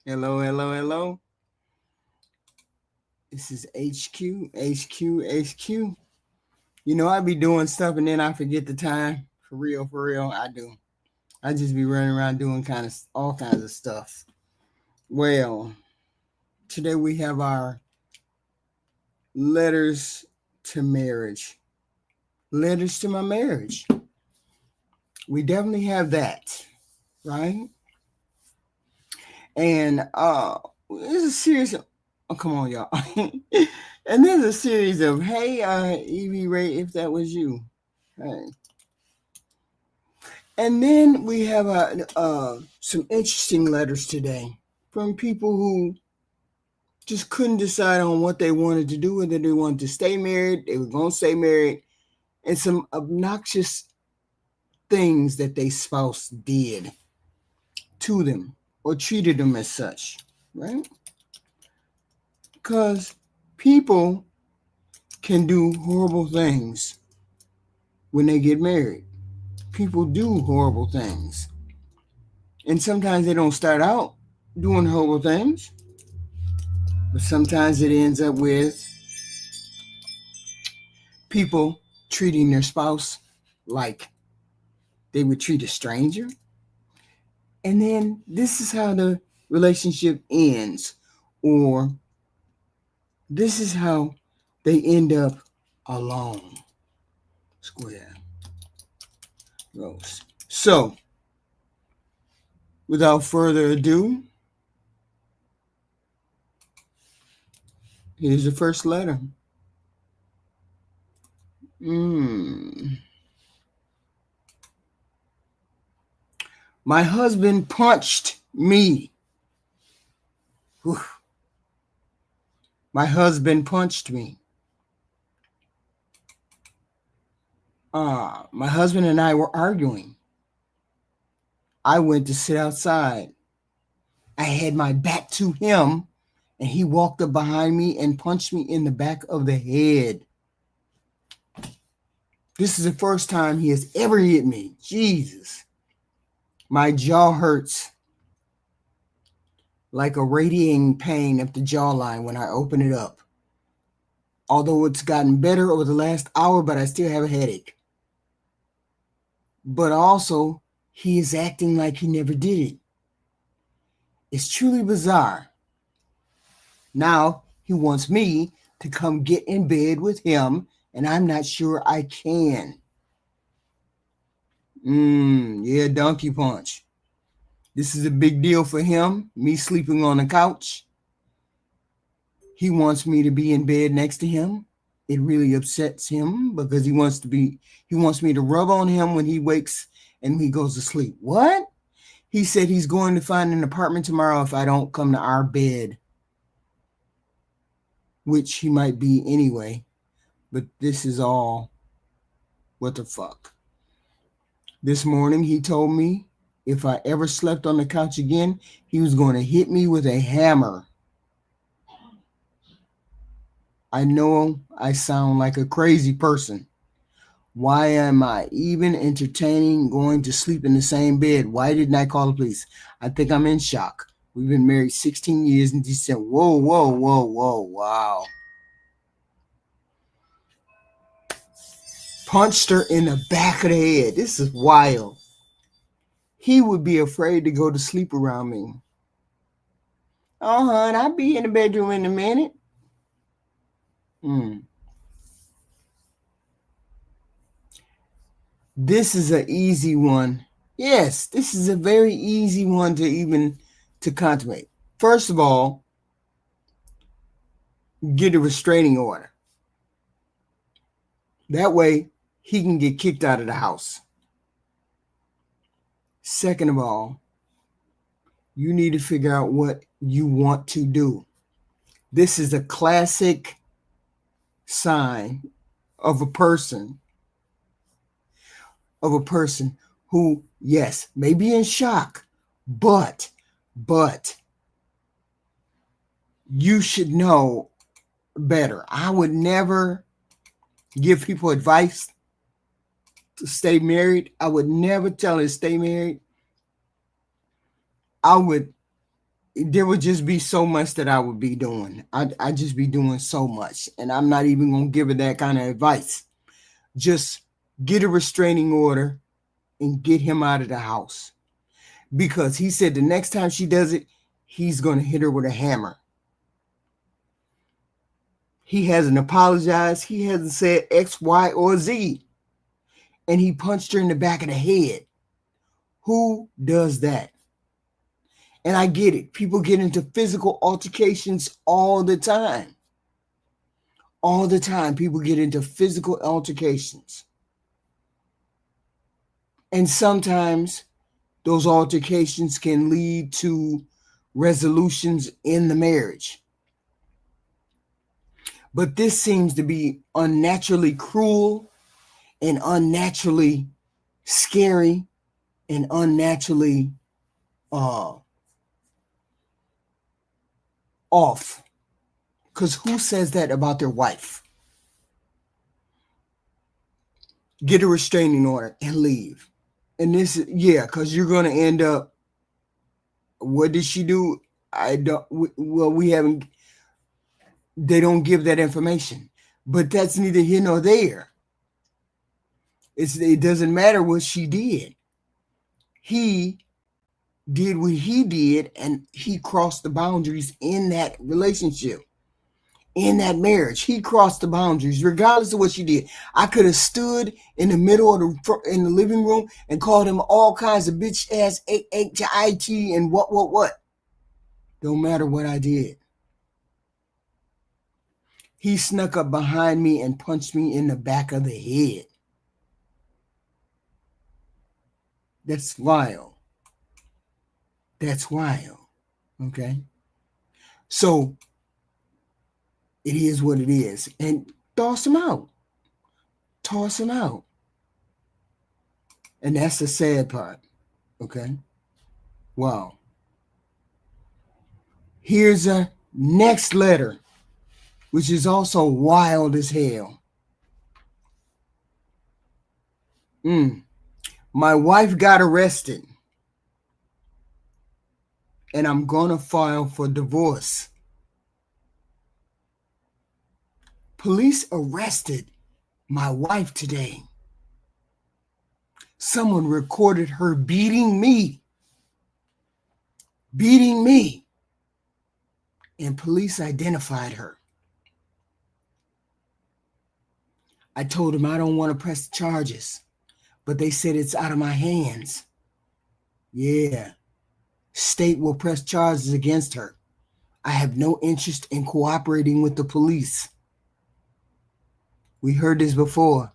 Hello, hello, hello. This is HQ, HQ, HQ. You know, I be doing stuff and then I forget the time. For real, I do. I just be running around doing all kinds of stuff. Well, today we have our letters to marriage. Letters to my marriage. We definitely have that, right? And there's a series of, oh, come on, y'all. And there's a series of, hey, Evie Ray, if that was you. Hey. And then we have some interesting letters today from people who just couldn't decide on what they wanted to do, whether they wanted to stay married, they were going to stay married, and some obnoxious things that their spouse did to them or treated them as such, right? Because people can do horrible things when they get married. People do horrible things. And sometimes they don't start out doing horrible things, but sometimes it ends up with people treating their spouse like they would treat a stranger. And then this is how the relationship ends, or this is how they end up alone. Square. Rose. So, without further ado, here's the first letter. My husband punched me. Whew. My husband punched me. My husband and I were arguing. I went to sit outside. I had my back to him, and he walked up behind me and punched me in the back of the head. This is the first time he has ever hit me. Jesus. My jaw hurts like a radiating pain up the jawline when I open it up. Although it's gotten better over the last hour, but I still have a headache. But also, he is acting like he never did it. It's truly bizarre. Now, he wants me to come get in bed with him, and I'm not sure I can. Yeah, donkey punch. This is a big deal for him, me sleeping on the couch. He wants me to be in bed next to him. It really upsets him because he wants me to rub on him when he wakes and he goes to sleep. What? He said he's going to find an apartment tomorrow if I don't come to our bed, which he might be anyway. But this is all, what the fuck? This morning he told me if I ever slept on the couch again, he was going to hit me with a hammer. I know I sound like a crazy person. Why am I even entertaining going to sleep in the same bed? Why didn't I call the police? I think I'm in shock. We've been married 16 years, and he said, whoa, whoa, whoa, whoa, wow. Punched her in the back of the head. This is wild. He would be afraid to go to sleep around me. Oh, hon, I'll be in the bedroom in a minute. This is an easy one. Yes, this is a very easy one to contemplate. First of all, get a restraining order. That way, he can get kicked out of the house. Second of all, you need to figure out what you want to do. This is a classic sign of a person who, yes, may be in shock, but you should know better. I would never give people advice to stay married. I would never tell her to stay married. there would just be so much that I would be doing. I'd just be doing so much. And I'm not even going to give her that kind of advice. Just get a restraining order and get him out of the house. Because he said the next time she does it, he's going to hit her with a hammer. He hasn't apologized. He hasn't said X, Y, or Z. And he punched her in the back of the head. Who does that? And I get it. People get into physical altercations all the time. All the time, people get into physical altercations. And sometimes those altercations can lead to resolutions in the marriage. But this seems to be unnaturally cruel and unnaturally scary and unnaturally off. Because who says that about their wife? Get a restraining order and leave. And this, because you're going to end up, what did she do? We haven't, they don't give that information. But that's neither here nor there. It doesn't matter what she did. He did what he did, and he crossed the boundaries in that relationship, in that marriage. He crossed the boundaries, regardless of what she did. I could have stood in the middle of in the living room and called him all kinds of bitch ass HIT and what. Don't matter what I did. He snuck up behind me and punched me in the back of the head. That's vile. That's wild. Okay? So, it is what it is. And toss him out. Toss him out. And that's the sad part. Okay? Wow. Here's a next letter, which is also wild as hell. My wife got arrested. And I'm going to file for divorce. Police arrested my wife today. Someone recorded her beating me. And police identified her. I told them I don't want to press charges, but they said it's out of my hands. Yeah. State will press charges against her. I have no interest in cooperating with the police. We heard this before.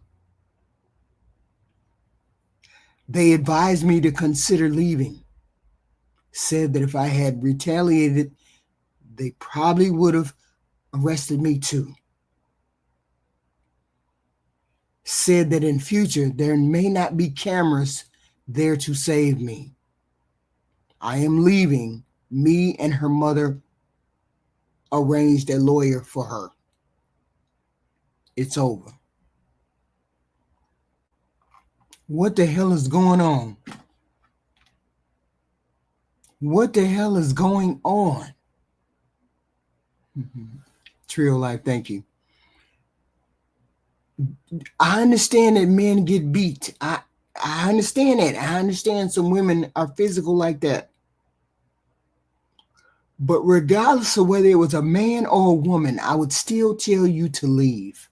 They advised me to consider leaving. Said that if I had retaliated, they probably would have arrested me too. Said that in future, there may not be cameras there to save me. I am leaving. Me and her mother arranged a lawyer for her. It's over. What the hell is going on? What the hell is going on? Trio Life, thank you. I understand that men get beat. I understand that. I understand some women are physical like that. But regardless of whether it was a man or a woman, I would still tell you to leave.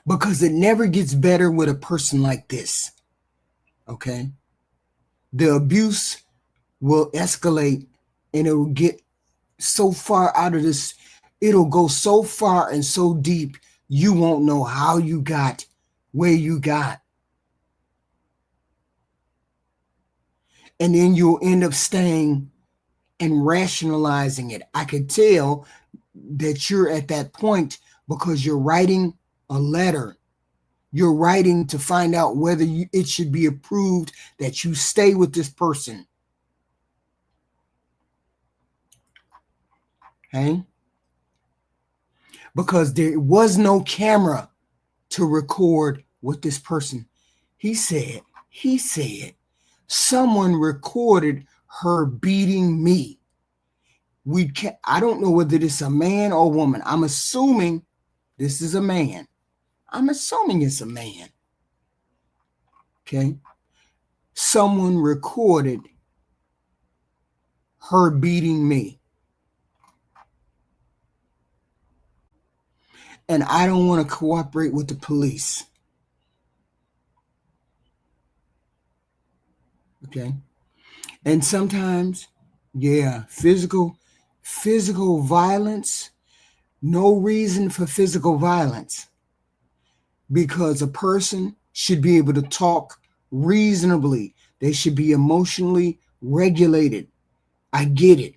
Because it never gets better with a person like this. Okay? The abuse will escalate and it will get so far out of this. It'll go so far and so deep, you won't know how you got where you got. And then you'll end up staying and rationalizing it. I could tell that you're at that point because you're writing a letter. You're writing to find out whether it should be approved that you stay with this person. Okay? Because there was no camera to record with this person. He said, someone recorded her beating me. I don't know whether this is a man or a woman. I'm assuming this is a man. I'm assuming it's a man. Okay. Someone recorded her beating me. And I don't want to cooperate with the police. Okay. And sometimes, yeah, physical violence, no reason for physical violence, because a person should be able to talk reasonably. They should be emotionally regulated. I get it.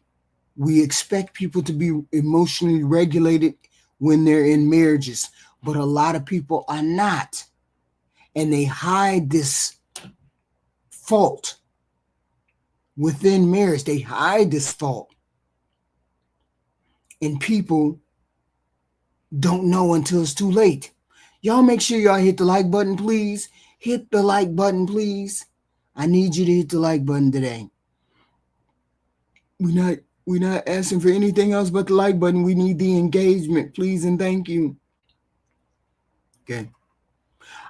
We expect people to be emotionally regulated when they're in marriages, but a lot of people are not. And they hide this fault within marriage. They hide this fault. And people don't know until it's too late. Y'all make sure y'all hit the like button, please. Hit the like button, please. I need you to hit the like button today. We're not asking for anything else but the like button. We need the engagement, please and thank you. Okay.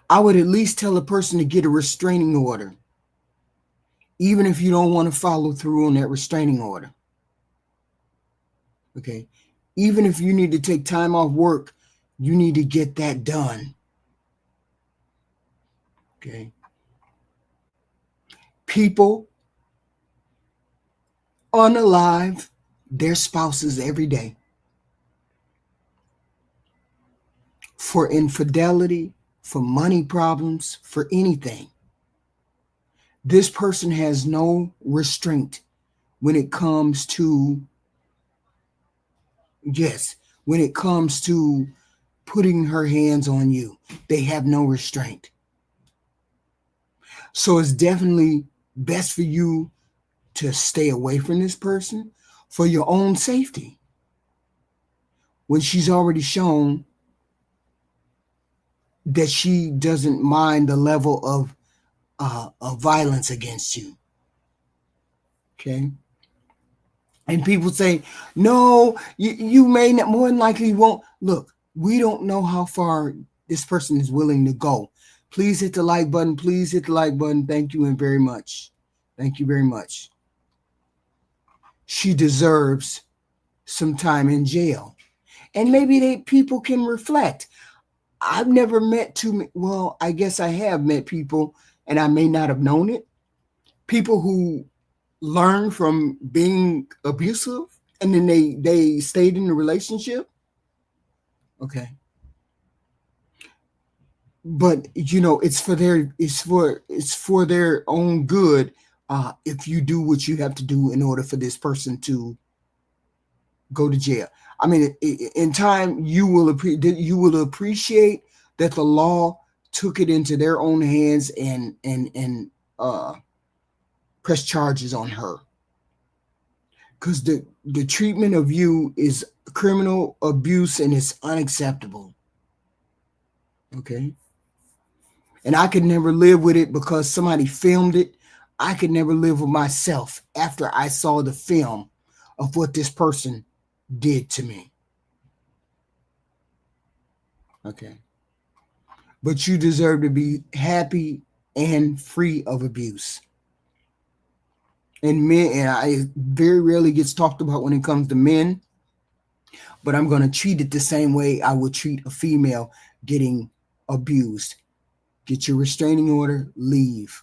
I would at least tell a person to get a restraining order, even if you don't want to follow through on that restraining order. Okay. Even if you need to take time off work, you need to get that done. Okay. People unalive their spouses every day for infidelity, for money problems, for anything. This person has no restraint when it comes to, when it comes to putting her hands on you. They have no restraint. So it's definitely best for you to stay away from this person for your own safety, when she's already shown that she doesn't mind the level of violence against you. Okay. And people say, no, you may not, more than likely won't. Look, we don't know how far this person is willing to go. Please hit the like button. Please hit the like button. Thank you and very much. Thank you very much. She deserves some time in jail. And maybe people can reflect. I've never met well, I guess I have met people, and I may not have known it. People who learn from being abusive and then they stayed in the relationship. Okay. But it's for their own good, if you do what you have to do in order for this person to go to jail. I mean, in time you will appreciate that the law took it into their own hands and press charges on her, because the treatment of you is criminal abuse and it's unacceptable. Okay. And I could never live with it because somebody filmed it. I could never live with myself after I saw the film of what this person did to me. Okay. But you deserve to be happy and free of abuse. And men, and I very rarely gets talked about when it comes to men, but I'm going to treat it the same way I would treat a female getting abused. Get your restraining order, leave.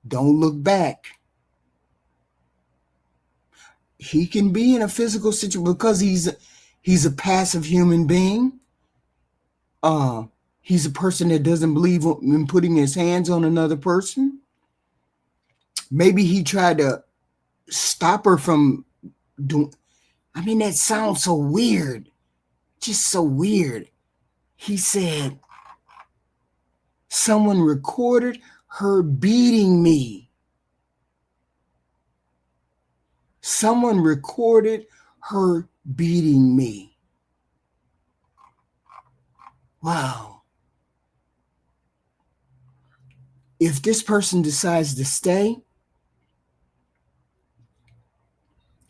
Don't look back. He can be in a physical situation because he's a passive human being. He's a person that doesn't believe in putting his hands on another person. Maybe he tried to stop her from doing. I mean, that sounds so weird. Just so weird. He said someone recorded her beating me. Someone recorded her beating me. Wow. If this person decides to stay,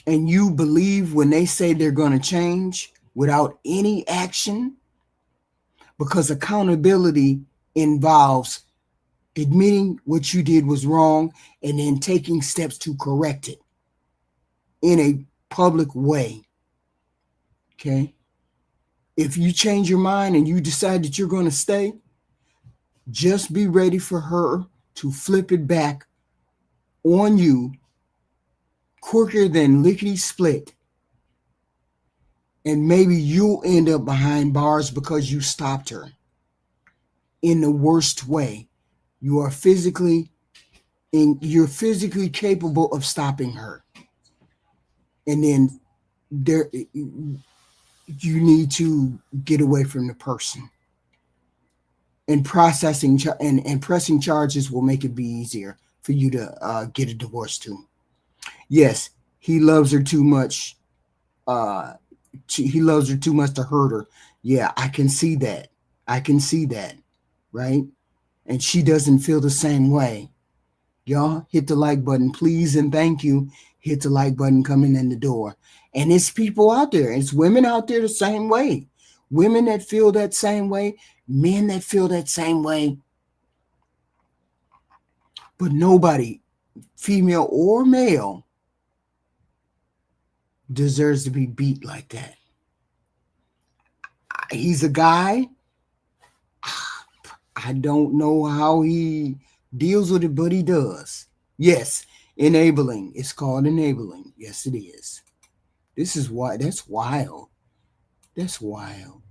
and you believe when they say they're going to change without any action, because accountability involves admitting what you did was wrong and then taking steps to correct it in a public way. Okay? If you change your mind and you decide that you're going to stay, just be ready for her to flip it back on you quicker than lickety split. And maybe you'll end up behind bars because you stopped her in the worst way. You're physically capable of stopping her. And then there you need to get away from the person. And processing and pressing charges will make it be easier for you to get a divorce too. Yes, he loves her too much. He loves her too much to hurt her. Yeah, I can see that. I can see that, right? And she doesn't feel the same way. Y'all hit the like button, please, and thank you. Hit the like button coming in the door. And it's people out there. It's women out there the same way. Women that feel that same way. Men that feel that same way. But nobody, female or male, deserves to be beat like that. He's a guy. I don't know how he deals with it, but he does. Yes, enabling. It's called enabling. Yes, it is. This is why. That's wild. That's wild.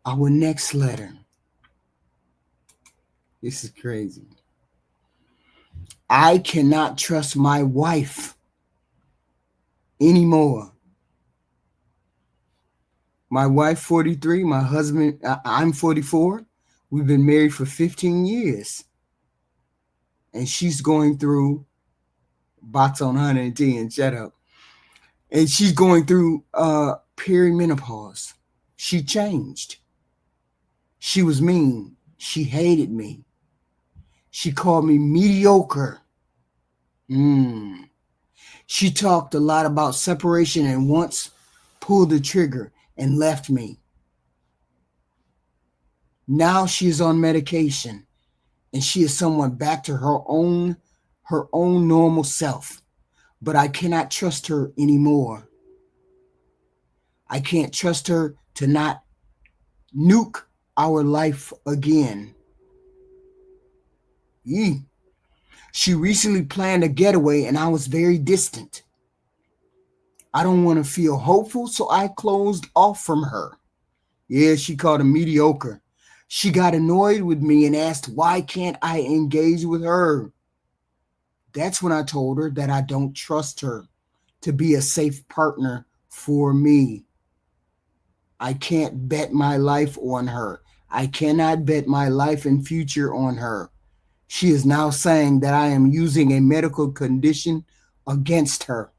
Our next letter. This is crazy. I cannot trust my wife anymore. My wife, 43. My husband, I'm 44. We've been married for 15 years. And she's going through, box on 110, shut up. And she's going through perimenopause. She changed. She was mean. She hated me. She called me mediocre. She talked a lot about separation and once pulled the trigger and left me. Now she is on medication and she is somewhat back to her own normal self. But I cannot trust her anymore. I can't trust her to not nuke our life again. She recently planned a getaway and I was very distant. I don't want to feel hopeful, so I closed off from her. Yeah, she called him mediocre. She got annoyed with me and asked, why can't I engage with her? That's when I told her that I don't trust her to be a safe partner for me. I can't bet my life on her. I cannot bet my life and future on her. She is now saying that I am using a medical condition against her.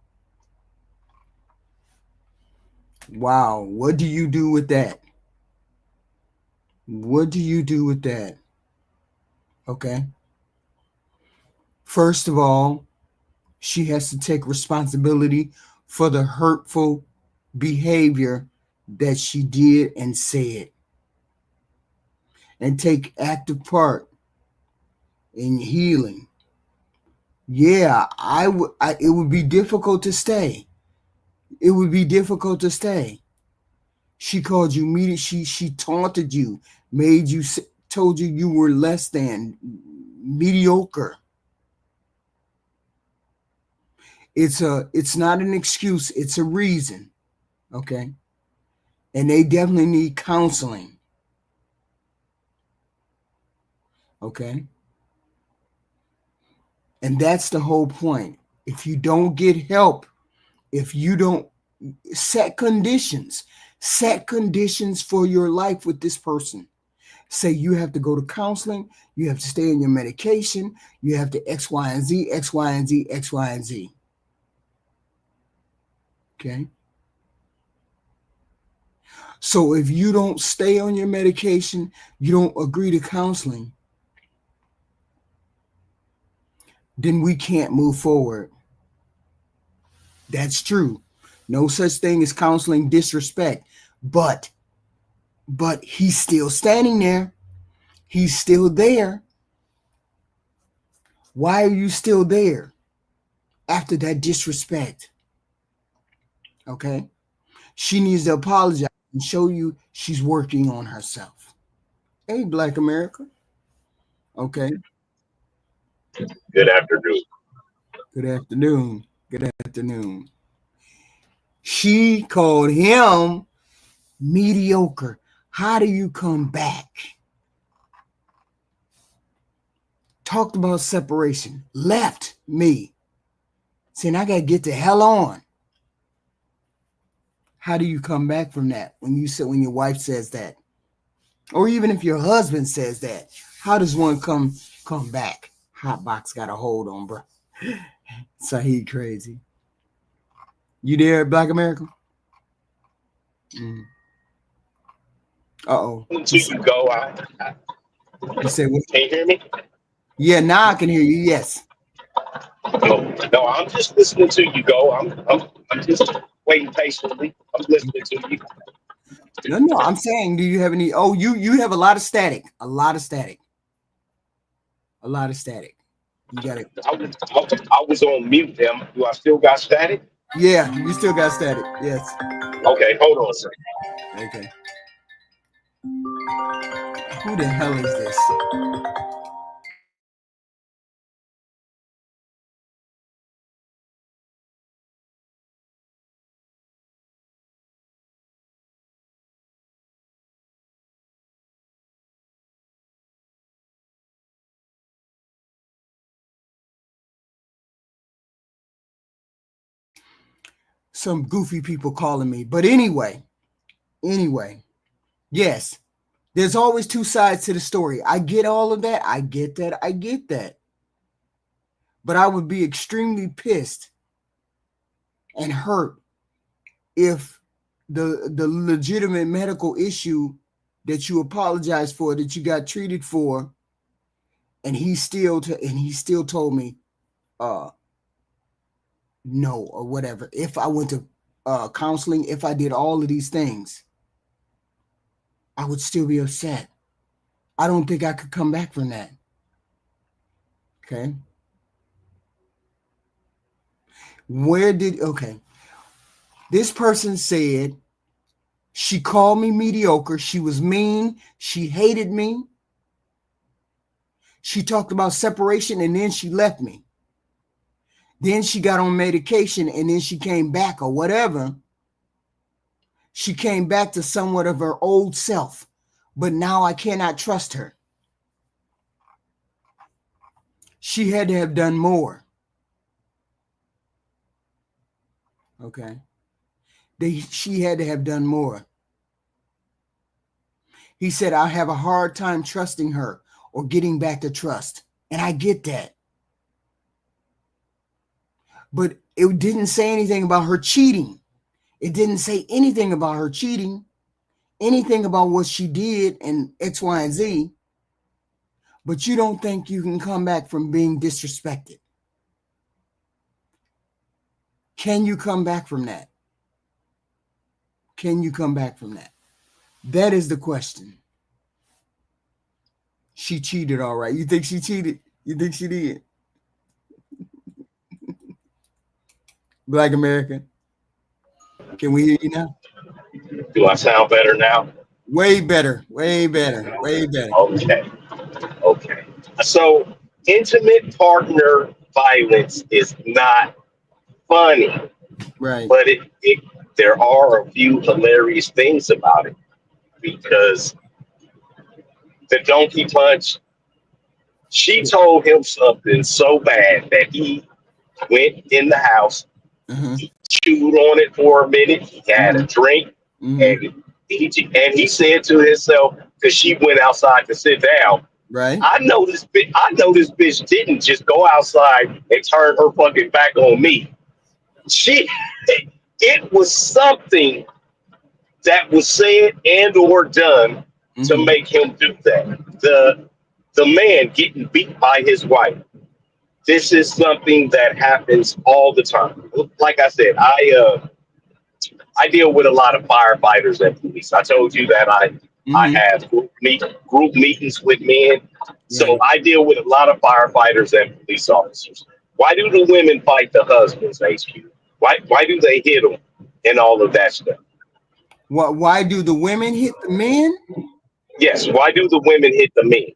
Wow, what do you do with that? What do you do with that? Okay. First of all, she has to take responsibility for the hurtful behavior that she did and said, and take active part in healing. Yeah, it would be difficult to stay. It would be difficult to stay. She called you she taunted you, told you you were less than mediocre. It's not an excuse, it's a reason. Okay? And they definitely need counseling. Okay? And that's the whole point. If you don't get help, if you don't set conditions for your life with this person. Say you have to go to counseling, you have to stay on your medication, you have to X, Y, and Z, X, Y, and Z, X, Y, and Z. Okay? So if you don't stay on your medication, you don't agree to counseling, then we can't move forward. That's true. No such thing as counseling disrespect. But he's still standing there. He's still there. Why are you still there after that disrespect? Okay? She needs to apologize and show you she's working on herself. Hey, Black America. Okay. Good afternoon. Good afternoon. Good afternoon. She called him mediocre. How do you come back? Talked about separation. Left me. Saying I gotta get the hell on. How do you come back from that when your wife says that? Or even if your husband says that, how does one come back? Hotbox got a hold on, bro. Saheed crazy. You there, Black America? Uh-oh. Until you go, You say what? can you hear me? Yeah, now I can hear you. Yes. No, I'm just listening to you go. I'm just waiting patiently. I'm listening to you. No. I'm saying, do you have any? Oh, you have a lot of static. A lot of static. A lot of static. You got it. I was on mute. Them. Do I still got static? Yeah, you still got static. Yes. Okay, hold on a second. Okay. Who the hell is this? Some goofy people calling me. But anyway, yes, there's always two sides to the story. I get all of that. I get that. But I would be extremely pissed and hurt if the legitimate medical issue that you apologized for, that you got treated for, and he still told me no or whatever. If I went to counseling, if I did all of these things, I would still be upset. I don't think I could come back from that. Okay. This person said she called me mediocre. She was mean. She hated me. She talked about separation and then she left me. Then she got on medication and then she came back or whatever. She came back to somewhat of her old self, but now I cannot trust her. She had to have done more. Okay. She had to have done more. He said, I have a hard time trusting her or getting back to trust. And I get that. But it didn't say anything about her cheating. It didn't say anything about her cheating, anything about what she did and X, Y, and Z. But you don't think you can come back from being disrespected. Can you come back from that? Can you come back from that? That is the question. She cheated, all right. You think she cheated? You think she did? Black American, can we hear you now? Do I sound better now? Way better, way better, way better. Okay. Okay. So intimate partner violence is not funny, Right. but there are a few hilarious things about it because the donkey punch, she told him something so bad that he went in the house, Uh-huh. he chewed on it for a minute, he had a drink, Mm-hmm. and he said to himself, because she went outside to sit down, Right. I know this bitch didn't just go outside and turn her fucking back on me. It was something that was said and or done to Mm-hmm. make him do that. The man getting beat by his wife. This is something that happens all the time. Like I said, I deal with a lot of firefighters and police. I told you that I Mm-hmm. have group meetings with men. So Right. I deal with a lot of firefighters and police officers. Why do the women fight the husbands, HQ? Why do they hit them and all of that stuff? Why do the women hit the men? Yes, why do the women hit the men?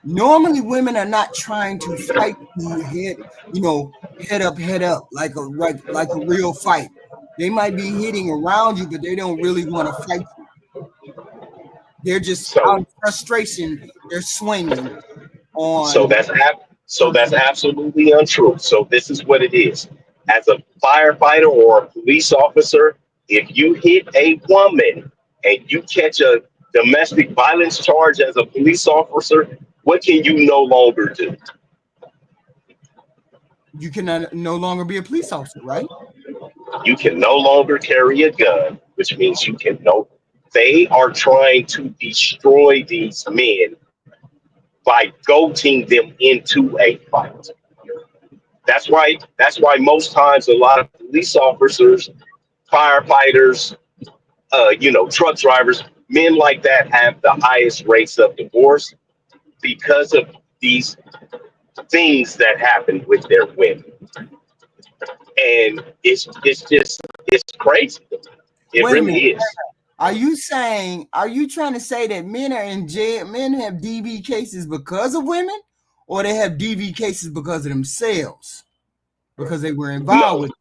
Normally, women are not trying to fight you head up, like a real fight. They might be hitting around you, but they don't really want to fight you. They're just out So of frustration. They're swinging so on. that's that's absolutely untrue. So this is what it is. As a firefighter or a police officer, if you hit a woman and you catch a domestic violence charge as a police officer, what can you no longer do? You cannot no longer be a police officer, right? You can no longer carry a gun, which means you can no. They are trying to destroy these men by goading them into a fight. That's why most times a lot of police officers, firefighters, truck drivers, men like that have the highest rates of divorce because of these things that happen with their women. And it's crazy. It Wait a really minute. is. Are you trying to say that men are in jail, men have DV cases because of women, or they have DV cases because of themselves, because they were involved No, with?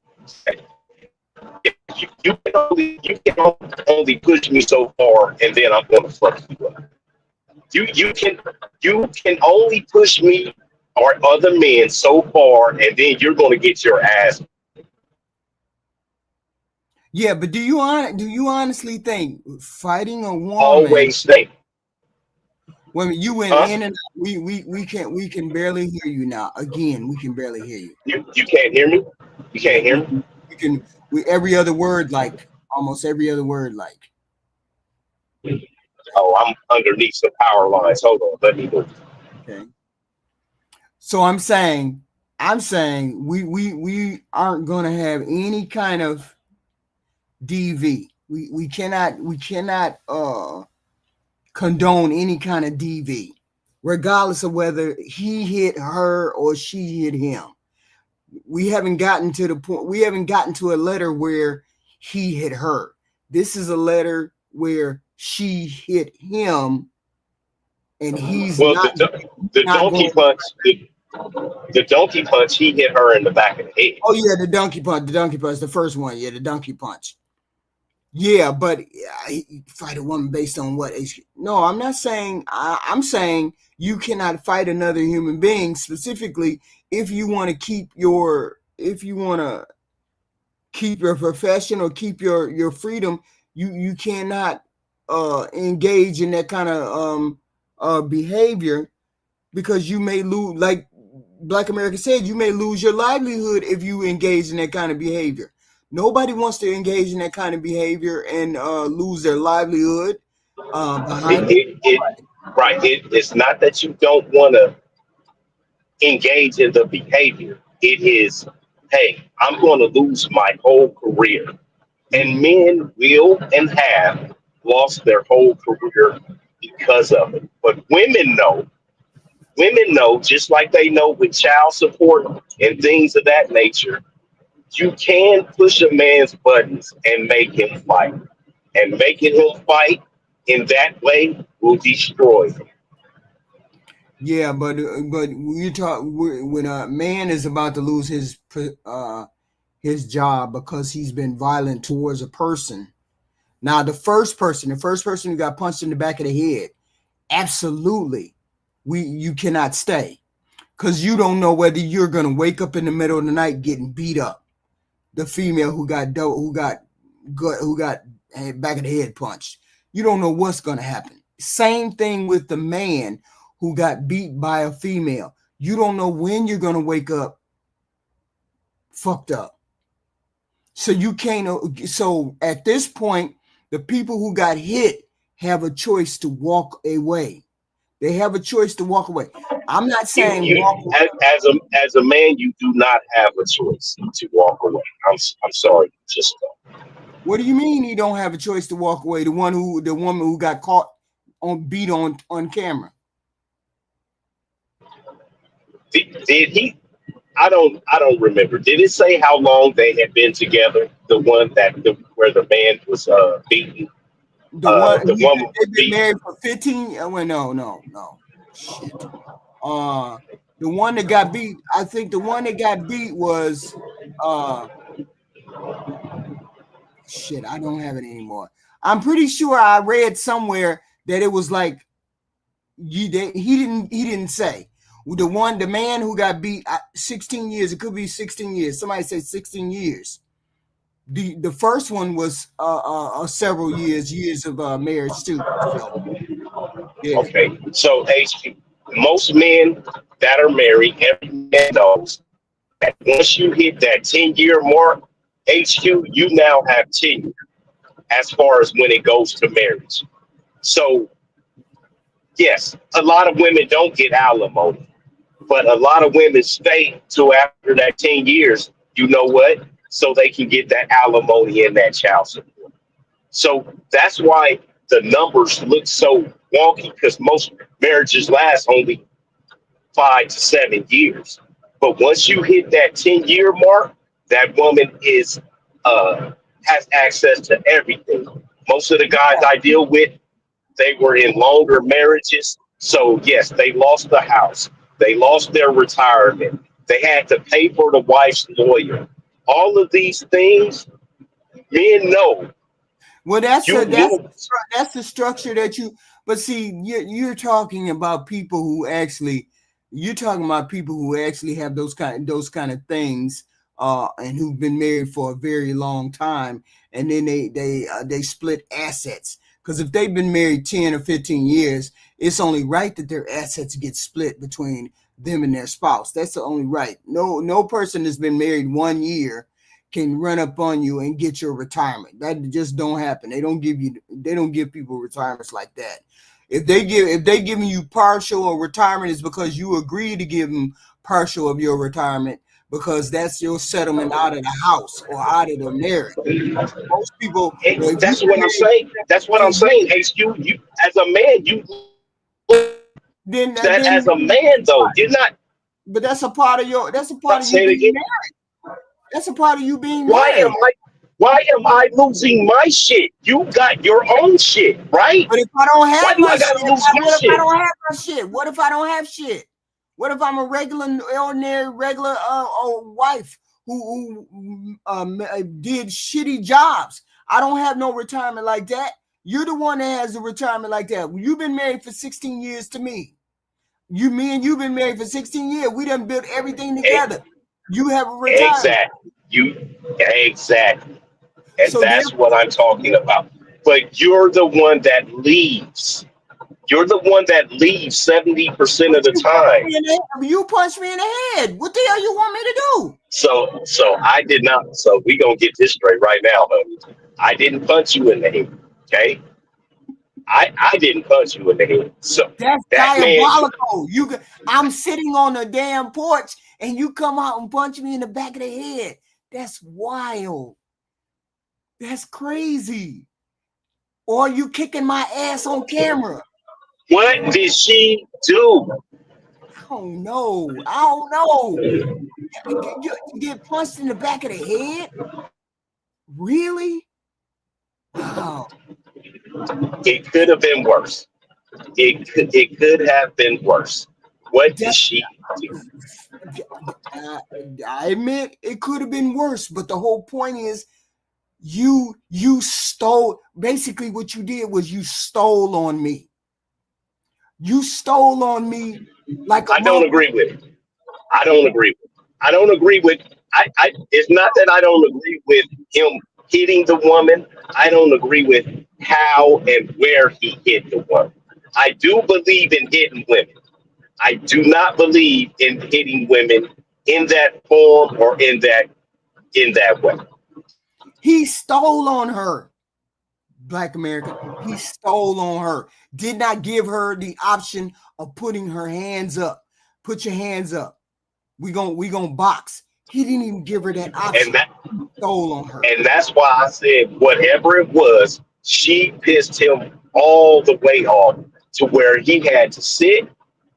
you can only push me so far, and then I'm going to fuck you up. You can only push me or other men so far, and then you're going to get your ass. Yeah, but do you honestly think fighting a woman? Always think, When you went huh? in and out, we can barely hear you now. Again, we can barely hear you. You can't hear me. You Yeah, can't hear me. we can we every other word like almost every other word like. Oh, I'm underneath some power lines. Hold on, let me move. Okay. So I'm saying we aren't gonna have any kind of DV. We cannot condone any kind of DV, regardless of whether he hit her or she hit him. We haven't gotten to the point, we haven't gotten to a letter where he hit her. This is a letter where she hit him and he's Well, the not donkey going. punch, the donkey punch, he hit her in the back of the head. Oh yeah, the donkey punch, the first one. Yeah, the donkey punch. Yeah, but fight a woman based on what? No, I'm not saying. I'm saying you cannot fight another human being specifically if you want to keep your profession or keep your freedom. You cannot engage in that kind of behavior because you may lose, like Black America said, you may lose your livelihood if you engage in that kind of behavior. Nobody wants to engage in that kind of behavior and lose their livelihood behind it. Right. It's not that you don't want to engage in the behavior. It is, hey, I'm going to lose my whole career. And Mm-hmm. men will and have lost their whole career because of it. But women know, just like they know with child support and things of that nature, you can push a man's buttons and make him fight. And making him fight in that way will destroy him. Yeah, but you talk when a man is about to lose his job because he's been violent towards a person. Now, the first person who got punched in the back of the head, absolutely, you cannot stay because you don't know whether you're gonna wake up in the middle of the night getting beat up. The female who got back of the head punched, you don't know what's gonna happen. Same thing with the man who got beat by a female. You don't know when you're gonna wake up fucked up. So you can't. So at this point, the people who got hit have a choice to walk away. They have a choice to walk away. I'm not You, saying you walk away. as a man, you do not have a choice to walk away. I'm sorry, just What do you mean he don't have a choice to walk away? The woman who got caught on beat on camera. did he? I don't remember. Did it say how long they had been together? The one where the man was beaten, The one the woman was they've been beaten. married for 15. Well, no. Shit. Uh, the one that got beat. I think the one that got beat was uh shit. I don't have it anymore. I'm pretty sure I read somewhere that it was like he didn't say the man who got beat 16 years. It could be 16 years. Somebody said 16 years. The first one was several years of marriage too. So yeah. Okay, so HQ, most men that are married, every man knows that once you hit that 10-year mark, HQ, you now have tenure as far as when it goes to marriage. So yes, a lot of women don't get alimony, but a lot of women stay till after that 10 years. You know what? So they can get that alimony and that child support. So that's why the numbers look so wonky because most marriages last only 5 to 7 years. But once you hit that 10-year mark, that woman is has access to everything. Most of the guys I deal with, they were in longer marriages. So yes, they lost the house. They lost their retirement. They had to pay for the wife's lawyer. All of these things, men know. Well, You that's the structure that you. But see, you're talking about people who actually, you're talking about people who actually have those kind of things, and who've been married for a very long time, and then they split assets. Because if they've been married 10 or 15 years, it's only right that their assets get split between them and their spouse. That's the only right. No person that's been married 1 year can run up on you and get your retirement. That just don't happen. They don't give people retirements like that. If they giving you partial or retirement, it's because you agree to give them partial of your retirement because that's your settlement out of the house or out of the marriage. Most people, if you've that's been what I'm married saying. That's what I'm for 15 saying. years, You as a man, you that then as a man though. You're not. but that's a part of you Say it being again. married. That's a part of you being Why am married. I? Why am I losing my shit? You got your own shit, right? But if I don't Why have do my I shit, gotta lose my what if I shit? don't have my shit? What if I don't have shit? What if I'm a ordinary, regular wife who did shitty jobs? I don't have no retirement like that. You're the one that has a retirement like that. You've been married for 16 years to me. Me and you've been married for 16 years. We done built everything together. You have a retirement. Exactly. Exactly. And So that's therefore, what I'm talking about. But you're the one that leaves. You're the one that leaves 70% but of the time. you punched me in the head. What the hell you want me to do? So I did not. So we gonna get this straight right now, honey. I didn't punch you in the head. Okay. I didn't punch you in the head. So That's that man diabolical. I'm sitting on the damn porch and you come out and punch me in the back of the head. That's wild. That's crazy. Or you kicking my ass on camera. what did she do? I don't know. I don't know. You get punched in the back of the head? Really? Wow. It could have been worse. It could have been worse. What did That, she do? uh, I admit it could have been worse, but the whole point is you stole. Basically what you did was you stole on me. You stole on me like a I don't motherfucker. agree with it. I don't agree with it. I don't agree with it's not that I don't agree with him hitting the woman. I don't agree with how and where he hit the woman. I do believe in hitting women. I do not believe in hitting women in that form or in that way. He stole on her. Black American. He stole on her. Did not give her the option of putting her hands up. Put your hands up. We gonna box. He didn't even give her that And option. that He stole on her. and that's why I said whatever it was, she pissed him all the way off to where he had to sit,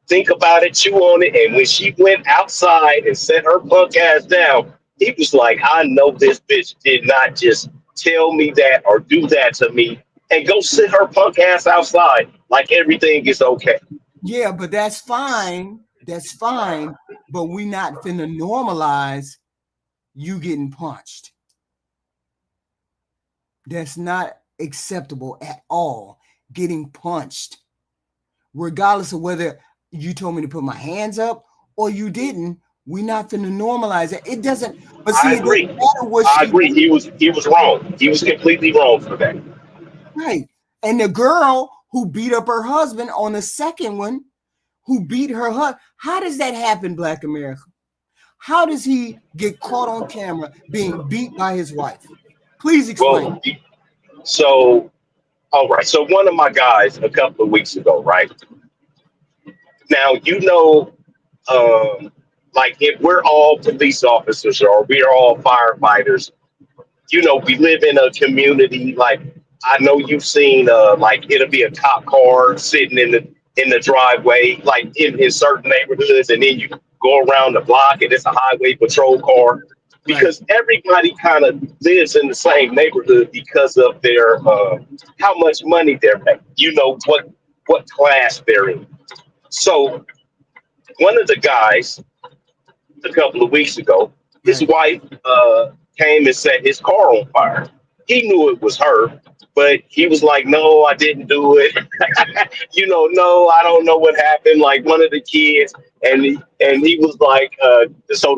think about it, chew on it, and when she went outside and set her punk ass down, he was like, I know this bitch did not just tell me that or do that to me and go sit her punk ass outside like everything is okay. Yeah, but that's fine. That's fine. But we not finna normalize you getting punched. That's not acceptable at all. Getting punched, regardless of whether you told me to put my hands up or you didn't. We not finna normalize it. It doesn't. But I see, it doesn't agree. matter what I she agree. did. He was wrong. He was completely wrong for that. Right. And the girl who beat up her husband on the second one, who beat her husband, how does that happen, Black America? How does he get caught on camera being beat by his wife? Please explain. Well, so all right. So one of my guys a couple of weeks ago, right? Now like if we're all police officers or we're all firefighters, we live in a community. Like I know you've seen, like it'll be a cop car sitting in the driveway, like in certain neighborhoods, and then you go around the block and it's a highway patrol car Right. because everybody kind of lives in the same neighborhood because of their how much money they're making. What class they're in. So one of the guys a couple of weeks ago, his Right. wife came and set his car on fire. He knew it was her, but he was like, "No, I didn't do it." No, I don't know what happened. Like one of the kids, and he was like, so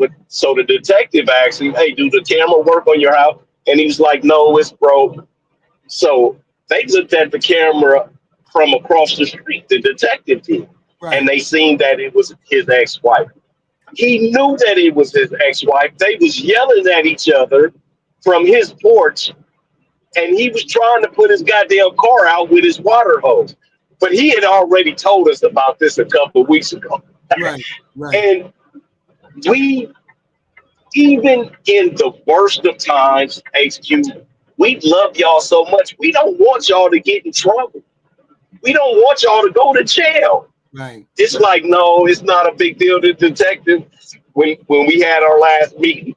the detective asked him, "Hey, do the camera work on your house?" And he was like, "No, it's broke." So they looked at the camera from across the street. The detective did, and Right. they seen that it was his ex-wife. He knew that it was his ex-wife. They was yelling at each other from his porch, and he was trying to put his goddamn car out with his water hose. But he had already told us about this a couple of weeks ago. Right. Right. And we, even in the worst of times, HQ, we love y'all so much. We don't want y'all to get in trouble. We don't want y'all to go to jail. Right. It's like, no, it's not a big deal. The detective, when we had our last meeting,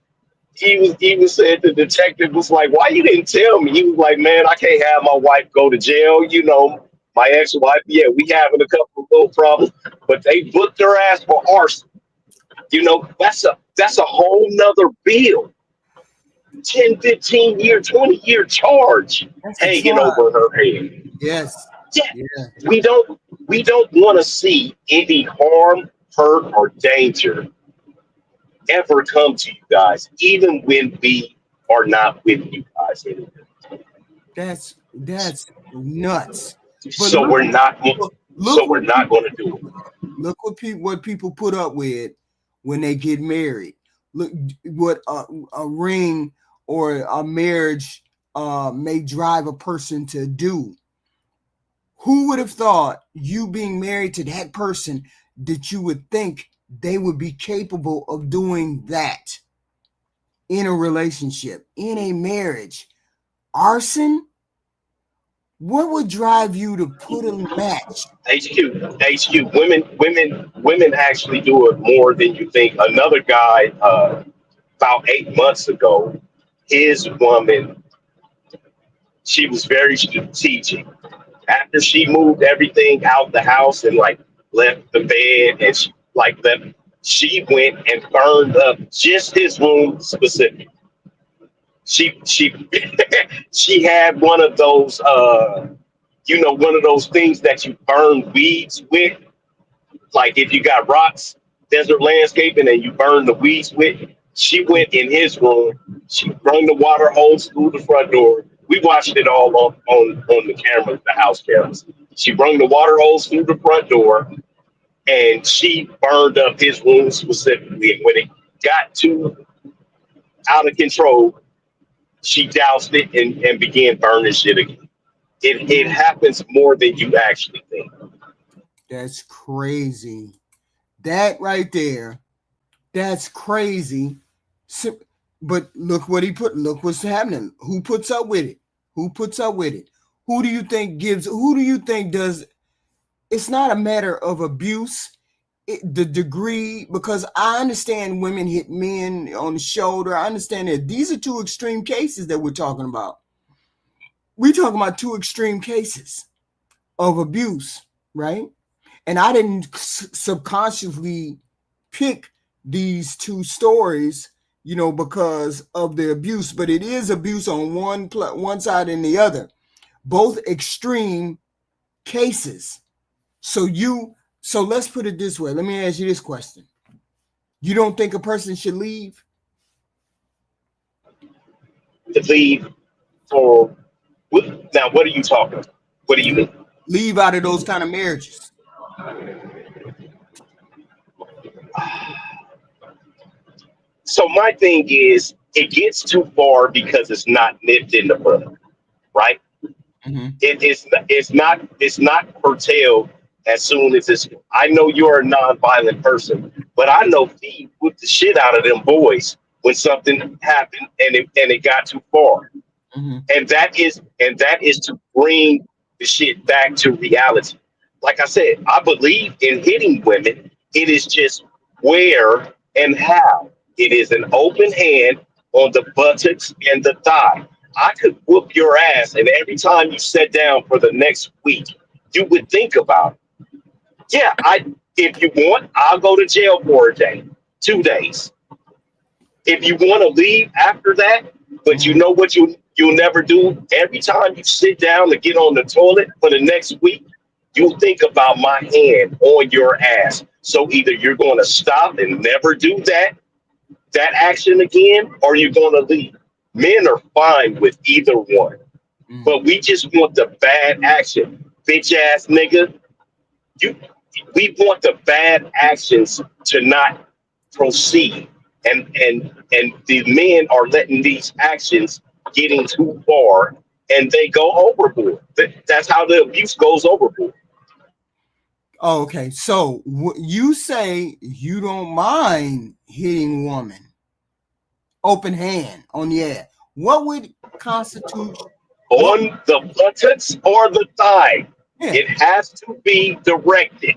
he was said the detective was like, why you didn't tell me? He was like, man, I can't have my wife go to jail. My ex-wife, yeah, we having a couple of little problems, but they booked her ass for arson. That's a whole nother bill. 10, 15 year, 20-year charge That's a hanging charge. over her head. Yes. Yeah, Yeah. we don't want to see any harm, hurt, or danger ever come to you guys, even when we are not with you guys anymore. That's nuts. But So we're not. look So we're what not going to do it. look what people put up with when they get married. Look what a ring or a marriage may drive a person to do. Who would have thought you being married to that person that you would think they would be capable of doing that in a relationship, in a marriage? Arson? What would drive you to put a match? HQ. Women actually do it more than you think. Another guy, about 8 months ago, his woman, she was very strategic. After she moved everything out the house and like left the bed and she went and burned up just his room specifically. She she had one of those one of those things that you burn weeds with. Like if you got rocks, desert landscaping, and you burn the weeds with. She went in his room. She brought the water hose through the front door. We watched it all on the cameras, the house cameras. She brought the water hose through the front door, and she burned up his room specifically. And when it got too out of control, she doused it and began burning shit again. It happens more than you actually think. That's crazy. That right there, that's crazy. So, but look what he put. Look what's happening. Who puts up with it? Who puts up with it? Who do you think gives? Who do you think does? It's not a matter of abuse. The degree, because I understand women hit men on the shoulder. I understand that these are two extreme cases that we're talking about. We're talking about two extreme cases of abuse, right? And I didn't subconsciously pick these two stories, because of the abuse, but it is abuse on one side and the other, both extreme cases. So let's put it this way. Let me ask you this question. You don't think a person should leave? To leave for now, what are you talking about? What do you mean? Leave out of those kind of marriages. So my thing is, it gets too far because it's not nipped in the bud, right? Mm-hmm. It's not curtailed as soon as it's. I know you're a non-violent person, but I know he whipped the shit out of them boys when something happened and it got too far. Mm-hmm. And that is to bring the shit back to reality. Like I said, I believe in hitting women. It is just where and how. It is an open hand on the buttocks and the thigh. I could whoop your ass, and every time you sat down for the next week, you would think about it. Yeah, if you want, I'll go to jail for a day, 2 days. If you want to leave after that, but you Mm-hmm. know what you'll never do. Every time you sit down to get on the toilet for the next week, you think about my hand on your ass. So either you're going to stop and never do that action again, or you're going to leave. Men are fine with either one, Mm-hmm. but we just want the bad action, bitch ass nigga. You, we want the bad actions to not proceed, and the men are letting these actions getting too far, and they go overboard. That's how the abuse goes overboard. Oh, okay. So you say you don't mind hitting a woman open hand on the ass. What would constitute? What? On the buttocks or the thigh, Yeah. it has to be directed.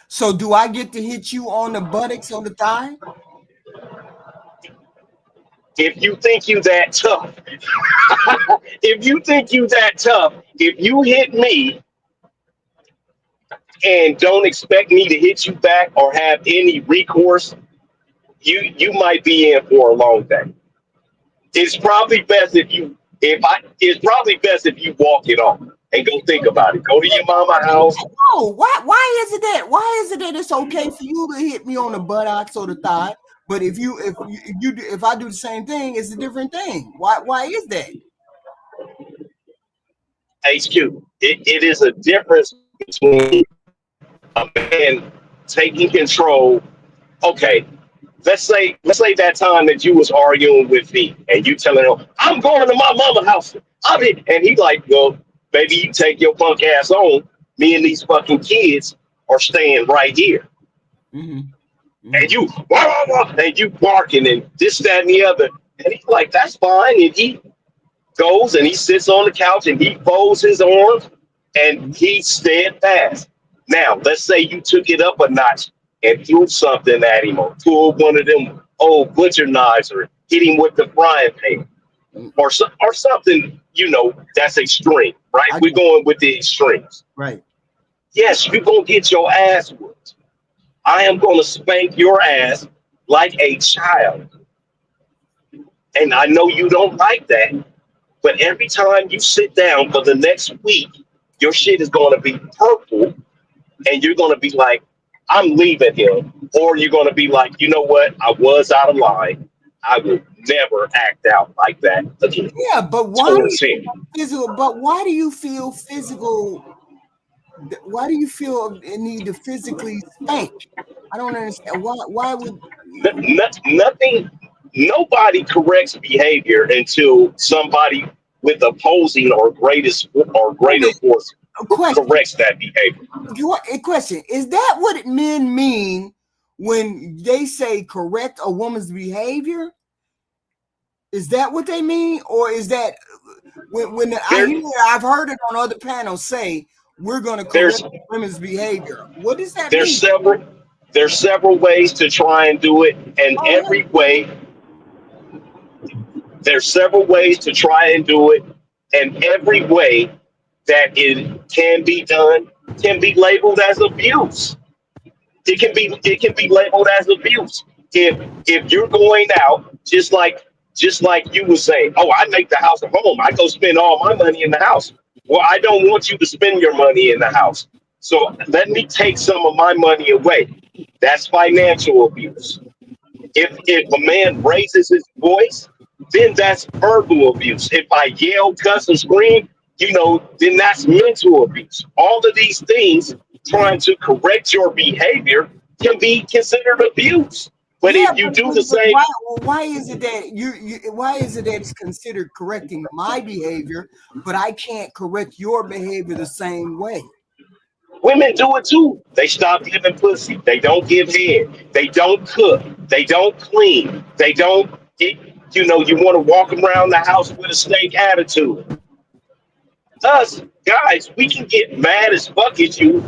So do I get to hit you on the buttocks or the thigh? If you think you that tough, if you think you that tough, if you hit me and don't expect me to hit you back or have any recourse, you might be in for a long day. It's probably best if you walk it off and go think about it. Go to your mama house. No. Why is it that it's okay for you to hit me on the buttocks or the thigh, but if I do the same thing, it's a different thing. Why is that? HQ. It is a difference between a man taking control. Okay, let's say that time that you was arguing with me and you telling him I'm going to my mama house. And he like, well, maybe you take your punk ass on. Me and these fucking kids are staying right here. Mm-hmm. And Mm-hmm. you wah, wah, wah, and you barking and this, that, and the other. And he's like, that's fine. And he goes and he sits on the couch and he folds his arms and he's steadfast. Now, let's say you took it up a notch and threw something at him or pulled one of them old butcher knives or hit him with the frying pan or something, that's extreme, right? I We're going with the extremes. Right. Yes, you're going to get your ass whooped. I am going to spank your ass like a child. And I know you don't like that, but every time you sit down for the next week, your shit is going to be purple and you're going to be like, I'm leaving him. Or you're going to be like, you know what? I was out of line. I will never act out like that again Yeah, but towards him. why do you feel physical? Why do you feel a need to physically spank? I don't understand. Why would? Nothing, nobody corrects behavior until somebody with opposing or greater Prove it. force. A question. corrects that behavior. A question. Is that what men mean when they say correct a woman's behavior? Is that what they mean? Or is that when There, I've heard it on other panels say we're going to correct there's women's behavior? What does that there's mean? several ways to try and do it, and Oh, every way there's several ways to try and do it, and every way that it can be done can be labeled as abuse. It can be labeled as abuse. If you're going out just like you were saying, oh, I make the house a home. I go spend all my money in the house. Well, I don't want you to spend your money in the house. So let me take some of my money away. That's financial abuse. If a man raises his voice, then that's verbal abuse. If I yell, cuss, and scream, then that's mental abuse. All of these things trying to correct your behavior can be considered abuse. But yeah, if you do the but same, why is it that why is it that it's considered correcting my behavior, but I can't correct your behavior the same way? women do it too. They stop giving pussy. They don't give head. They don't cook. They don't clean. They don't. You want to walk around the house with a snake attitude. Us guys, we can get mad as fuck at you,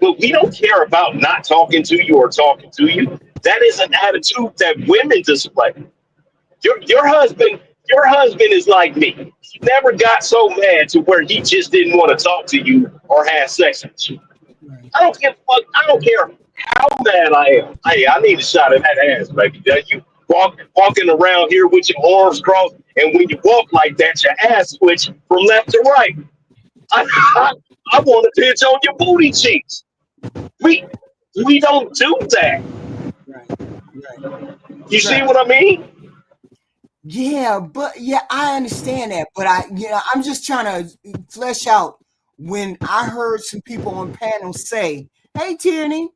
but we don't care about not talking to you or talking to you. That is an attitude that women display. Your husband is like me. He never got so mad to where he just didn't want to talk to you or have sex with you. Right. I don't give a fuck. I don't care how mad I am. Hey, I need a shot of that ass, baby. That you walking around here with your arms crossed, and when you walk like that, your ass switch from left to right. I want to pinch on your booty cheeks. We we don't do that. Right. Right. You see Right. what I mean? Yeah, but yeah, I understand that. But I'm just trying to flesh out when I heard some people on panels say, "Hey, Tierney,"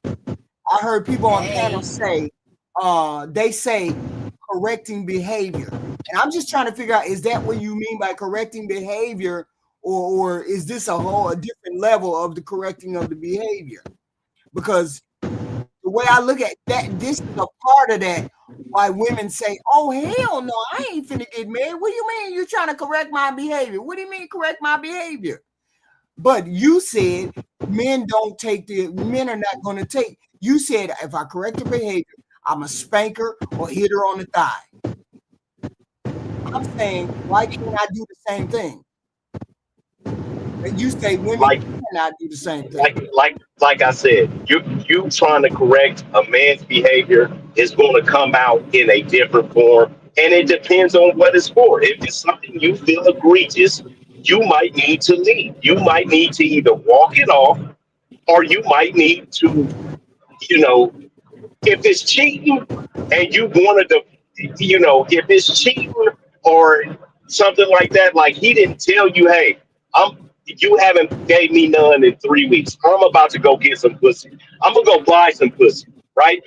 I heard people on Hey, panels say, they say correcting behavior. And I'm just trying to figure out, is that what you mean by correcting behavior, or is this a different level of the correcting of the behavior? Because the way I look at that, this is a part of that why women say, "Oh hell no, I ain't finna get married." What do you mean you're trying to correct my behavior? What do you mean correct my behavior? But you said men are not going to take. You said if I correct her behavior, I'm a spanker or hit her on the thigh. I'm saying why can't I do the same thing? And you say women Like cannot do the same thing. like I said, you trying to correct a man's behavior is going to come out in a different form, and it depends on what it's for. If it's something you feel egregious, you might need to leave. You might need to either walk it off, or you might need to, you know, if it's cheating and you wanted to, if it's cheating or something like that, like he didn't tell you, hey, you haven't gave me none in 3 weeks. I'm about to go get some pussy. I'm gonna go buy some pussy, right?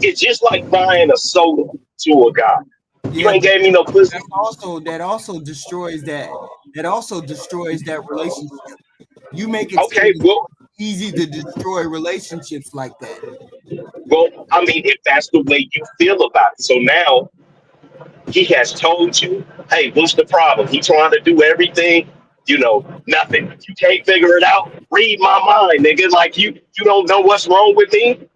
It's just like buying a soda to a guy. You Yeah, ain't but gave me no pussy. that also destroys that relationship. You make it seem Okay, easy to destroy relationships like that. I mean, if that's the way you feel about it, so now he has told you, hey, what's the problem? He trying to do everything, nothing. You can't figure it out. Read my mind, nigga. Like you don't know what's wrong with me.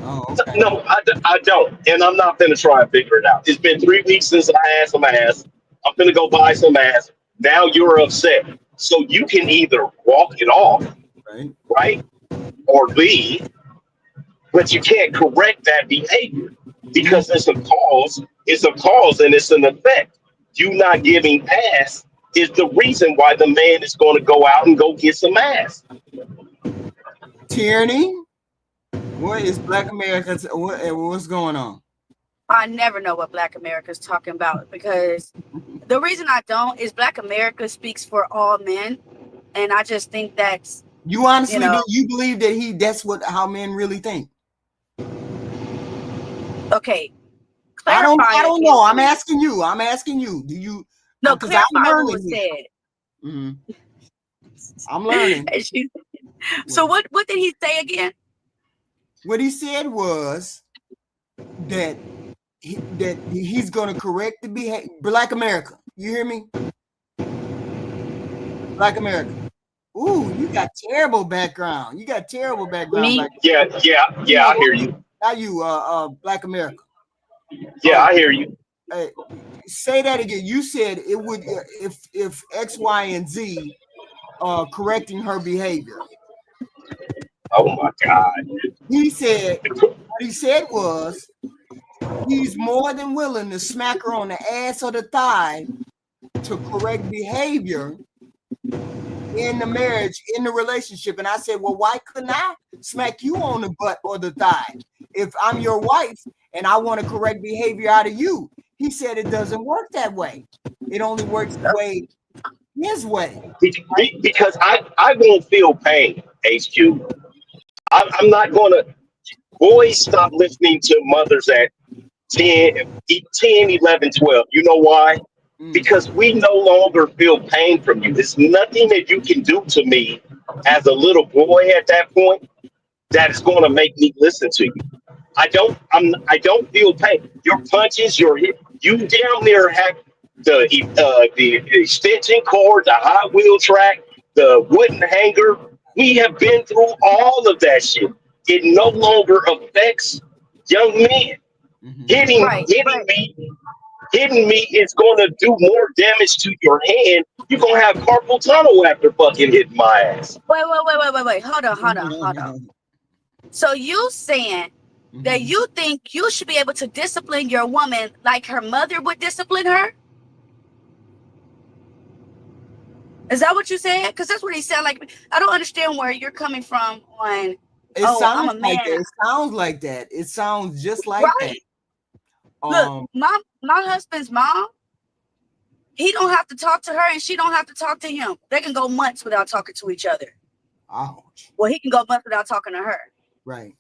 Oh, okay. No, I don't, and I'm not gonna try and figure it out. It's been 3 weeks since I had some ass. I'm gonna go buy some ass. Now you're upset, so you can either walk it off, Right. right, or leave, but you can't correct that behavior Mm, because it's a cause and it's an effect. You not giving ass is the reason why the man is going to go out and go get some ass. tyranny. What is Black America? What's going on? I never know what Black America is talking about because the reason I don't is Black America speaks for all men, and I just think that's You you honestly do? know You believe that that's how men really think? okay. I don't. Clarify I don't know. again, I'm please. asking you. I'm asking you. Do you? No, Because I'm clarify what learning was here. said. Mhm. I'm learning. So what did he say again? What he said was that he's going to correct the behavior. Black America, you hear me? Black America. Ooh, you got terrible background. You got terrible background. Me? Yeah, I hear you. Now you, Black America. Yeah, I hear you. Say that again. You said it would if X, Y, and Z correcting her behavior. Oh my God. He said what he said was he's more than willing to smack her on the ass or the thigh to correct behavior in the marriage, in the relationship. And I said, well, why couldn't I smack you on the butt or the thigh if I'm your wife and I want to correct behavior out of you? He said it doesn't work that way. It only works the way his way. Because I won't feel pain, HQ. I'm not going to. Boys stop listening to mothers at 10, 11, 12. You know why? Because we no longer feel pain from you. There's nothing that you can do to me as a little boy at that point that is going to make me listen to you. I don't feel pain. Your punches, you down there have the extension cord, the Hot Wheel track, the wooden hanger. We have been through all of that shit. It no longer affects young men. Hitting me is going to do more damage to your hand. You're going to have carpal tunnel after fucking hitting my ass. Wait. Hold on. So you saying that you think you should be able to discipline your woman like her mother would discipline her? Is that what you said? Because that's what he sounded like. I don't understand where you're coming from on, I'm a man. Like it sounds like that. It sounds just like that. Look, my husband's mom, he don't have to talk to her and she don't have to talk to him. They can go months without talking to each other. Ouch. Well, he can go months without talking to her. Right.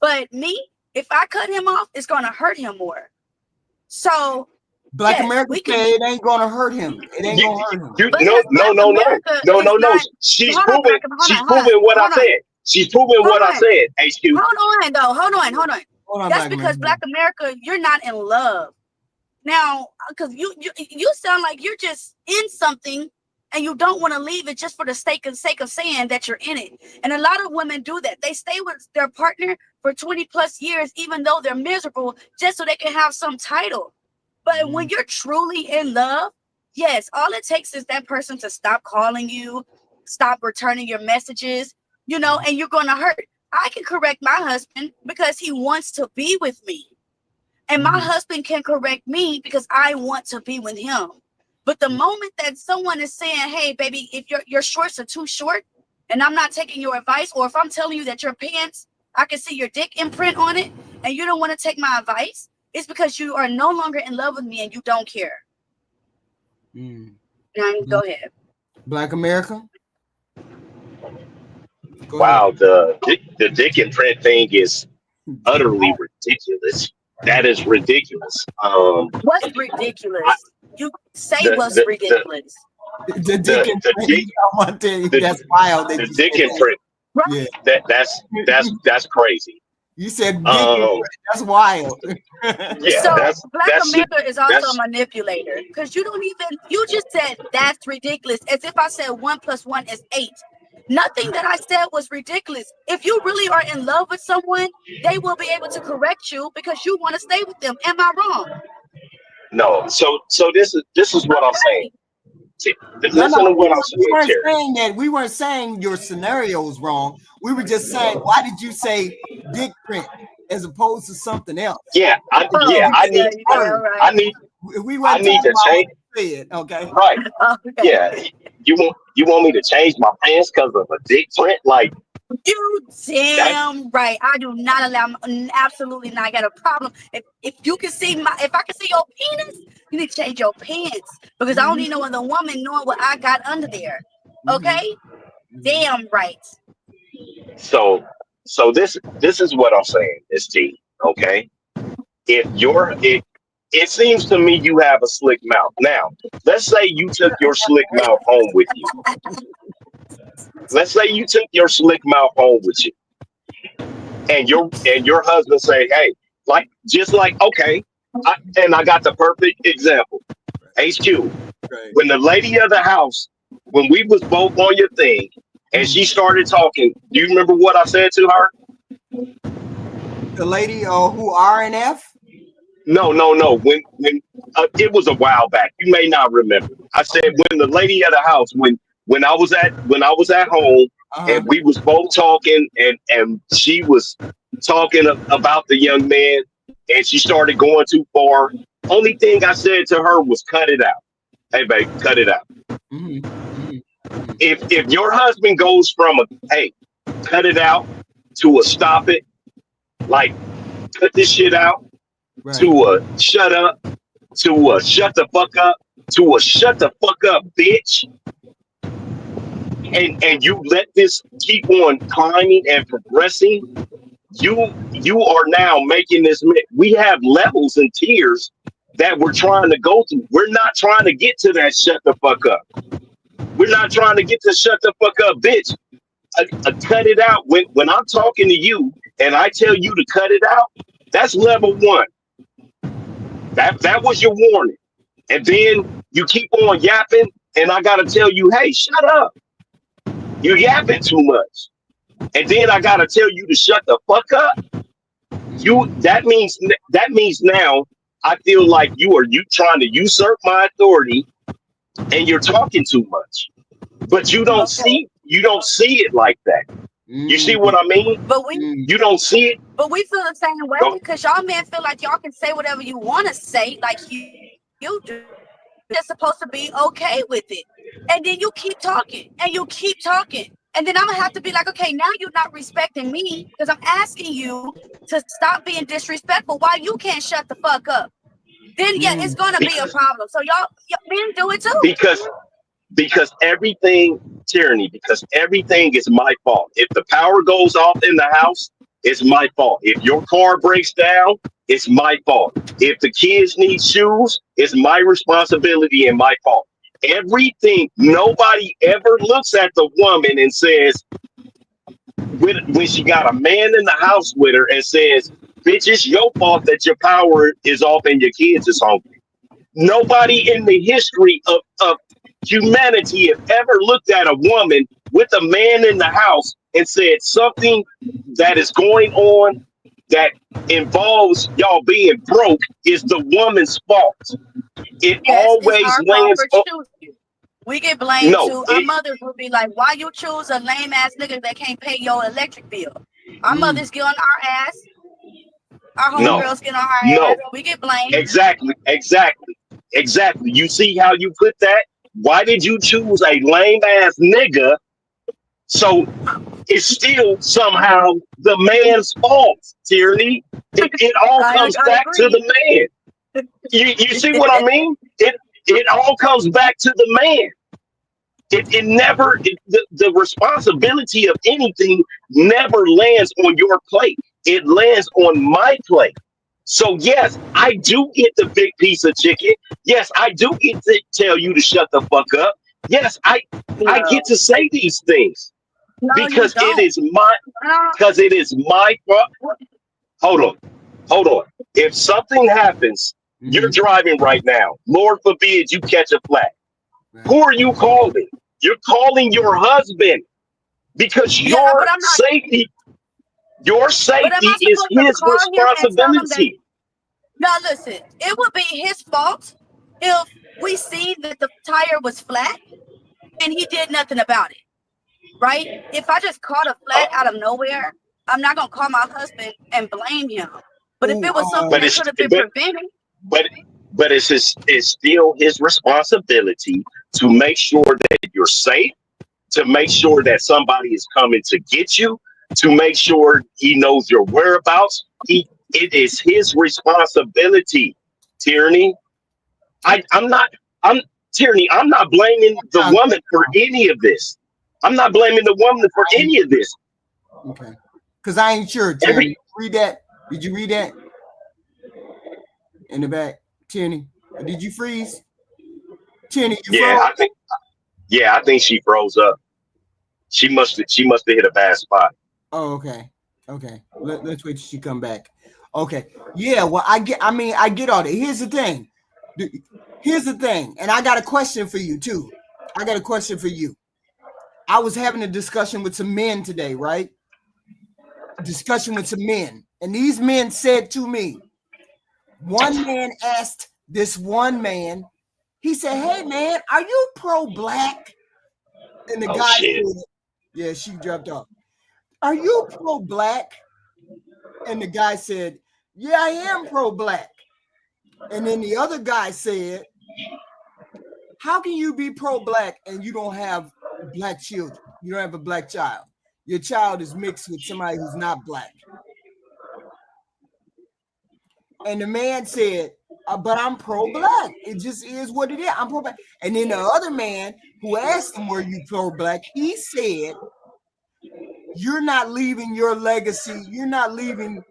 But me, if I cut him off, it's going to hurt him more. So Black America say it ain't going to hurt him. It ain't going to hurt him. No. She's proving what I said. She's proving what I said, HQ. Hold on. That's because Black America, you're not in love. Now, because you sound like you're just in something and you don't want to leave it just for the sake of saying that you're in it. And a lot of women do that. They stay with their partner for 20 plus years, even though they're miserable, just so they can have some title. But when you're truly in love, yes, all it takes is that person to stop calling you, stop returning your messages, and you're going to hurt. I can correct my husband because he wants to be with me. And my husband can correct me because I want to be with him. But the moment that someone is saying, hey, baby, if your shorts are too short and I'm not taking your advice, or if I'm telling you that your pants, I can see your dick imprint on it and you don't want to take my advice, it's because you are no longer in love with me and you don't care. Now, go ahead. Black America? Wow, the dick imprint thing is utterly ridiculous. That is ridiculous. What's ridiculous? You say what's ridiculous. The dick imprint. I want to tell you, that's wild. The dick imprint. Right. Yeah, that's crazy. You said dick imprint. That's wild. Yeah, so Black America is also a manipulator because you just said that's ridiculous as if I said 1 + 1 is 8. Nothing that I said was ridiculous. If you really are in love with someone, they will be able to correct you because you want to stay with them. Am I wrong? No. So this is what I'm saying. Listen to what I'm saying. We weren't saying your scenario was wrong. We were just saying, why did you say dick print as opposed to something else? I need to change. Okay. Right. Okay. Yeah. You want me to change my pants because of a dick print? Like, you damn right. I do not allow. Absolutely not. I got a problem. If you can see if I can see your penis, you need to change your pants because I don't need no other woman knowing what I got under there. Okay. Damn right. So this is what I'm saying, Miss T. Okay. It seems to me you have a slick mouth. Now, let's say you took your slick mouth home with you. Let's say you took your slick mouth home with you, and your husband say, "Hey, like just like okay," I got the perfect example. HQ, Right. when the lady of the house, when we was both on your thing, and she started talking, do you remember what I said to her? The lady who RNF? No. When it was a while back, you may not remember. I said when the lady of the house, when I was at home, and we was both talking, and she was talking about the young man, and she started going too far. Only thing I said to her was, "Cut it out." Hey, babe, cut it out. If your husband goes from a hey, cut it out to a stop it, like cut this shit out, to a shut up, to a shut the fuck up, to a shut the fuck up, bitch, and you let this keep on climbing and progressing, you are now making this. We have levels and tiers that we're trying to go through. We're not trying to get to that shut the fuck up. We're not trying to get to shut the fuck up, bitch. Cut it out. When I'm talking to you and I tell you to cut it out, that's level one. That was your warning. And then you keep on yapping, and I gotta tell you, hey, shut up. You're yapping too much. And then I gotta tell you to shut the fuck up. That means now I feel like you trying to usurp my authority, and you're talking too much. But you don't see it like that. You see what I mean? But you don't see it. But we feel the same way because y'all men feel like y'all can say whatever you want to say, like you do. They're supposed to be okay with it. And then you keep talking and you keep talking. And then I'm gonna have to be like, okay, now you're not respecting me because I'm asking you to stop being disrespectful. Why you can't shut the fuck up? Then yeah, it's gonna be a problem. So y'all men do it too. Because everything tyranny, because everything is my fault. If the power goes off in the house, it's my fault. If your car breaks down, it's my fault. If the kids need shoes, it's my responsibility and my fault. Everything, nobody ever looks at the woman and says, when she got a man in the house with her and says, bitch, it's your fault that your power is off and your kids is hungry. Nobody in the history of humanity have ever looked at a woman with a man in the house and said something that is going on that involves y'all being broke is the woman's fault. It always lands on. We get blamed too. Our mothers will be like, why you choose a lame ass nigga that can't pay your electric bill? Our mothers get on our ass. Our homegirls get on our ass. We get blamed. Exactly. You see how you put that? Why did you choose a lame ass nigga? So it's still somehow the man's fault, Tyranny. It all comes back to the man. You see what I mean? It all comes back to the man. The responsibility of anything never lands on your plate. It lands on my plate. So yes, I do get the big piece of chicken. Yes, I do get to tell you to shut the fuck up. Yes, I get to say these things because it is my fault. Hold on. If something happens, you're driving right now. Lord forbid you catch a flat. Who are you calling? You're calling your husband because your safety is his responsibility. No, listen, it would be his fault if we see that the tire was flat and he did nothing about it, right? If I just caught a flat out of nowhere, I'm not gonna call my husband and blame him. But if it was something that could have been prevented, but it's still his responsibility to make sure that you're safe, to make sure that somebody is coming to get you, to make sure he knows your whereabouts. It is his responsibility, Tyranny. I'm not blaming the woman for any of this. I'm not blaming the woman for any of this. Okay. Because I ain't sure, Tyranny. Read that. Did you read that? In the back. Tyranny. Did you freeze? Tyranny, you froze? I think she froze up. She must have hit a bad spot. Oh, okay. Okay. Let's wait till she come back. Okay. Yeah, well, I get all that. Here's the thing. And I got a question for you too. I was having a discussion with some men today, right? And these men said to me, one man asked this one man, he said, "Hey man, are you pro-black?" And the guy said, yeah, she dropped off. "Are you pro-black?" And the guy said, "Yeah, I am pro-black." And then the other guy said, "How can you be pro-black and you don't have black children? You don't have a black child. Your child is mixed with somebody who's not black." And the man said, "But I'm pro-black. It just is what it is. I'm pro-black." And then the other man who asked him, "Were you pro-black?" he said, "You're not leaving your legacy. You're not leaving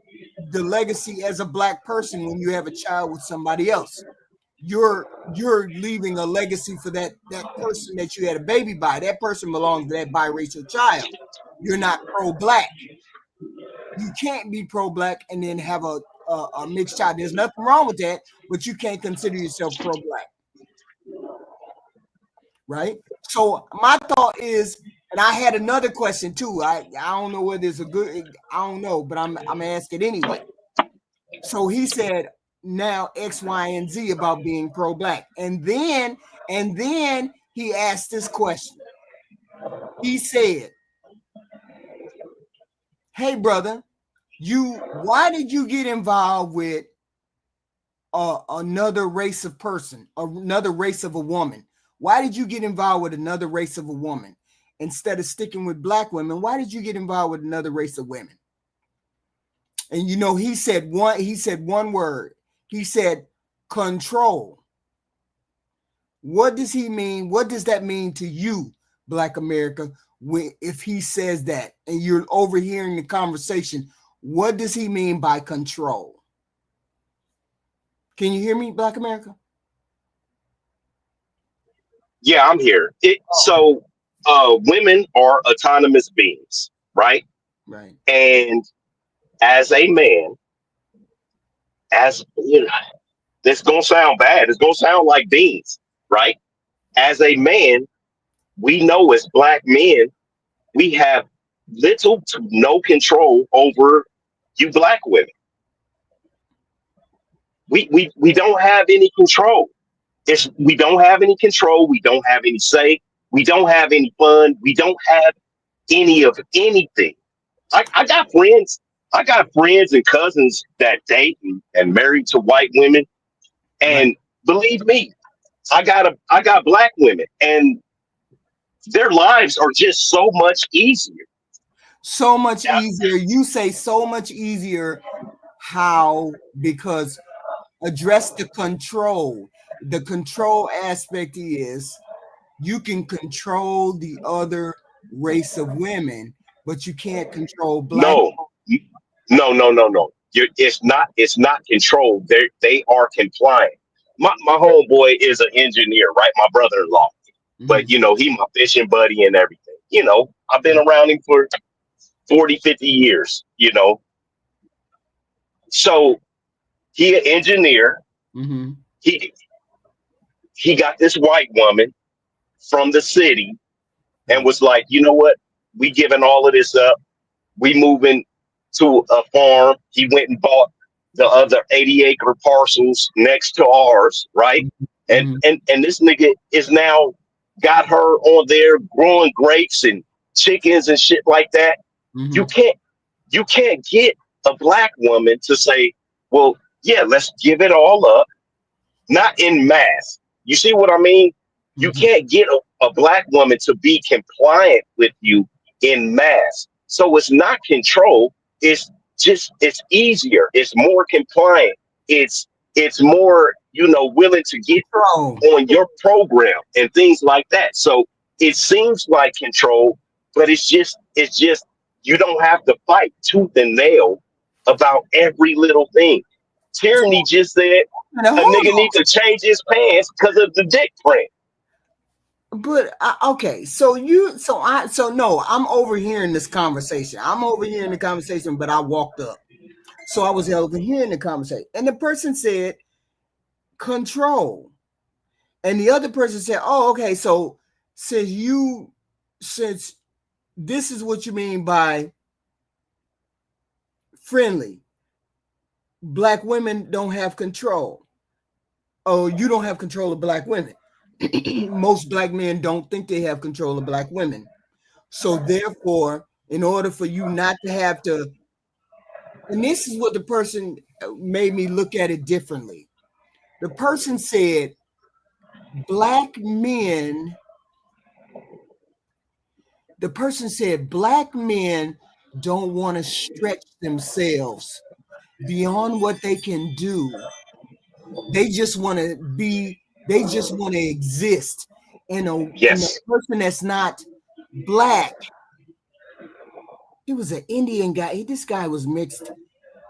the legacy as a black person when you have a child with somebody else. You're leaving a legacy for that person that you had a baby by. That person belongs to that biracial child. You're not pro-black. You can't be pro-black and then have a mixed child. There's nothing wrong with that, but you can't consider yourself pro-black." Right? So my thought is, and I had another question too. I don't know whether it's a good, I don't know, but I'm asking anyway. So he said now X, Y, and Z about being pro-black. And then he asked this question. He said, "Hey brother, why did you get involved with another race of person, another race of a woman? Why did you get involved with another race of a woman instead of sticking with black women? Why did you get involved with another race of women?" And he said one word. He said control. What does he mean? What does that mean to you, Black America, if he says that and you're overhearing the conversation? What does he mean by control? Can you hear me, Black America? Yeah, I'm here. So women are autonomous beings, right? Right. And as a man, as you know, this gonna sound bad. It's gonna sound like beans, right? As a man, we know as black men, we have little to no control over you black women. We don't have any control. We don't have any control. We don't have any say. We don't have any fun. We don't have any of anything. I got friends. I got friends and cousins that date and married to white women. And believe me, I got black women and their lives are just so much easier. So much easier. You say so much easier. How? Because address the control. The control aspect is you can control the other race of women, but you can't control black. No. It's not control. They are compliant. My homeboy is an engineer, right? My brother-in-law. Mm-hmm. But he my fishing buddy and everything. I've been around him for 40, 50 years, So he an engineer. Mm-hmm. He got this white woman from the city and was like, you know what? We giving all of this up. We moving to a farm. He went and bought the other 80-acre parcels next to ours, right? Mm-hmm. And this nigga is now got her on there growing grapes and chickens and shit like that. Mm-hmm. You can't get a black woman to say, well, yeah, let's give it all up. Not in mass. You see what I mean? Mm-hmm. You can't get a black woman to be compliant with you in mass. So it's not control. It's easier. It's more compliant. It's more, willing to get on your program and things like that. So it seems like control, but it's just you don't have to fight tooth and nail about every little thing. Tyranny just said a nigga needs to change his pants because of the dick print. But okay, so no, I'm overhearing this conversation. I'm overhearing the conversation, but I walked up, so I was overhearing the conversation, and the person said control, and the other person said, "Oh, okay, so since this is what you mean by friendly, black women don't have control. Oh, you don't have control of black women. Most black men don't think they have control of black women. So therefore, in order for you not to have to, and this is what the person made me look at it differently. The person said, black men, the person said, black men don't want to stretch themselves beyond what they can do. They just want to be, they just want to exist. And a Yes. person that's not black, he was an Indian guy. This guy was mixed.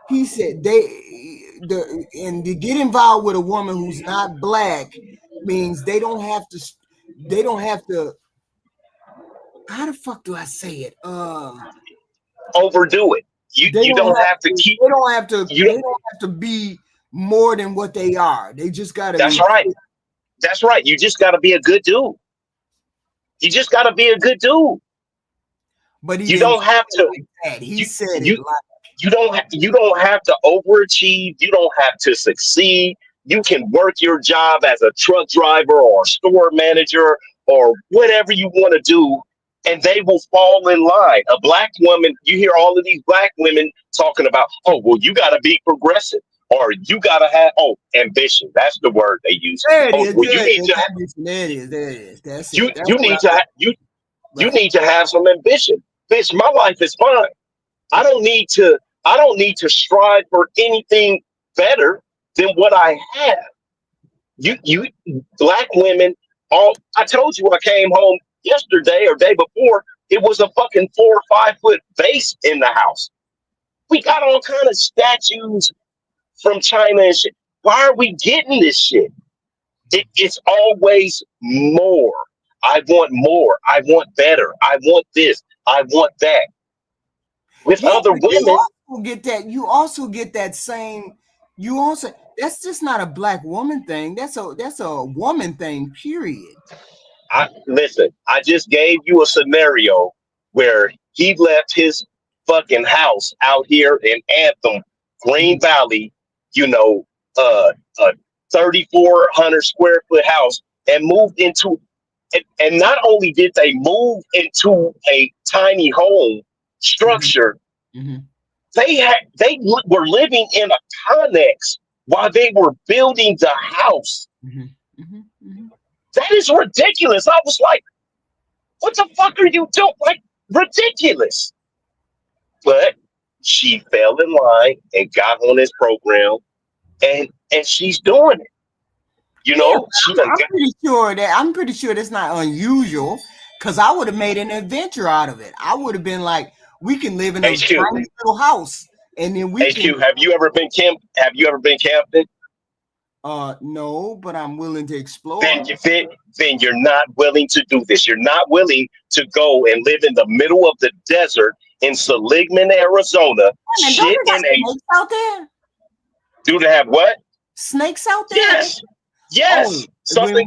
He said and to get involved with a woman who's not black means they don't have to, how the fuck do I say it? Overdo it. You don't have to keep you. They don't have to be more than what they are. They just gotta That's be. right. That's right. You just got to be a good dude. You just got to be a good dude. But he You didn't don't say have it to. like that. He You said it you like, you don't have to overachieve. You don't have to succeed. You can work your job as a truck driver or a store manager or whatever you want to do, and they will fall in line. A black woman, you hear all of these black women talking about, oh, well, you got to be progressive or you got to have, oh, ambition. That's the word they use. there it Oh, is, well, you need to have, there it is, there it is. That's you it. That's you what need to I you right. need to have some ambition. Bitch, my life is fine. I don't need to strive for anything better than what I have. You black women, all I told you I came home yesterday or day before, it was a fucking 4 or 5 foot vase in the house. We got all kind of statues from China and shit. Why are we getting this shit? It's always more. I want more. I want better. I want this. I want that. With Yeah, other but you women, also get that. You also get that same. You also That's just not a black woman thing. That's a woman thing. Period. I listen, I just gave you a scenario where he left his fucking house out here in Anthem, Green Valley, you know, a 3,400 square foot house and moved into and not only did they move into a tiny home Mm-hmm. structure, Mm-hmm. were living in a connex while they were building the house. Mm-hmm. Mm-hmm. Mm-hmm. That is ridiculous. I was like, what the fuck are you doing? Like, ridiculous. But she fell in line and got on this program, and she's doing it. You Yeah, know, she but done got I'm pretty sure that's not unusual. Cause I would have made an adventure out of it. I would have been like, we can live in a HQ. tiny little house, and then we can. HQ, have you ever been Have you ever been camping? No, but I'm willing to explore. Then then you're not willing to do this. You're not willing to go and live in the middle of the desert in Seligman, Arizona. And don't Shit they got in a snakes out there? do they have what? Snakes out there? Yes, Oh, yes. when we,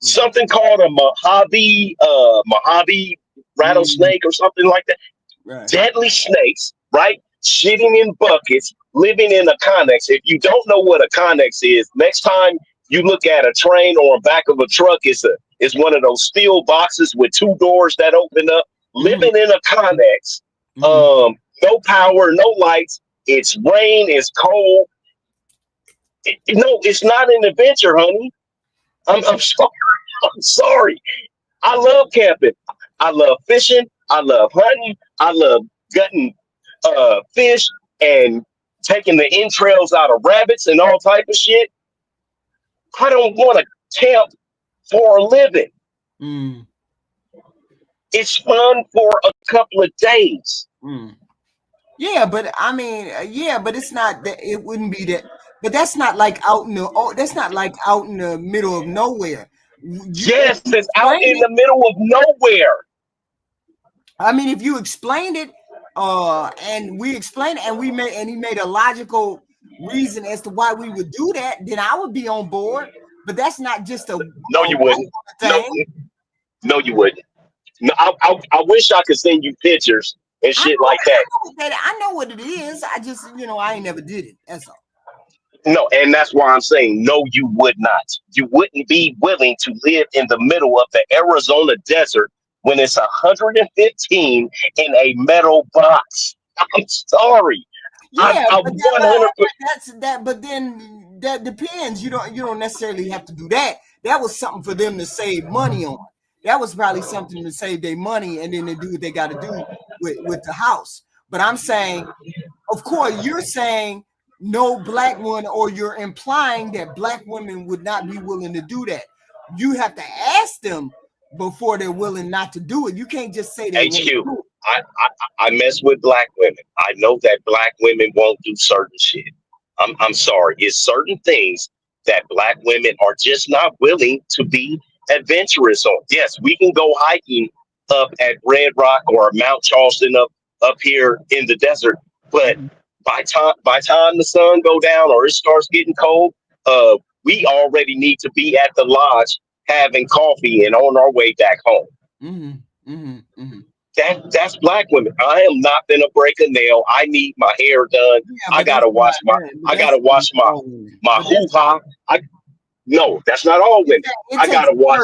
Something called a Mojave mm, rattlesnake or something like that. right. Deadly snakes, right? Shitting in buckets, living in a connex. If you don't know what a connex is, next time you look at a train or a back of a truck, it's one of those steel boxes with two doors that open up. Mm-hmm, Living in a connex, mm-hmm. no power, no lights. It's rain, it's cold. No, it's not an adventure, honey. I'm sorry. I'm sorry. I love camping. I love fishing. I love hunting. I love gutting fish and taking the entrails out of rabbits and all type of shit. I don't want to camp for a living. Mm, It's fun for a couple of days. mm. Yeah, but I mean, yeah, but it's not that it wouldn't be that. But that's not like out in the middle of nowhere. Yes, it's out explain in it. the middle of nowhere. I mean, if you explained it, and we explained it, and he made a logical reason as to why we would do that, then I would be on board. But that's not just a No, you white wouldn't. woman No, thing. no, you wouldn't. No, I wish I could send you pictures and I shit know, like that. I know what it is. I just, I ain't never did it. That's all. No, and that's why I'm saying no, you would not. You wouldn't be willing to live in the middle of the Arizona desert when it's 115 in a metal box. I'm sorry. Yeah, I but that, but 100. that's that. But then that depends. You don't necessarily have to do that. That was something for them to save money on. That was probably something to save their money, and then they do what they got to do with the house. But I'm saying, of course, you're saying no black one, or you're implying that black women would not be willing to do that. You have to ask them before they're willing not to do it. You can't just say they won't HQ. do it. I mess with black women. I know that black women won't do certain shit. I'm sorry. It's certain things that black women are just not willing to be adventurous on. Yes, we can go hiking up at Red Rock or Mount Charleston up here in the desert, but Mhm. by time the sun go down or it starts getting cold, we already need to be at the lodge having coffee and on our way back home. Mhm. Mhm. Mhm. That's black women. I am not gonna break a nail. I need my hair done. Yeah, I but gotta wash my I gotta that's wash my all women. my But hoo ha. I No, that's not all women. it I takes gotta wash.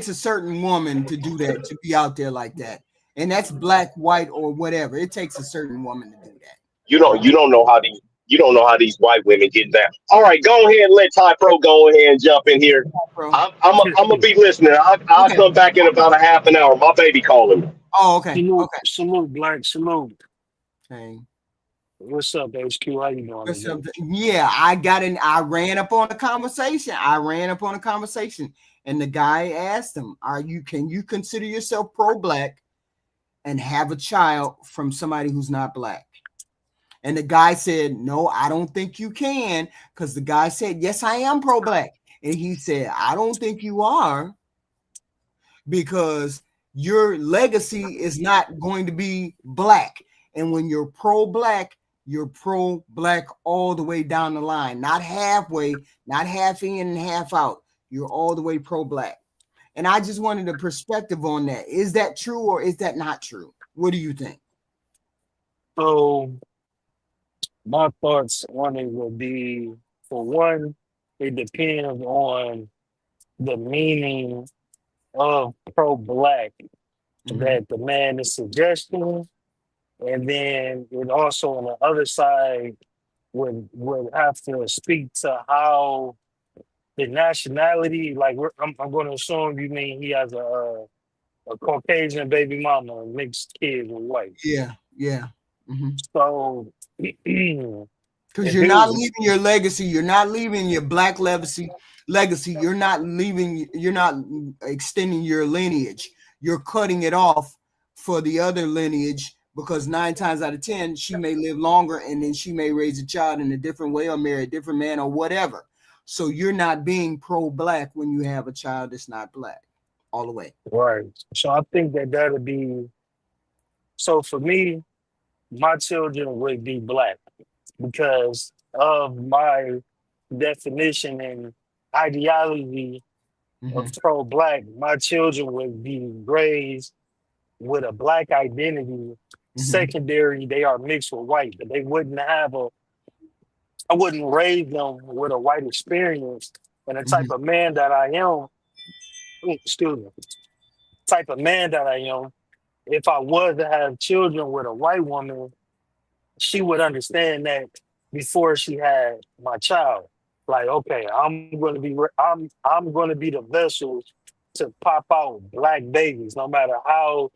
a certain woman to do that, to be out there like that. And that's black, white, or whatever. It takes a certain woman to do that. You don't know how these white women get down. All right, go ahead and let Ty Pro go ahead and jump in here. Bro. I'm gonna be listening. I'll Okay. come back in about a half an hour. My baby calling me. Oh, okay. Salute, Okay. salute, Black, salute. Hey. What's up, HQ? How you doing Or today? something. Yeah, I ran up on a conversation. And the guy asked him, can you consider yourself pro-black and have a child from somebody who's not black? And the guy said, no, I don't think you can. Because the guy said, yes, I am pro-black. And he said, I don't think you are, because your legacy is not going to be black. And when you're pro-black, you're pro-black all the way down the line, not halfway, not half in and half out. You're all the way pro-black. And I just wanted a perspective on that. Is that true or is that not true? What do you think? So, my thoughts on it would be, for one, it depends on the meaning of pro-black Mm-hmm. that the man is suggesting, and then it also on the other side would have to speak to how the nationality. Like, I'm going to assume you mean he has a Caucasian baby mama, and mixed kids with white. Yeah, yeah. Mm-hmm. So Because if you're it not was, leaving your legacy. You're not leaving your black legacy. You're not extending your lineage. You're cutting it off for the other lineage, because 9 times out of 10, she may live longer, and then she may raise a child in a different way or marry a different man or whatever. So you're not being pro-black when you have a child that's not black all the way. right. So I think that that'd be, so for me, my children would be black because of my definition and ideology Mm-hmm. of pro-black. My children would be raised with a black identity. Mm-hmm. Secondary, they are mixed with white, but they wouldn't have a, I wouldn't raise them with a white experience. And the type Mm-hmm. of man that I am, excuse me, type of man that I am, if I was to have children with a white woman, she would understand that before she had my child. Like, okay, I'm going to be the vessel to pop out black babies, no matter how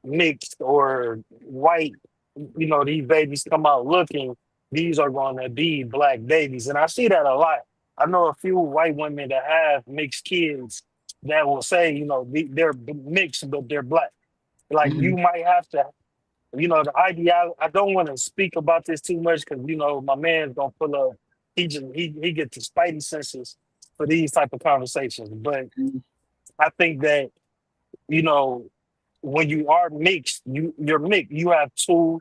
mixed or white, these babies come out looking. These are going to be black babies, and I see that a lot. I know a few white women that have mixed kids that will say, they're mixed, but they're black. Like, Mm-hmm. you might have to, the ideology. I don't want to speak about this too much because my man's gonna pull up. He gets the spidey senses. for these type of conversations. But I think that, you know, when you are mixed, you're mixed. You have two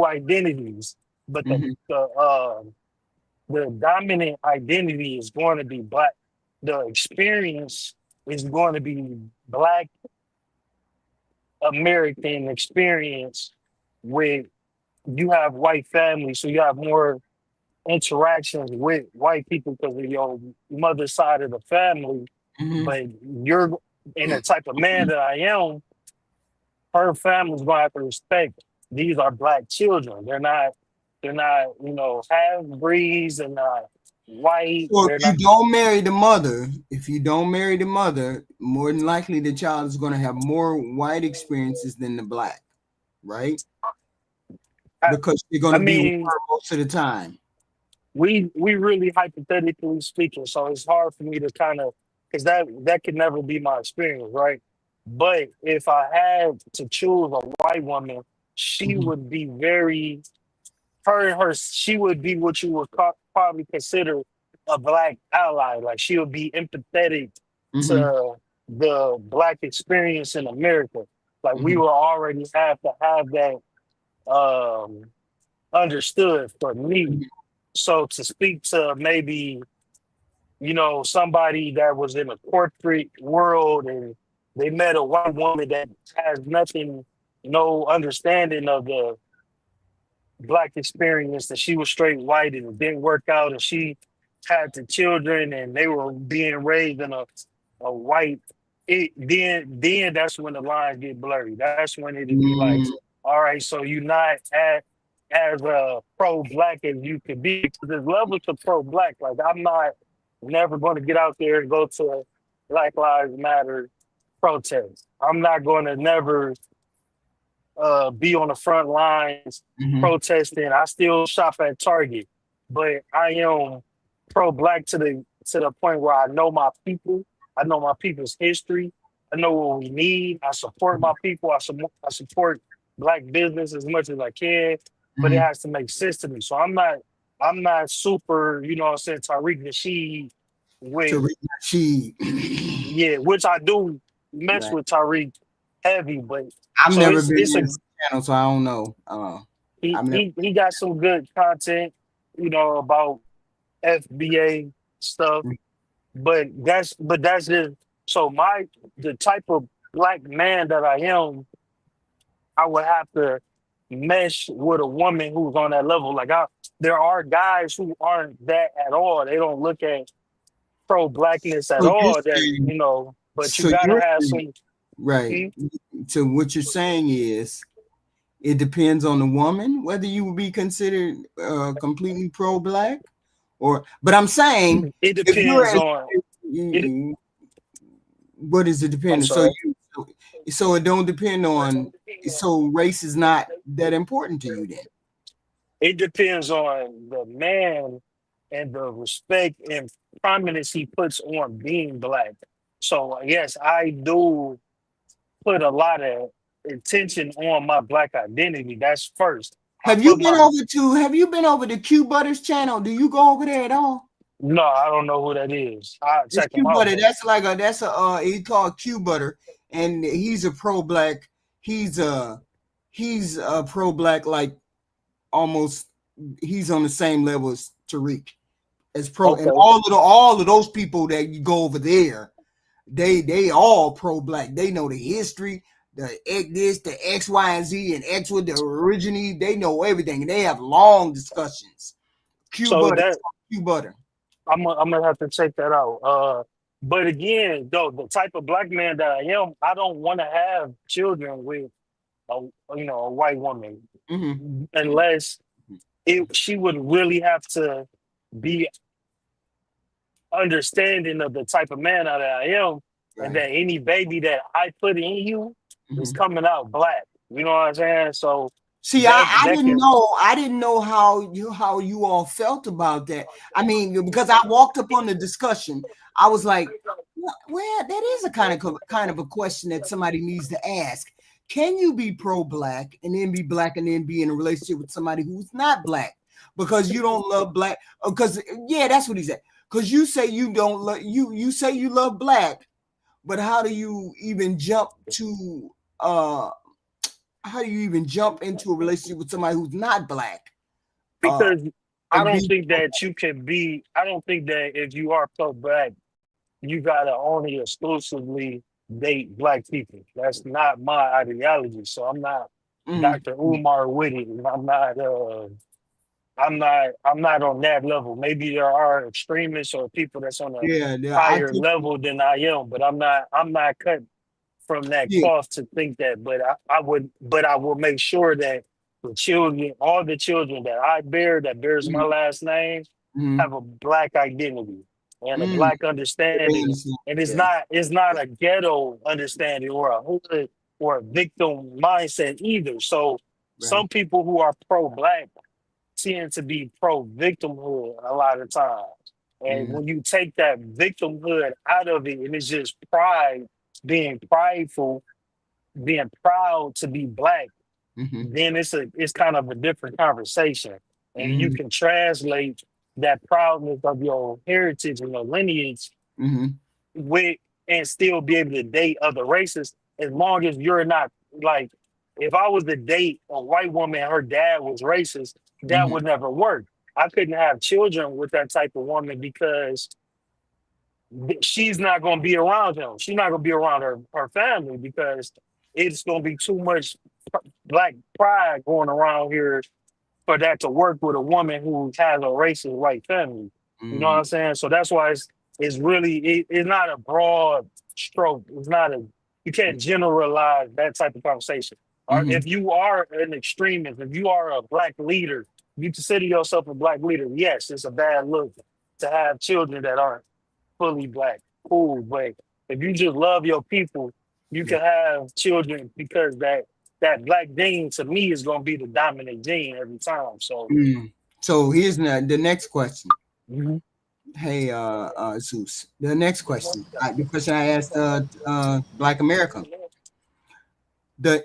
identities, but the dominant identity is going to be Black. The experience is going to be Black American experience with you have white families, so you have more interactions with white people because of your mother's side of the family. But you're in the type of man that I am, her family's gonna have to respect these are Black children. They're not, you know, half breeds and not white. So They're if you not don't marry the mother, more than likely the child is going to have more white experiences than the Black, right? Because you're going I to be with mean, her most of the time. we really hypothetically speaking, so it's hard for me to kind of because that could never be my experience, right? But if I had to choose a white woman, she would be very she would be what you would probably consider a Black ally. Like she would be empathetic to the Black experience in America. Like we will already have to have that understood for me. So to speak to maybe, you know, somebody that was in a corporate world and they met a white woman that has nothing, no understanding of the Black experience, that she was straight white and it didn't work out and she had the children and they were being raised in a white, then that's when the lines get blurry. That's when it'd be like, all right, so you're not as pro-Black as you could be. There's levels to pro-Black. Like I'm not never going to get out there and go to a Black Lives Matter protest. I'm not going to never be on the front lines protesting. I still shop at Target, but I am pro-Black to the point where I know my people. I know my people's history. I know what we need. I support my people. I support Black business as much as I can, but it has to make sense to me. So I'm not super, you know what I'm saying, Tariq Nasheed with yeah, which I do mess with Tariq heavy, but I've so never been it's on his channel, so I don't know. he got some good content, you know, about FBA stuff, but that's just so the type of Black man that I am, I would have to mesh with a woman who's on that level. Like there are guys who aren't that at all. They don't look at pro-Blackness at all. That you know, but you gotta have some right. So what you're saying is, it depends on the woman whether you would be considered completely pro-Black, but I'm saying it depends on it. What is it dependent? So it don't depend on. So race is not that important to you then. It depends on the man and the respect and prominence he puts on being Black. So yes, I do put a lot of attention on my Black identity. That's first. Have you been over to Q Butter's channel? Do you go over there at all? No, I don't know who that is. I'll check him out. Butter. He called Q Butter, and he's a pro-Black. He's a pro-Black, like almost he's on the same level as Tariq as pro. Okay. And all of those people that you go over there, they all pro-Black. They know the history, the X, Y, and Z, and X with the origine. They know everything. And they have long discussions. Q Butter. I'm gonna have to check that out. But again, though, the type of Black man that I am, I don't want to have children with a white woman unless she would really have to be understanding of the type of man that I am, and that any baby that I put in you is coming out Black. You know what I'm saying? So see, I didn't know how you all felt about that. I mean, because I walked up on the discussion, I was like, well, that is a kind of a question that somebody needs to ask. Can you be pro-Black and then be Black and then be in a relationship with somebody who's not Black because you don't love Black? Because that's what he said. Because you say you don't love you say you love black, but how do you even jump to how do you even jump into a relationship with somebody who's not black? Because I And don't be think that you can be. I don't think that if you are pro-black, you gotta only exclusively date black people. That's not my ideology. So I'm not Dr. Umar with it. And I'm not on that level. Maybe there are extremists or people that's on a yeah, I higher think level than I am, but I'm not cut from that yeah. cloth to think that. But I will make sure that the children, all the children that I bear, that bears my last name, Mm-hmm. have a black identity and a Mm-hmm. black understanding. And Yeah. it's not a ghetto understanding or a hood or a victim mindset either. So Right. some people who are pro-black tend to be pro-victimhood a lot of times. And Mm-hmm. when you take that victimhood out of it, and it's just pride, being prideful, being proud to be black, Mm-hmm. then it's kind of a different conversation. And you Mm-hmm. can translate that proudness of your heritage and your lineage Mm-hmm. with and still be able to date other races as long as you're not like if I was to date a white woman and her dad was racist, that Mm-hmm. would never work. I couldn't have children with that type of woman because she's not going to be around him. She's not going to be around her family because it's going to be too much black pride going around here for that to work with a woman who has a racist white family. You know what Mm-hmm. I'm saying? So that's why it's really it's not a broad stroke. It's not a you can't generalize that type of conversation. Or Mm-hmm. if you are an extremist, if you are a black leader, you consider yourself a black leader. Yes, it's a bad look to have children that aren't fully black. Cool, but if you just love your people, you Yeah. can have children because that black gene to me is gonna be the dominant gene every time. So So here's the next question. mhm. Hey, Zeus. The next question. The question I asked Black America.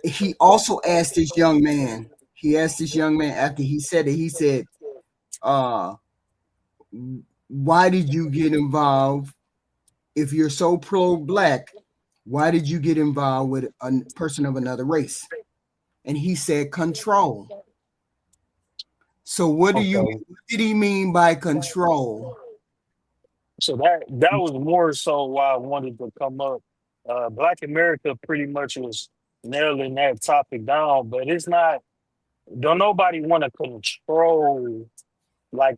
He also asked this young man. He asked this young man after he said it. He said, uh, "Why did you get involved? If you're so pro-black, why did you get involved with a person of another race?" And he said, "Control." So Okay. what did he mean by control? So that was more so why I wanted to come up. Black America pretty much was nailing that topic down, but it's not. Don't nobody want to control like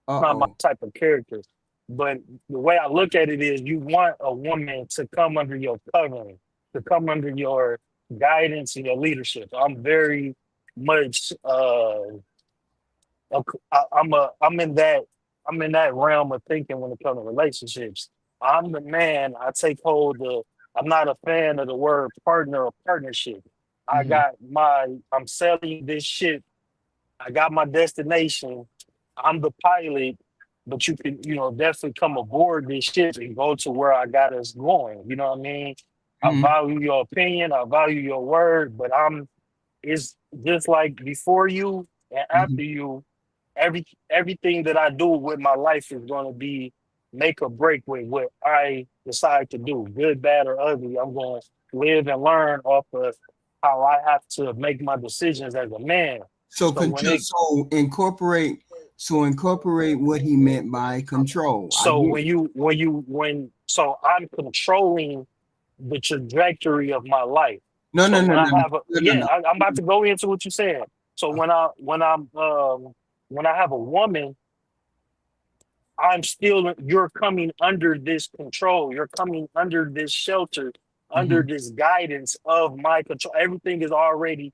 not my Uh-oh. type of character. But the way I look at it is, you want a woman to come under your covering, to come under your guidance and your leadership. I'm very much I'm in that realm of thinking when it comes to relationships. I'm the man. I take hold of. I'm not a fan of the word partner or partnership. Mm-hmm. I'm selling this ship. I got my destination. I'm the pilot, but you can, definitely come aboard this ship and go to where I got us going. You know what I mean? I Mm-hmm. value your opinion. I value your word, but it's just like before you and Mm-hmm. after you, everything that I do with my life is going to be make or break with what I decide to do, good, bad, or ugly. I'm going to live and learn off of how I have to make my decisions as a man. So So when it incorporate what he meant by control. I so get it. when so I'm controlling the trajectory of my life. No, So no, no, when I no, have a no, no, yeah, no. I'm about to go into what you're saying. So when I have a woman, you're coming under this control. You're coming under this shelter, under Mm-hmm. this guidance of my control. Everything is already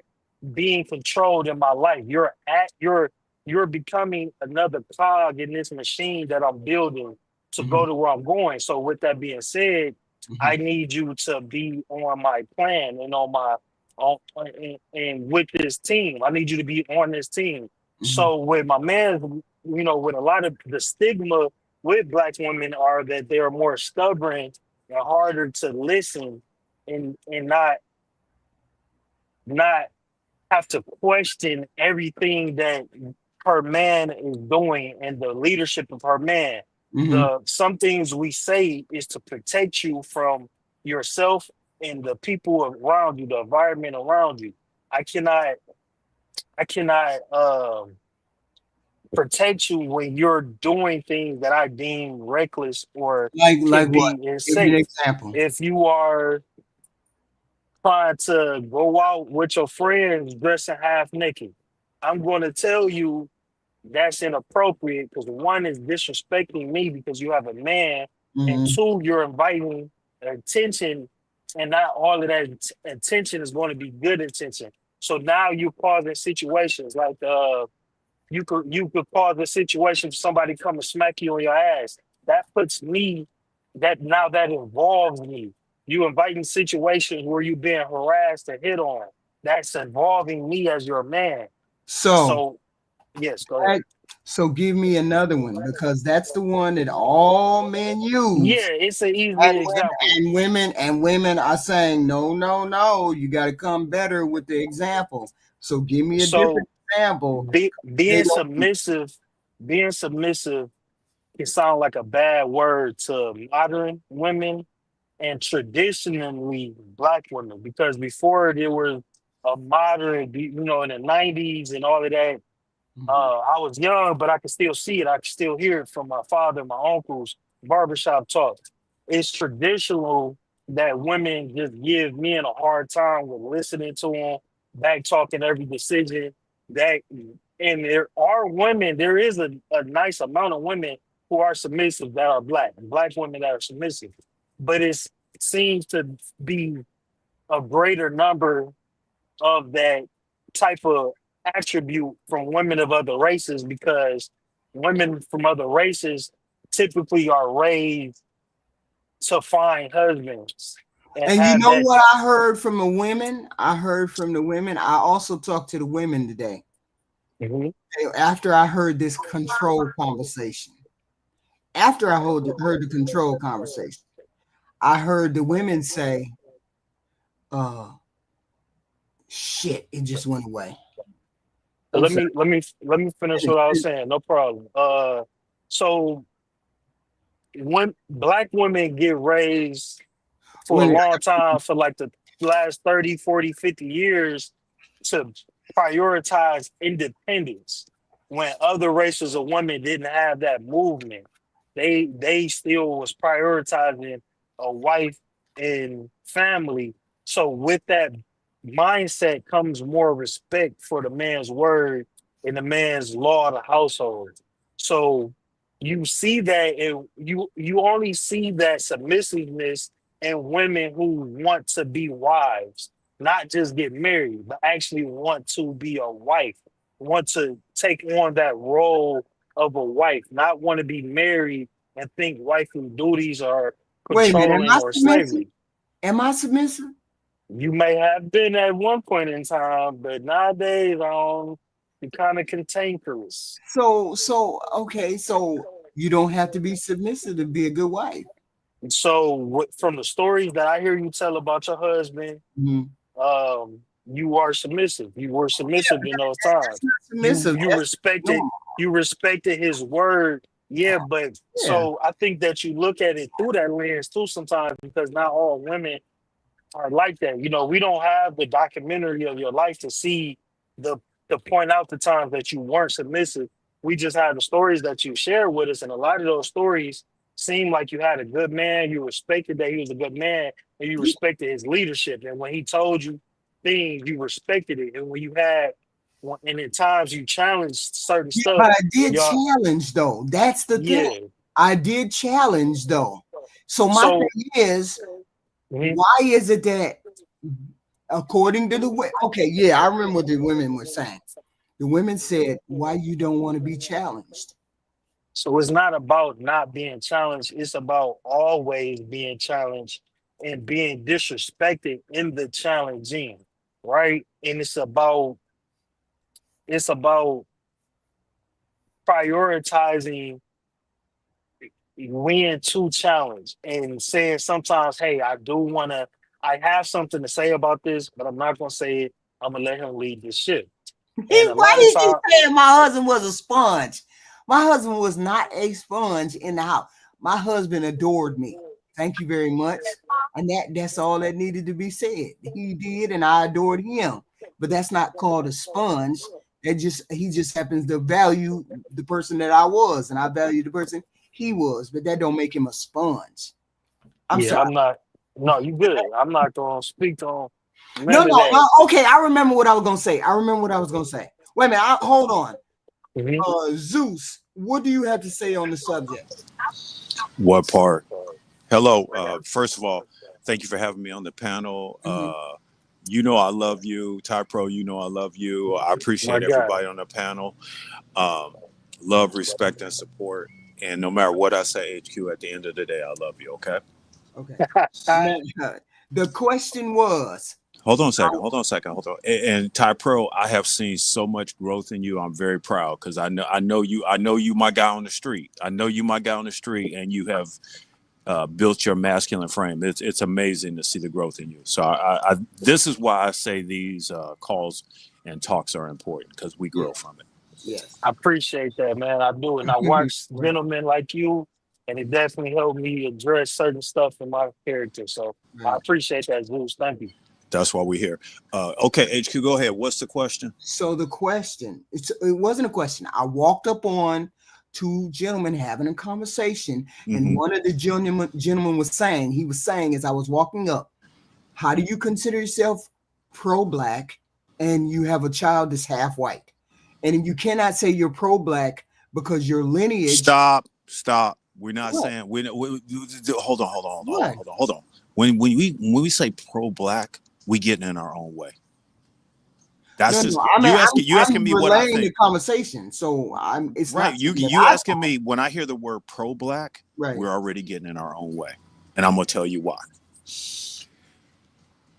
being controlled in my life. You're becoming another cog in this machine that I'm building to Mm-hmm. go to where I'm going. So with that being said, Mm-hmm. I need you to be on my plan and and with this team. I need you to be on this team. Mm-hmm. So with my man, with a lot of the stigma with black women are that they're more stubborn and harder to listen and not have to question everything that her man is doing and the leadership of her man. Some things we say is to protect you from yourself and the people around you, the environment around you. I cannot protect you when you're doing things that I deem reckless or like can what? be Give me an unsafe. example. If you are trying to go out with your friends dressing half naked, I'm going to tell you that's inappropriate because one is disrespecting me because you have a man, and two, you're inviting attention, and not all of that attention is going to be good attention. So now you're causing situations like you could cause a situation for somebody come and smack you on your ass. That puts me that involves me. You inviting situations where you being harassed and hit on. That's involving me as your man. So yes, go ahead. So give me another one because that's the one that all men use. Yeah, it's an easy example. And women are saying, no, you got to come better with the example. So give me a different example. Being submissive can sound like a bad word to modern women and traditionally Black women, because before there was a modern, in the 90s and all of that. I was young, but I can still see it. I can still hear it from my father, my uncles, barbershop talk. It's traditional that women just give men a hard time with listening to them, back talking every decision. That and there are women. There is a nice amount of women who are submissive that are Black women that are submissive, but it seems to be a greater number of that type of attribute from women of other races, because women from other races typically are raised to find husbands. And you know what I heard from the women? I also talked to the women today. After I heard this control conversation. After I heard the control conversation, I heard the women say, shit, it just went away. Let me finish what I was saying. No problem. So when Black women get raised for a long time, for like the last 30, 40, 50 years, to prioritize independence, when other races of women didn't have that movement. They still was prioritizing a wife and family. So with that mindset comes more respect for the man's word and the man's law of the household. So you see that, and you only see that submissiveness in women who want to be wives, not just get married, but actually want to be a wife, want to take on that role of a wife, not want to be married and think wifely duties are controlling or slavery. Am I submissive? You may have been at one point in time, but nowadays, you're kind of cantankerous. So you don't have to be submissive to be a good wife. So from the stories that I hear you tell about your husband, you are submissive. You were submissive in those times. You respected his word. Yeah, but so I think that you look at it through that lens too sometimes, because not all women are like that. We don't have the documentary of your life to see the to point out the times that you weren't submissive. We just have the stories that you share with us, and a lot of those stories seem like you had a good man. You respected that he was a good man, and you respected his leadership. And when he told you things, you respected it. And and at times you challenged certain stuff. But I did challenge though. That's the thing. I did challenge though. So my thing is, why is it that according to I remember what the women were saying. The women said, why you don't want to be challenged? So it's not about not being challenged. It's about always being challenged and being disrespected in the challenging, right? And it's about prioritizing when to challenge and saying sometimes, hey, I have something to say about this, but I'm not going to say it. I'm going to let him lead this ship. And a Why lot of he keep times, saying my husband was a sponge? My husband was not a sponge in the house. My husband adored me. Thank you very much. And that's all that needed to be said. He did, and I adored him. But that's not called a sponge. He just happens to value the person that I was, and I value the person he was. But that don't make him a sponge. I'm yeah, sorry. I'm not. No, you good. I'm not gonna speak on No, none of that. okay, I remember what I was gonna say. Wait a minute, hold on. Zeus, what do you have to say on the subject? What part? Hello. First of all, thank you for having me on the panel. You know I love you, Ty Pro. You know I love you. I appreciate everybody on the panel. Love, respect, and support. And no matter what I say, HQ, at the end of the day, I love you. Okay. Okay. The question was. Hold on a second. And Ty Pro, I have seen so much growth in you. I'm very proud because I know you, my guy on the street. And you have built your masculine frame. It's amazing to see the growth in you. So I this is why I say these calls and talks are important because we grow from it. Yes, I appreciate that, man. I do, and I watch gentlemen like you, and it definitely helped me address certain stuff in my character. So I appreciate that, Zeus. Thank you. That's why we're here. Okay, HQ, go ahead. What's the question? So the question, it wasn't a question. I walked up on two gentlemen having a conversation, and one of the gentlemen was saying as I was walking up, how do you consider yourself pro-black and you have a child that's half white? And you cannot say you're pro-black because your lineage. Stop. We're not saying hold on. When we say pro-black, we getting in our own way. That's you asking me what I think. The conversation, so it's right. Not you asking me when I hear the word pro-black, we're already getting in our own way, and I'm gonna tell you why.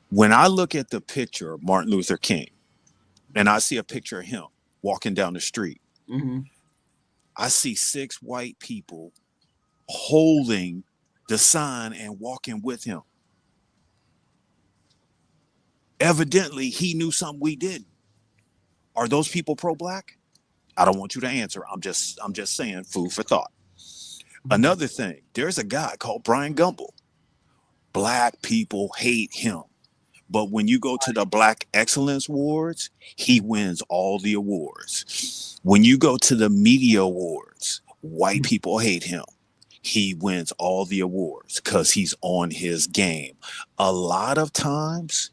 When I look at the picture of Martin Luther King, and I see a picture of him walking down the street, I see 6 white people holding the sign and walking with him. Evidently, he knew something we didn't. Are those people pro-black? I don't want you to answer. I'm just saying, food for thought. Another thing, there's a guy called Brian Gumble. Black people hate him. But when you go to the Black Excellence Awards, he wins all the awards. When you go to the media awards, white people hate him. He wins all the awards because he's on his game. A lot of times,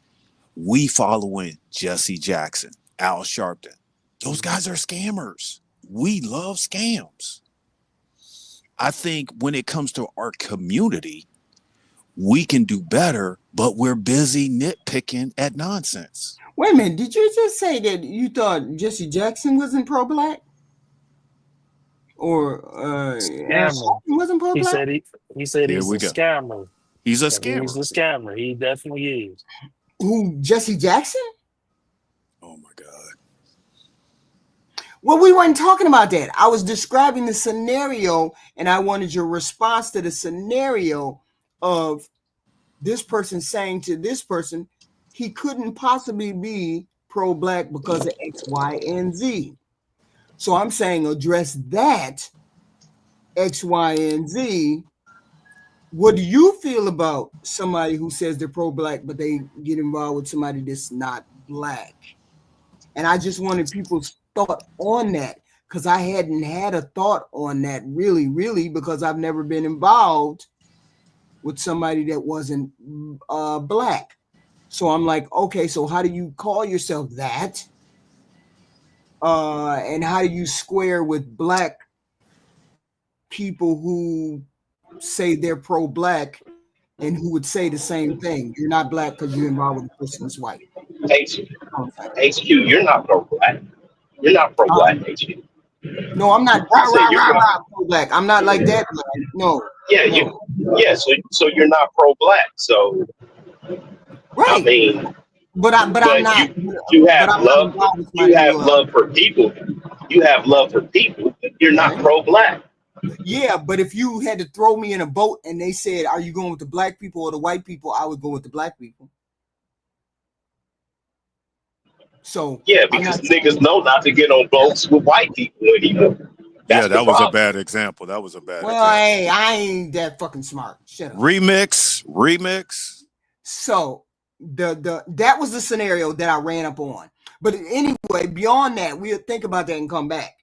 we following Jesse Jackson, Al Sharpton. Those guys are scammers. We love scams. I think when it comes to our community, we can do better, but we're busy nitpicking at nonsense. Wait a minute. Did you just say that you thought Jesse Jackson wasn't pro-black? Or wasn't pro-black? He said he's a scammer. He's a scammer. He's a scammer. He definitely is. Who, Jesse Jackson? Oh my God. Well, we weren't talking about that. I was describing the scenario, and I wanted your response to the scenario of this person saying to this person, he couldn't possibly be pro-black because of X, Y, and Z. So I'm saying address that X, Y, and Z. What do you feel about somebody who says they're pro-black, but they get involved with somebody that's not black? And I just wanted people's thought on that because I hadn't had a thought on that really, because I've never been involved with somebody that wasn't black. So I'm like, okay, so how do you call yourself that? And how do you square with black people who say they're pro-black and who would say the same thing? You're not black because you're involved with a person that's white. HQ, you're not pro-black. You're not pro-black, HQ. No, I'm not pro-black. I'm not like that. No. Yeah, so you're not pro-black. So right. I mean, but I'm not. You have love. You have love for people. You have love for people. You're not pro-black. Yeah, but if you had to throw me in a boat and they said, "Are you going with the black people or the white people?" I would go with the black people. So Yeah, because niggas know not to get on boats with white people anymore. Yeah, that was a bad example. That was a bad example. Hey, I ain't that fucking smart. Shut up. Remix. So that was the scenario that I ran up on. But anyway, beyond that, we'll think about that and come back.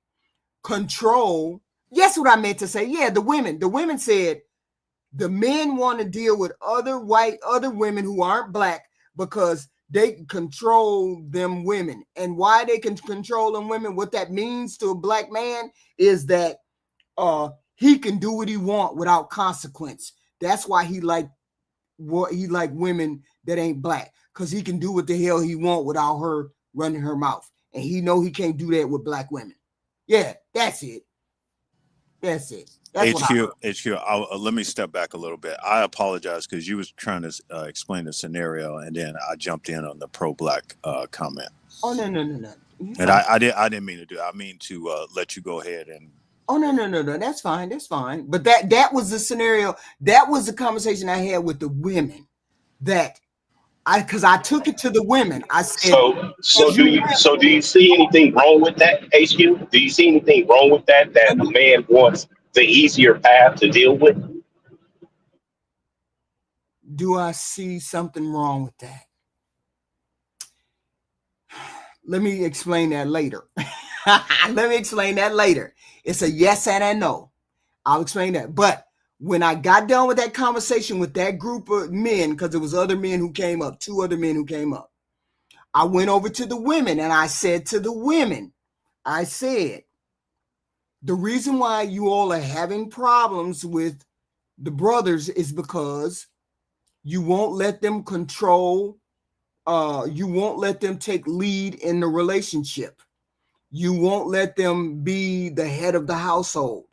Control. Yes, what I meant to say. Yeah, the women said the men want to deal with other women who aren't black because they can control them women. And why they can control them women, what that means to a black man is that he can do what he want without consequence. That's why he like women that ain't black, because he can do what the hell he want without her running her mouth. And he know he can't do that with black women. Yeah, that's it. That's it. That's HQ, let me step back a little bit. I apologize because you was trying to explain the scenario, and then I jumped in on the pro-black comment. Oh no. And I didn't mean to do. I mean to let you go ahead and. Oh no. That's fine. But that was the scenario. That was the conversation I had with the women. Because I took it to the women. I said, so do you see anything wrong with that, HQ? Do you see anything wrong with that a man wants the easier path to deal with? Do I see something wrong with that? Let me explain that later. It's a yes and a no. I'll explain that. But when I got done with that conversation with that group of men, because there was other men who came up, 2 other men who came up, I went over to the women and I said to the women, I said, the reason why you all are having problems with the brothers is because you won't let them control, you won't let them take lead in the relationship. You won't let them be the head of the household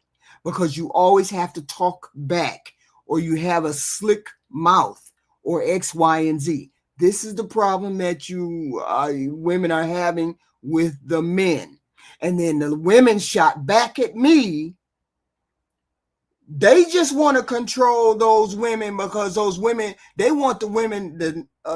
because you always have to talk back, or you have a slick mouth, or X, Y, and Z. This is the problem that you women are having with the men. And then the women shot back at me. They just want to control those women because those women, they want the women,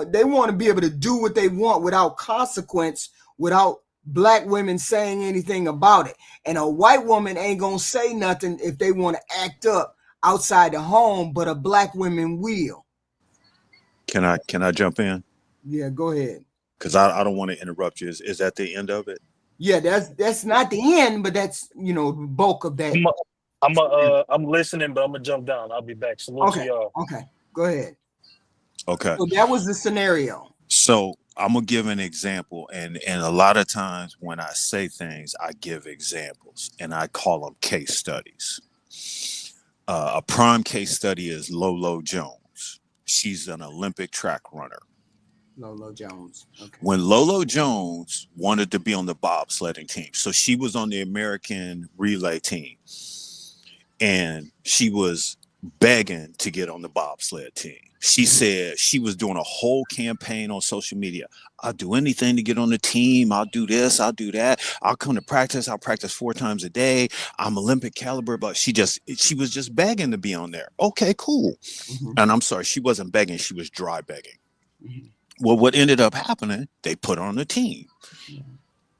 they want to be able to do what they want without consequence, without black women saying anything about it. And a white woman ain't going to say nothing if they want to act up outside the home, but a black woman will. Can I jump in? Yeah, go ahead. Because I don't want to interrupt you. Is that the end of it? Yeah, that's not the end, but that's, the bulk of that. I'm listening, but I'm gonna jump down. I'll be back. Salute to y'all. Okay, go ahead. Okay. So that was the scenario. So I'm gonna give an example, and a lot of times when I say things, I give examples, and I call them case studies. A prime case study is Lolo Jones. She's an Olympic track runner. Lolo Jones. Okay. When Lolo Jones wanted to be on the bobsledding team, so she was on the American relay team, and she was begging to get on the bobsled team. She said she was doing a whole campaign on social media. I'll do anything to get on the team. I'll do this. I'll do that. I'll come to practice. I'll practice 4 times a day. I'm Olympic caliber, but she was just begging to be on there. Okay, cool. Mm-hmm. And I'm sorry, she wasn't begging. She was dry begging. Mm-hmm. Well, what ended up happening, they put her on the team. Mm-hmm.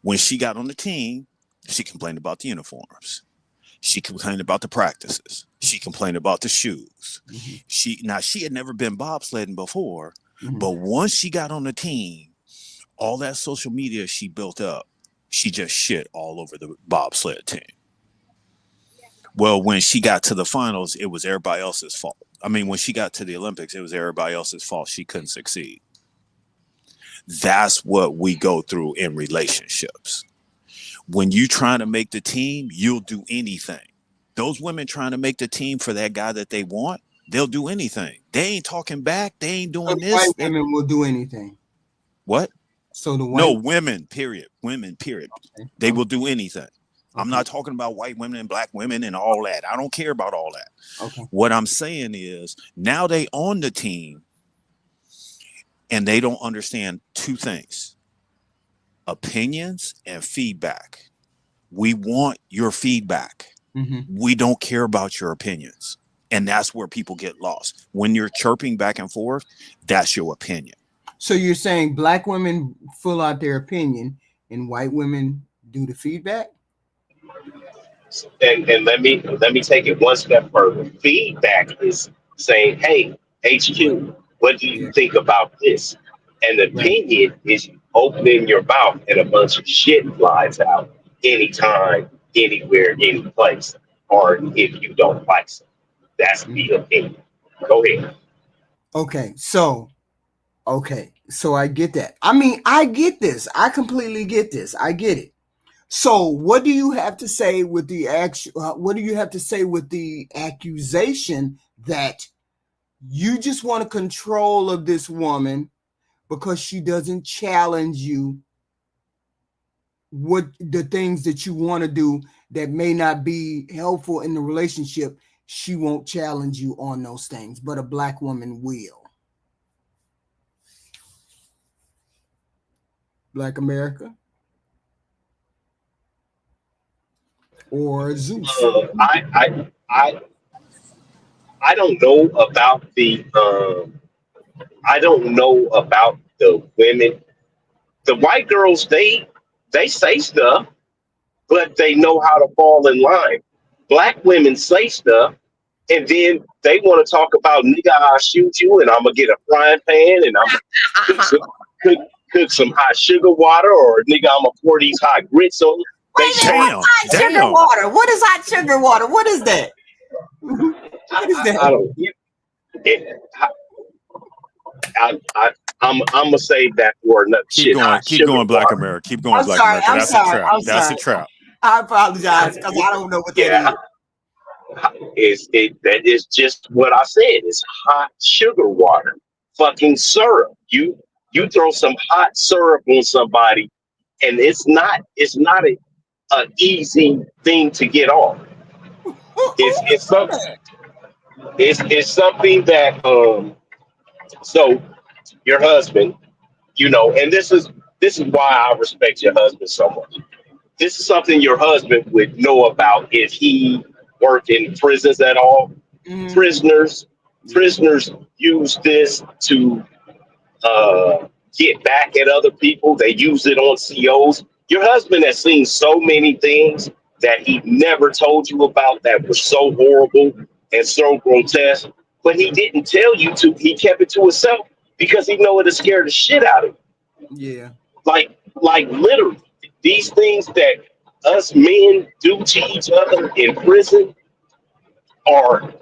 When she got on the team, she complained about the uniforms. She complained about the practices. She complained about the shoes. Mm-hmm. She had never been bobsledding before, mm-hmm. but once she got on the team, all that social media she built up, she just shit all over the bobsled team. Well, when she got to the finals, it was everybody else's fault. I mean, when she got to the Olympics, it was everybody else's fault. She couldn't succeed. That's what we go through in relationships. When you trying to make the team, you'll do anything. Those women trying to make the team for that guy that they want, they'll do anything. They ain't talking back. They ain't doing this. White women will do anything. What? So the women, period. Women, period. Okay. They will do anything. Okay. I'm not talking about white women and black women and all that. I don't care about all that. Okay. What I'm saying is now they on the team and they don't understand 2 things. Opinions and feedback. We want your feedback. Mm-hmm. We don't care about your opinions. And that's where people get lost. When you're chirping back and forth, that's your opinion. So you're saying black women fill out their opinion and white women do the feedback? And let me take it one step further. Feedback is saying, "Hey, HQ, what do you Yeah. think about this?" And the Right. opinion is opening your mouth and a bunch of shit flies out anytime, anywhere, any place. Or if you don't like something, that's the opinion. Go ahead. Okay. So I get that. I mean, I get this. I completely get this. I get it. So what do you have to say with the what do you have to say with the accusation that you just want control of this woman because she doesn't challenge you what the things that you want to do that may not be helpful in the relationship? She won't challenge you on those things, but a black woman will. Black America or Zeus? I don't know about the I don't know about the women. The white girls, they say stuff, but they know how to fall in line. Black women say stuff, and then they want to talk about, nigga, I'll shoot you, and I'm gonna get a frying pan, and I'm gonna cook some, cook, cook some hot sugar water, or nigga, I'm gonna pour these hot grits on you. They Wait a minute, start. what's hot sugar water? What is hot sugar water? What is that? What is I that? don't. It, I'm gonna save that for another shit. Hot Keep sugar going, Black water. America. Keep going, I'm Black sorry. America. I'm That's a sorry. trap. I'm That's sorry. a trap. I apologize because I don't know what that Yeah, that is just what I said. It's hot sugar water, fucking syrup. You throw some hot syrup on somebody, and it's not a easy thing to get off. It's some it's something that so your husband, and this is why I respect your husband so much. This is something your husband would know about if he worked in prisons at all. Mm, Prisoners yeah. prisoners use this to get back at other people. They use it on COs. Your husband has seen so many things that he never told you about that were so horrible and so grotesque, but he didn't tell you to. He kept it to himself because he know it'll scare the shit out of you. Yeah. Like literally, these things that us men do to each other in prison are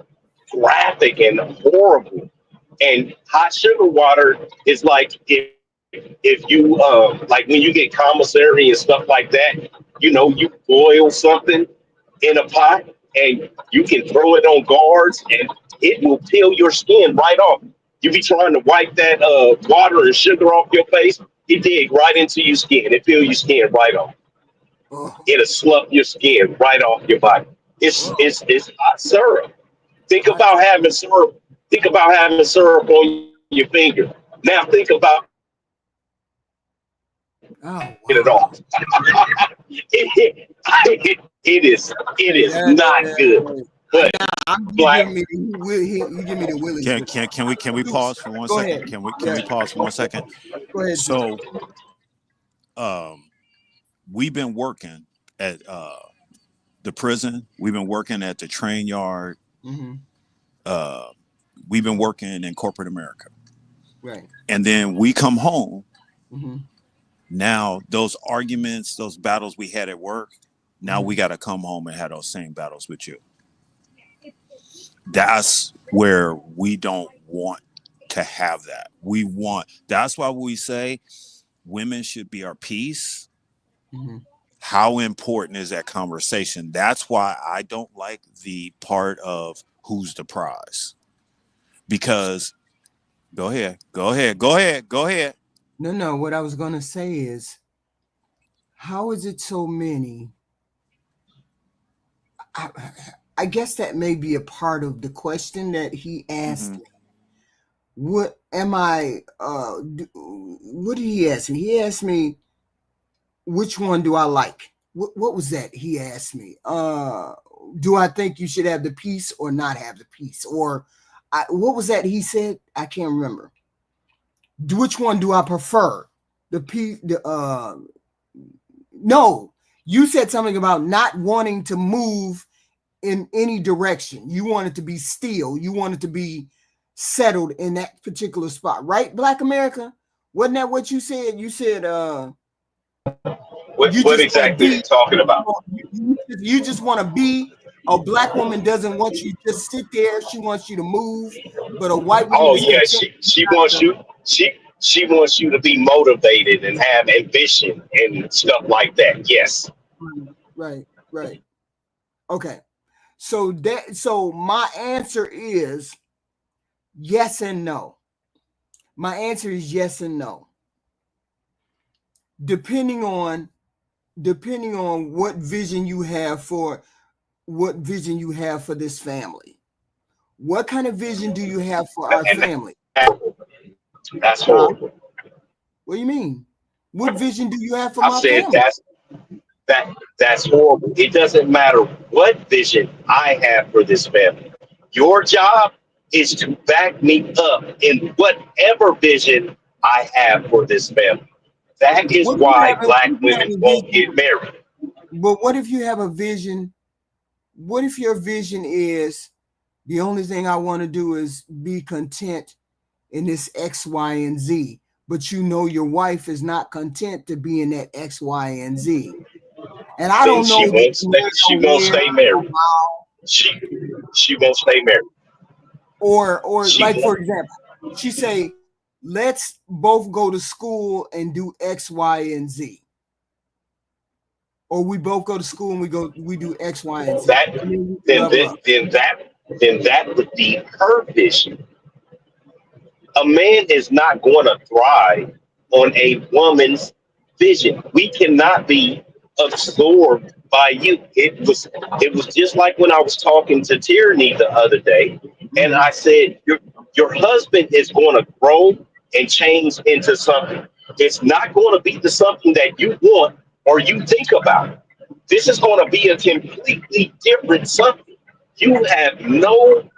graphic and horrible. And hot sugar water is like if you like when you get commissary and stuff like that, you boil something in a pot and you can throw it on guards and it will peel your skin right off. You be trying to wipe that water and sugar off your face, it dig right into your skin. It peel your skin right off. Oh, It'll slough your skin right off your body. It's oh, it's it's hot syrup. Think hot. about having syrup. Think about having syrup on your finger. Now think about Oh, get it wow. off. it is That, not good. But you black, give me you give me the willies. Can we pause for one Go second? ahead. Can we Yeah. pause for 1 second? Go ahead, Zeus. So we've been working at the prison. We've been working at the train yard. Mm-hmm. Uh, we've been working in corporate America, Right. and then we come home. Mm-hmm. Now those arguments, those battles we had at work, now Mm-hmm. we got to come home and have those same battles with you. That's where we don't want to have that. That's why we say women should be our peace. Mm-hmm. How important is that conversation? That's why I don't like the part of who's the prize. Because go ahead. No. What I was gonna say is, how is it so many? I, I guess that may be a part of the question that he asked. Mm-hmm. What am I? What did he ask me? He asked me, which one do I like? What was that? He asked me. Do I think you should have the peace or not have the peace? Or what was that he said? I can't remember. Which one do I prefer? No, you said something about not wanting to move in any direction. You want it to be still. You want it to be settled in that particular spot, right? Black America, wasn't that what you said? You said what exactly are you talking about? You just want to be. A black woman doesn't want you to just sit there. She wants you to move. But a white woman Oh is yeah, content. she wants you she wants you to be motivated and have ambition and stuff like that. Yes. Right. Okay. So my answer is yes and no. My answer is yes and no. Depending on what vision you have for this family. What kind of vision do you have for our And family? that's horrible. What do you mean? What vision do you have for I my said family? that's horrible. It doesn't matter what vision I have for this family. Your job is to back me up in whatever vision I have for this family. That is why black women won't get married. But what if you have a vision? What if your vision is the only thing I want to do is be content in this X, Y, and Z? But you know your wife is not content to be in that X, Y, and Z. And I don't know. She won't stay married. She won't stay married. Or like, for example, she say, let's both go to school and do X, Y, and Z. Or we both go to school and we do X, Y, and Z. Then that would be her vision. A man is not going to thrive on a woman's vision. We cannot be absorbed by you. It was just like when I was talking to Tyranny the other day, and I said your husband is going to grow and change into something. It's not going to be the something that you want or you think about. This is going to be a completely different something. You have no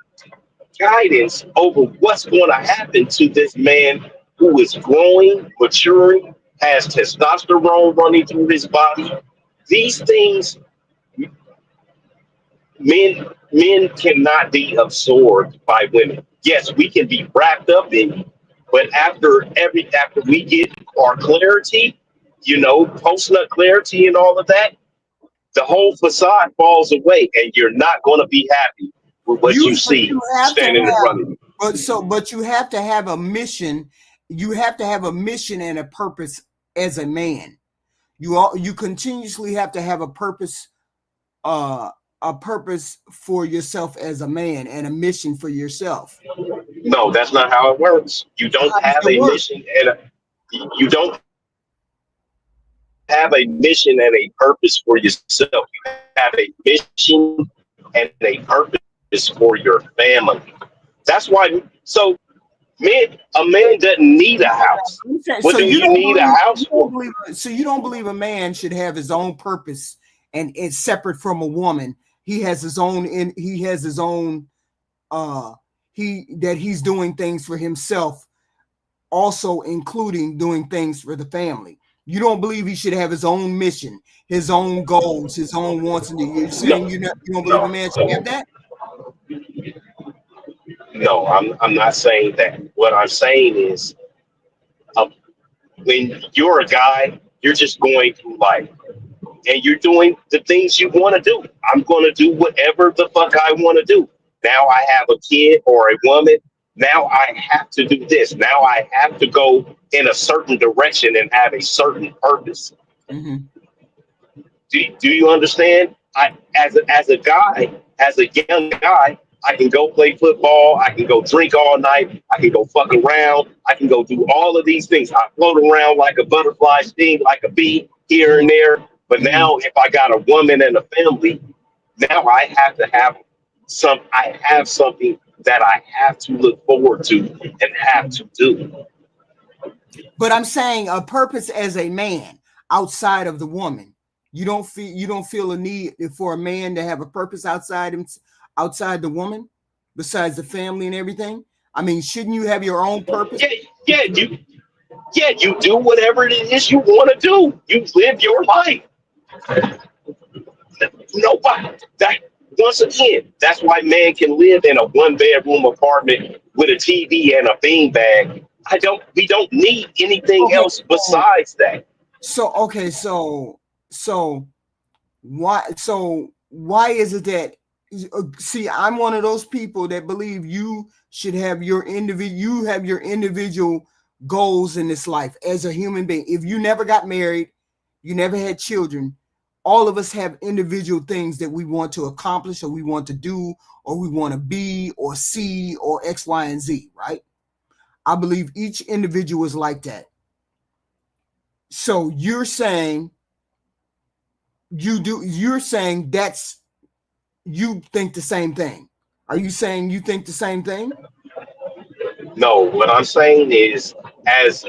guidance over what's going to happen to this man who is growing, maturing, has testosterone running through his body. These things, men cannot be absorbed by women. Yes, we can be wrapped up in it, but after we get our clarity, post nut clarity and all of that, the whole facade falls away, and you're not going to be happy with what you see standing in front of you. But you have to have a mission. You have to have a mission and a purpose as a man. You continuously have to have a purpose for yourself as a man and a mission for yourself. No, that's not how it works. You don't have a mission you don't have a mission and a purpose for yourself. You have a mission and a purpose for your family. That's why. So, a man doesn't need a house. What do you need a house for? So you don't believe a man should have his own purpose and it's separate from a woman. He has his own. He's doing things for himself, also including doing things for the family. You don't believe he should have his own mission, his own goals, his own wants and needs. You're saying you don't believe a man should have that? No, I'm not saying that. What I'm saying is, when you're a guy, you're just going through life, and you're doing the things you want to do. I'm going to do whatever the fuck I want to do. Now I have a kid or a woman. Now I have to do this. Now I have to go in a certain direction and have a certain purpose. Mm-hmm. Do you understand? As a guy, as a young guy, I can go play football. I can go drink all night. I can go fuck around. I can go do all of these things. I float around like a butterfly, sting like a bee here and there. But now, if I got a woman and a family, now I have to have something that I have to look forward to and have to do. But I'm saying a purpose as a man outside of the woman. You don't feel a need for a man to have a purpose outside the woman, besides the family and everything. I mean, shouldn't you have your own purpose? Yeah. Yeah, you do whatever it is you want to do. You live your life. Nobody that once again, that's why man can live in a 1 bedroom apartment with a TV and a beanbag. We don't need anything Okay, else besides that. so why is it that see, I'm one of those people that believe you should have your individual goals in this life as a human being. If you never got married, you never had children, all of us have individual things that we want to accomplish or we want to do or we want to be or see or X, Y, and Z, right? I believe each individual is like that. So you're saying that's you think the same thing. Are you saying you think the same thing? No, what I'm saying is, as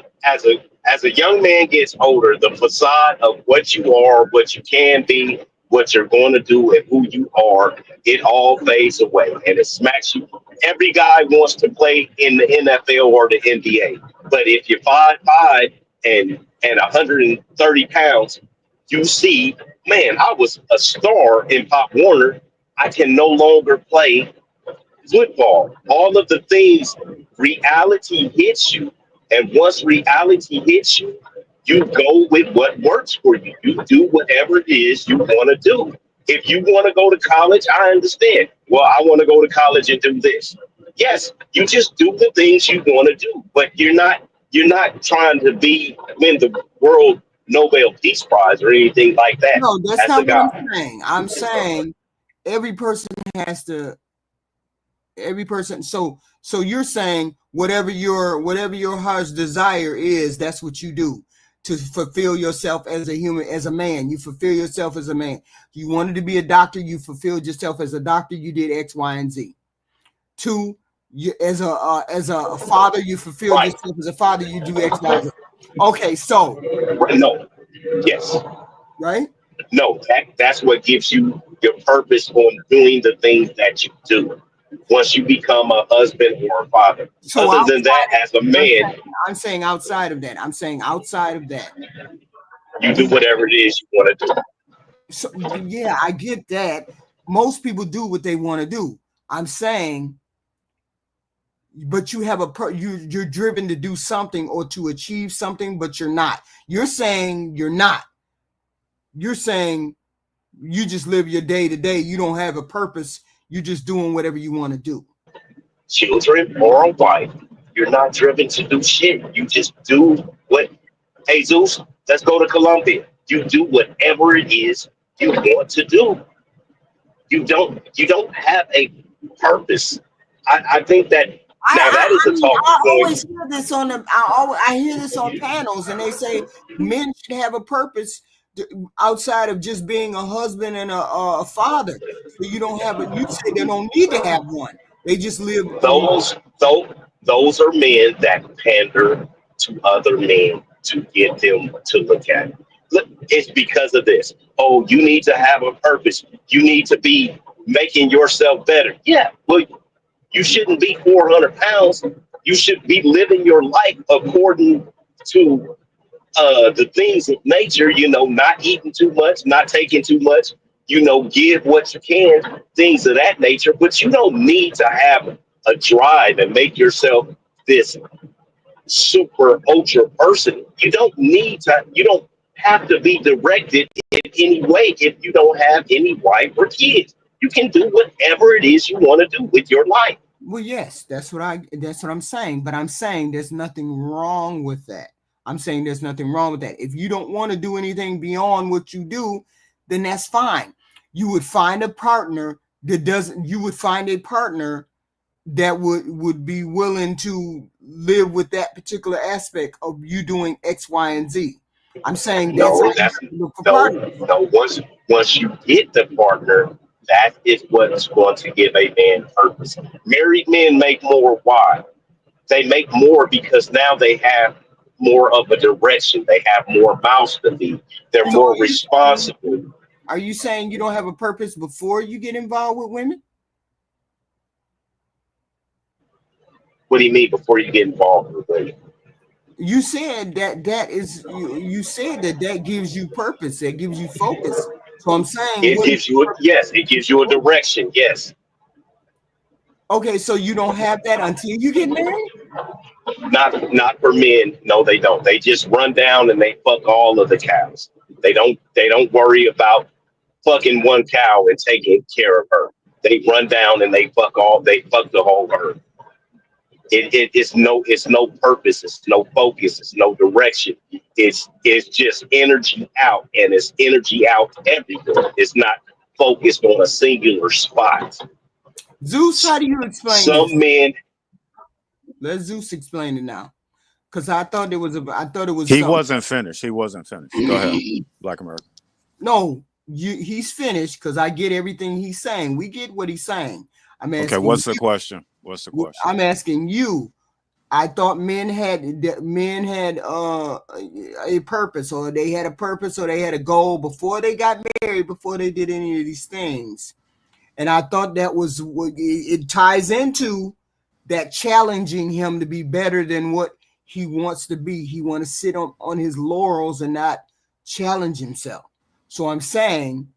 a young man gets older, the facade of what you are, what you can be, what you're going to do, and who you are, it all fades away, and it smacks you. Every guy wants to play in the NFL or the NBA, but if you're 5'5" and 130 pounds, you see, man, I was a star in Pop Warner. I can no longer play football. All of the things, reality hits you. And once reality hits you, you go with what works for you. You do whatever it is you want to do. If you want to go to college, I understand. Well, I want to go to college and do this. Yes, you just do the things you want to do, but you're not trying to win the world Nobel Peace Prize or anything like that No, that's as a not what guy. I'm saying. I'm saying every person has to every person so you're saying whatever your heart's desire is, that's what you do to fulfill yourself as a human, as a man. You fulfill yourself as a man. You wanted to be a doctor, you fulfilled yourself as a doctor, you did X, Y, and Z. Two, you as a father, you fulfilled Right. yourself as a father, you do X, Y, Z. Okay, so Right. No. Yes. right. No, that's what gives you your purpose on doing the things that you do. Once you become a husband or a father. So Other than that, as a I'm man, saying, I'm saying outside of that. I'm saying outside of that. you Do do you, whatever it is you want to do. so yeah, I get that. Most people do what they want to do. I'm saying, but you have you're driven to do something or to achieve something, but you're not. You're saying you're not. You're saying you just live your day to day. You don't have a purpose. You're just doing whatever you want to do. Children or a wife, you're not driven to do shit. You just do what, hey Zeus, let's go to Colombia. You do whatever it is you want to do. You don't have a purpose. I think that now that is I a mean, talking I point. always hear this I hear this on panels, and they say men should have a purpose outside of just being a husband and a father. So you don't have a. You say they don't need to have one. They just live a life. Those are men that pander to other men to get them to look at it. Look, it's because of this. Oh, you need to have a purpose. You need to be making yourself better. Yeah, well, you shouldn't be 400 pounds. You should be living your life according to the things of nature, not eating too much, not taking too much, give what you can, things of that nature. But you don't need to have a drive and make yourself this super ultra person. You don't have to be directed in any way if you don't have any wife or kids. You can do whatever it is you want to do with your life. Well, yes, that's what I'm saying. But I'm saying there's nothing wrong with that. I'm saying there's nothing wrong with that. If you don't want to do anything beyond what you do, then that's fine. You would find a partner that doesn't. You would find a partner that would be willing to live with that particular aspect of you doing X, Y, and Z. I'm saying that's how No, you that's look for no, partners. no. Once you get the partner, that is what's going to give a man purpose. Married men make more. Why? They make more because now they have more of a direction. They have more mouths to feed. They're So more responsible. are you saying you don't have a purpose before you get involved with women? What do you mean before you get involved with women? You said that is you said that gives you purpose, that gives you focus. So I'm saying, It gives you it gives you a direction. Yes. okay, so you don't have that until you get married? Not for men. No, they don't. They just run down and they fuck all of the cows. They don't worry about fucking one cow and taking care of her. They run down and they fuck the whole herd. It's no purpose, it's no focus, it's no direction. It's just energy out, and it's energy out everywhere. It's not focused on a singular spot. Zeus, how do you explain this? Some men. Let Zeus explain it now. Because I thought it was He something. wasn't finished. He wasn't finished. Go ahead, Black America. No, he's finished because I get everything he's saying. We get what he's saying. I'm asking. Okay, what's the question? What's the question? I'm asking you. I thought men had a purpose, or they had a purpose, or they had a goal before they got married, before they did any of these things. And I thought that was what it ties into, that challenging him to be better than what he wants to be. He want to sit on his laurels and not challenge himself. So I'm saying,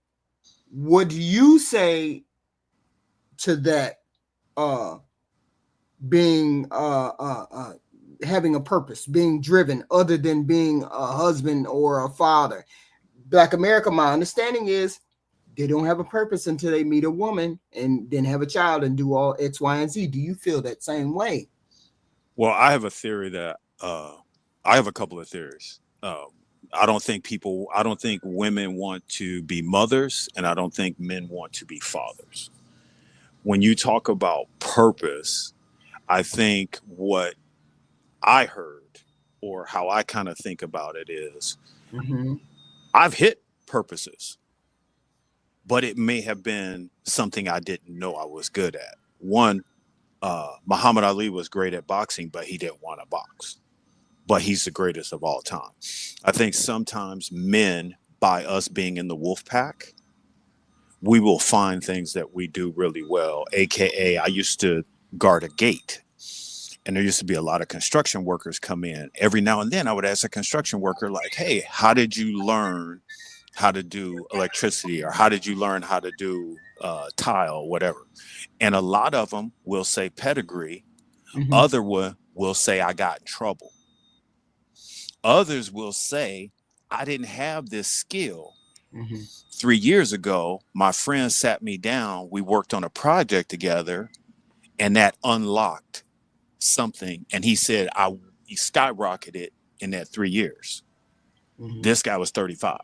what do you say to that? Being having a purpose, being driven, other than being a husband or a father. Black America, my understanding is they don't have a purpose until they meet a woman and then have a child and do all X, Y, and Z. Do you feel that same way? Well, I have a theory that I have a couple of theories. I don't think women want to be mothers, and I don't think men want to be fathers. When you talk about purpose, I think what I heard, or how I kind of think about it, is I've hit purposes, but it may have been something I didn't know I was good at. One, Muhammad Ali was great at boxing, but he didn't want to box. But he's the greatest of all time. I think sometimes men, by us being in the wolf pack, we will find things that we do really well. AKA, I used to guard a gate, and there used to be a lot of construction workers come in. Every now and then I would ask a construction worker, like, hey, how did you learn how to do electricity, or how did you learn how to do tile, whatever? And a lot of them will say pedigree. Other will say I got in trouble. Others will say I didn't have this skill. 3 years ago, my friend sat me down, we worked on a project together, and that unlocked something. And he said he skyrocketed in that 3 years. This guy was 35.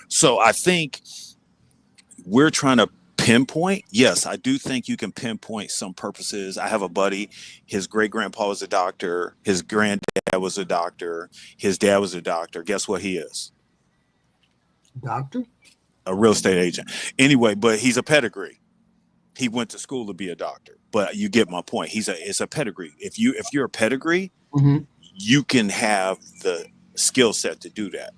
So I think we're trying to pinpoint. Yes, I do think you can pinpoint some purposes. I have a buddy, his great grandpa was a doctor, his granddad was a doctor, his dad was a doctor. Guess what he is? Doctor? A real estate agent. Anyway, but he's a pedigree. He went to school to be a doctor. But you get my point. It's a pedigree. If you're a pedigree, you can have the skill set to do that.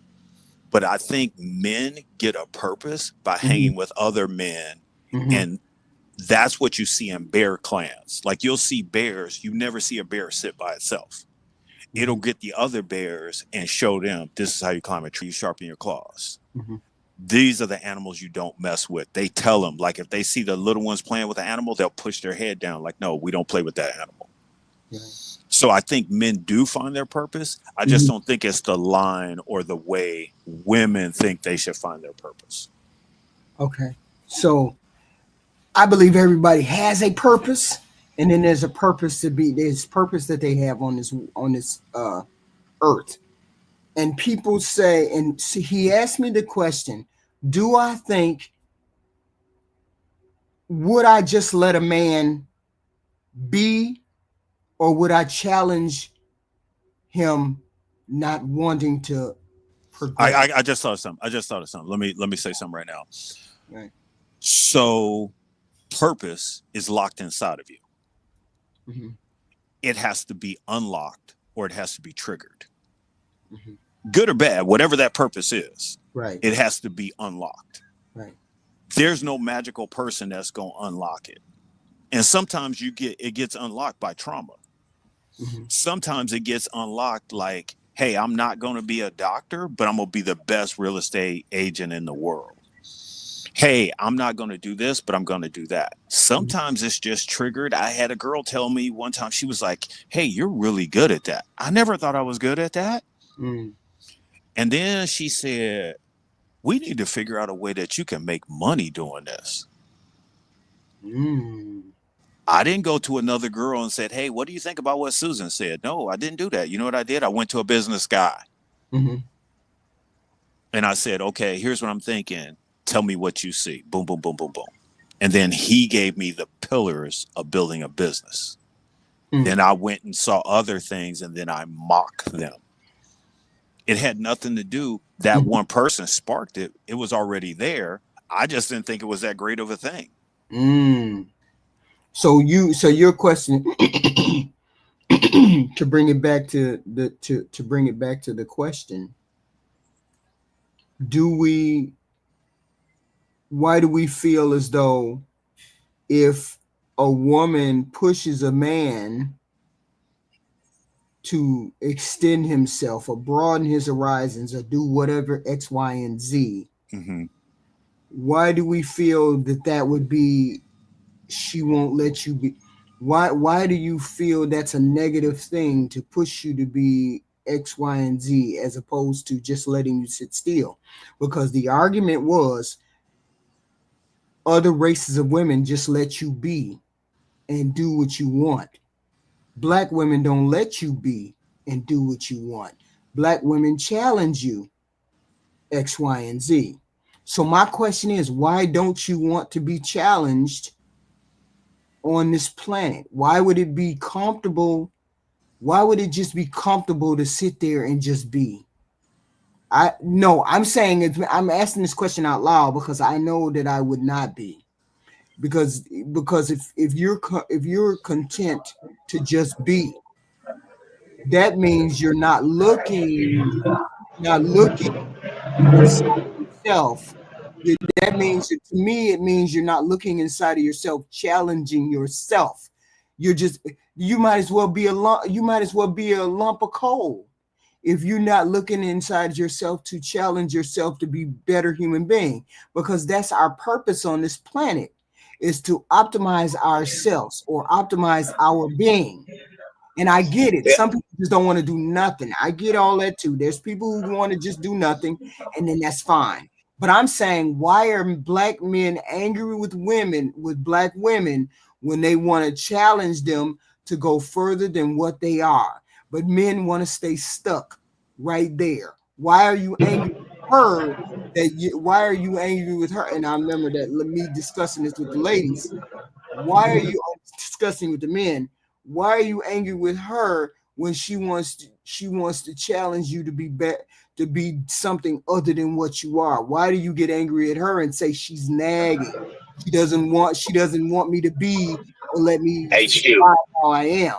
But I think men get a purpose by hanging with other men. And that's what you see in bear clans. Like, you'll see bears. You never see a bear sit by itself. It'll get the other bears and show them, this is how you climb a tree. You sharpen your claws. These are the animals you don't mess with. They tell them, like, if they see the little ones playing with the animal, they'll push their head down. Like, no, we don't play with that animal. So I think men do find their purpose. I just don't think it's the line or the way women think they should find their purpose. Okay. So I believe everybody has a purpose, and then there's purpose that they have on this earth. And people say, and see, he asked me the question, do I think, would I just let a man be, or would I challenge him not wanting to progress? I just thought of something. Let me say something right now. Right. So purpose is locked inside of you. It has to be unlocked, or it has to be triggered. Good or bad, whatever that purpose is, right? It has to be unlocked. Right. There's no magical person that's going to unlock it. And sometimes it gets unlocked by trauma. Mm-hmm. Sometimes it gets unlocked like, hey, I'm not going to be a doctor, but I'm going to be the best real estate agent in the world. Hey, I'm not going to do this, but I'm going to do that. Sometimes it's just triggered. I had a girl tell me one time, she was like, hey, you're really good at that. I never thought I was good at that. Mm. And then she said, we need to figure out a way that you can make money doing this. Mm. I didn't go to another girl and said, hey, what do you think about what Susan said? No, I didn't do that. You know what I did? I went to a business guy. Mm-hmm. And I said, okay, here's what I'm thinking. Tell me what you see. Boom, boom, boom, boom, boom. And then he gave me the pillars of building a business. Mm. Then I went and saw other things and then I mocked them. It had nothing to do. That one person sparked it. It was already there. I just didn't think it was that great of a thing. Mm. So your question to bring it back to the question, why do we feel as though if a woman pushes a man to extend himself or broaden his horizons or do whatever X, Y, and Z, Mm-hmm. why do we feel that would be she won't let you be? Why do you feel that's a negative thing to push you to be X, Y, and Z as opposed to just letting you sit still? Because the argument was other races of women just let you be and do what you want. Black women don't let you be and do what you want. Black women challenge you X, Y, and Z. So my question is, why don't you want to be challenged on this planet? Why would it be comfortable? Why would it just be comfortable to sit there and just be? I'm saying I'm asking this question out loud because I know that I would not be. Because if you're content to just be, that means you're not looking inside yourself. That means, to me, it means you're not looking inside of yourself, challenging yourself. You might as well be a lump of coal if you're not looking inside yourself to challenge yourself to be a better human being, because that's our purpose on this planet, is to optimize ourselves or optimize our being. And I get it. Yeah. Some people just don't want to do nothing. I get all that too. There's people who want to just do nothing, and then that's fine. But I'm saying, why are black men angry with black women, when they want to challenge them to go further than what they are? But men want to stay stuck right there. Why are you angry with her? Why are you angry with her? And I remember that me discussing this with the ladies. Why are you discussing with the men? Why are you angry with her when she wants to challenge you to be something other than what you are? Why do you get angry at her and say she's nagging? She doesn't want me to be, or let me HQ. survive how I am.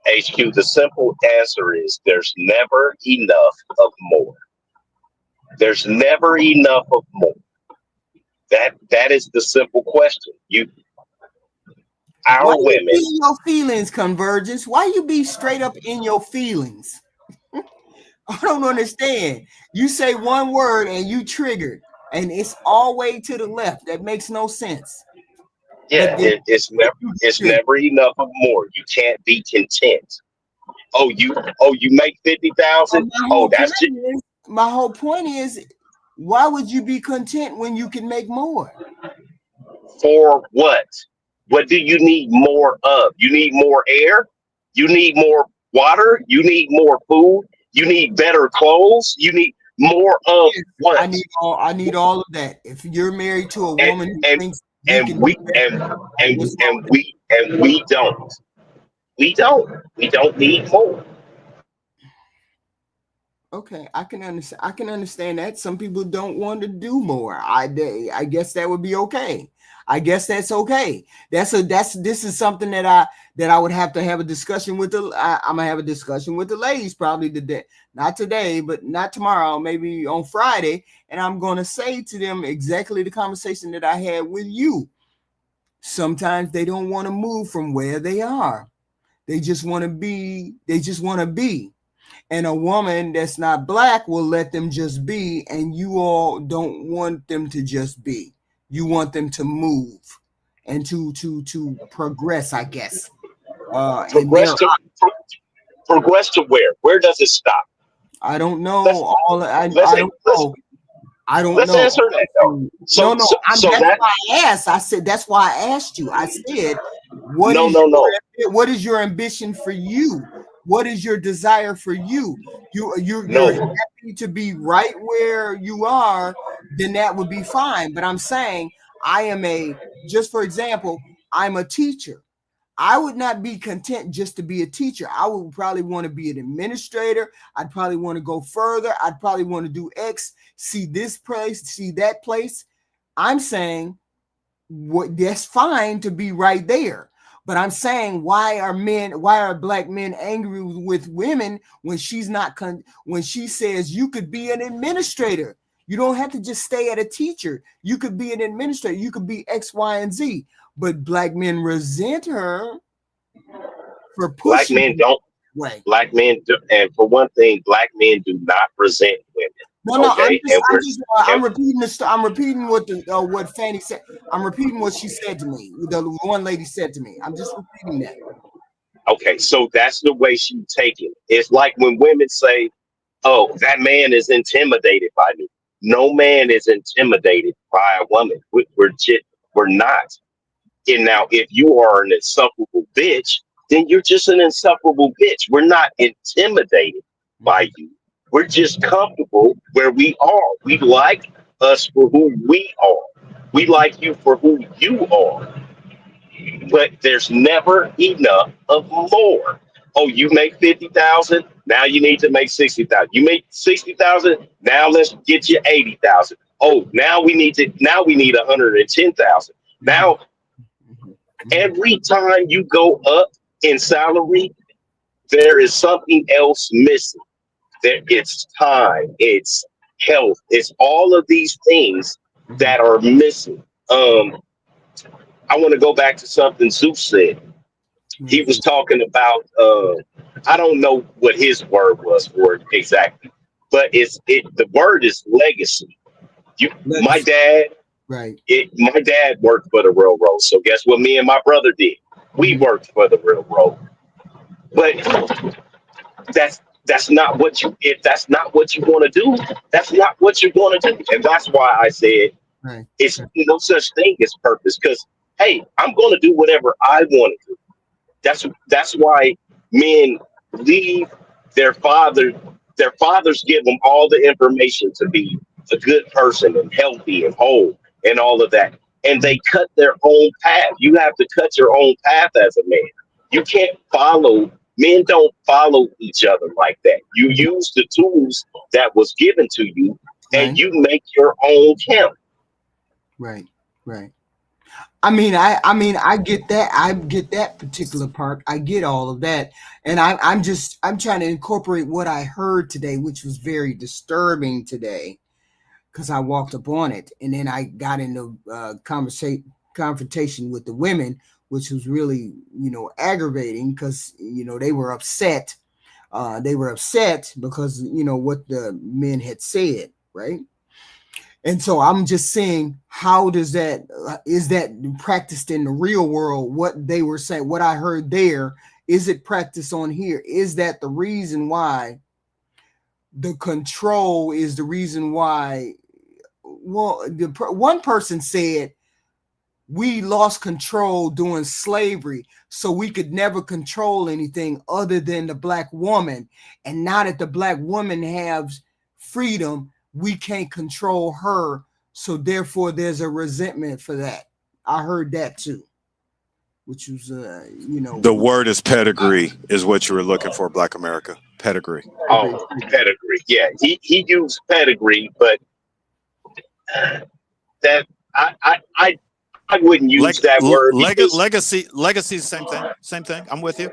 HQ, the simple answer is there's never enough of more. There's never enough of more. That is the simple question. Why Our you women. be in your feelings, Convergence? Why you be straight up in your feelings? I don't understand. You say one word and you triggered, and it's all way to the left. That makes no sense. Yeah, it's never enough of more. You can't be content. You make 50,000. Oh, that's just My whole point is, why would you be content when you can make more? for what? What do you need more of? You need more air. You need more water. You need more food. You need better clothes. You need more of what? I need all of that. If you're married to a And woman who and thinks you and can we do that, what's wrong with we don't. We don't. We don't need more. Okay, I can understand. I can understand that some people don't want to do more. I guess that would be okay. I guess that's okay. This is something that I would have to have a discussion with I'm gonna have a discussion with the ladies probably today, not today, but not tomorrow, maybe on Friday, and I'm gonna say to them exactly the conversation that I had with you. Sometimes they don't want to move from where they are. They just want to be. They just want to be. And a woman that's not black will let them just be, and you all don't want them to just be. You want them to move and to progress, I guess. Progress to progress to where? Where does it stop? I don't know. I don't know. I don't let's know. answer that though. So, That's why I asked. I said that's why I asked you. I said, what is your ambition for you? What is your desire for you? You're happy to be right where you are, then that would be fine. But I'm saying just for example, I'm a teacher. I would not be content just to be a teacher. I would probably want to be an administrator. I'd probably want to go further. I'd probably want to do X, see this place, see that place. I'm saying that's fine to be right there. But I'm saying, why are black men angry with women when when she says you could be an administrator? You don't have to just stay at a teacher. You could be an administrator. You could be X, Y, and Z. But black men resent her for pushing. Black men do, and for one thing, black men do not resent women. I'm repeating what Fanny said. I'm repeating what she said to me. The one lady said to me. I'm just repeating that. Okay, so that's the way she take it. It's like when women say, "Oh, that man is intimidated by me." No man is intimidated by a woman. We're not. And now, if you are an insufferable bitch, then you're just an insufferable bitch. We're not intimidated by you. We're just comfortable where we are. We like us for who we are. We like you for who you are. But there's never enough of more. Oh, you make 50,000. Now you need to make 60,000. You make 60,000. Now let's get you 80,000. Oh, now we need 110,000. Now, every time you go up in salary, there is something else missing. It's time, it's health, it's all of these things that are missing. I want to go back to something Zeus said. He was talking about I don't know what his word was for it exactly, but the word is legacy. My dad worked for the railroad. So guess what me and my brother did? We worked for the railroad. But that's not what you if that's not what you want to do, that's not what you're going to do. And that's why I said it's no such thing as purpose, because hey, I'm going to do whatever I want to do. That's why men leave their fathers give them all the information to be a good person and healthy and whole and all of that. And they cut their own path. You have to cut your own path as a man. You can't men don't follow each other like that. You use the tools that was given to you and you make your own camp. Right. I mean, I get that. I get that particular part. I get all of that. And I'm trying to incorporate what I heard today, which was very disturbing today, because I walked up on it. And then I got into confrontation with the women, which was really, aggravating, because, they were upset. They were upset because, what the men had said, right? And so I'm just saying, how does that, is that practiced in the real world? What they were saying, what I heard there, is it practiced on here? Is that the reason why the control is the reason why? Well, one person said, we lost control during slavery, so we could never control anything other than the black woman. And now that the black woman has freedom, we can't control her, so therefore there's a resentment for that. I heard that too, which was the word is pedigree is what you were looking for. Black America, pedigree. Oh, pedigree. Yeah, he used pedigree, but that I wouldn't use that word. Legacy, same thing. I'm with you.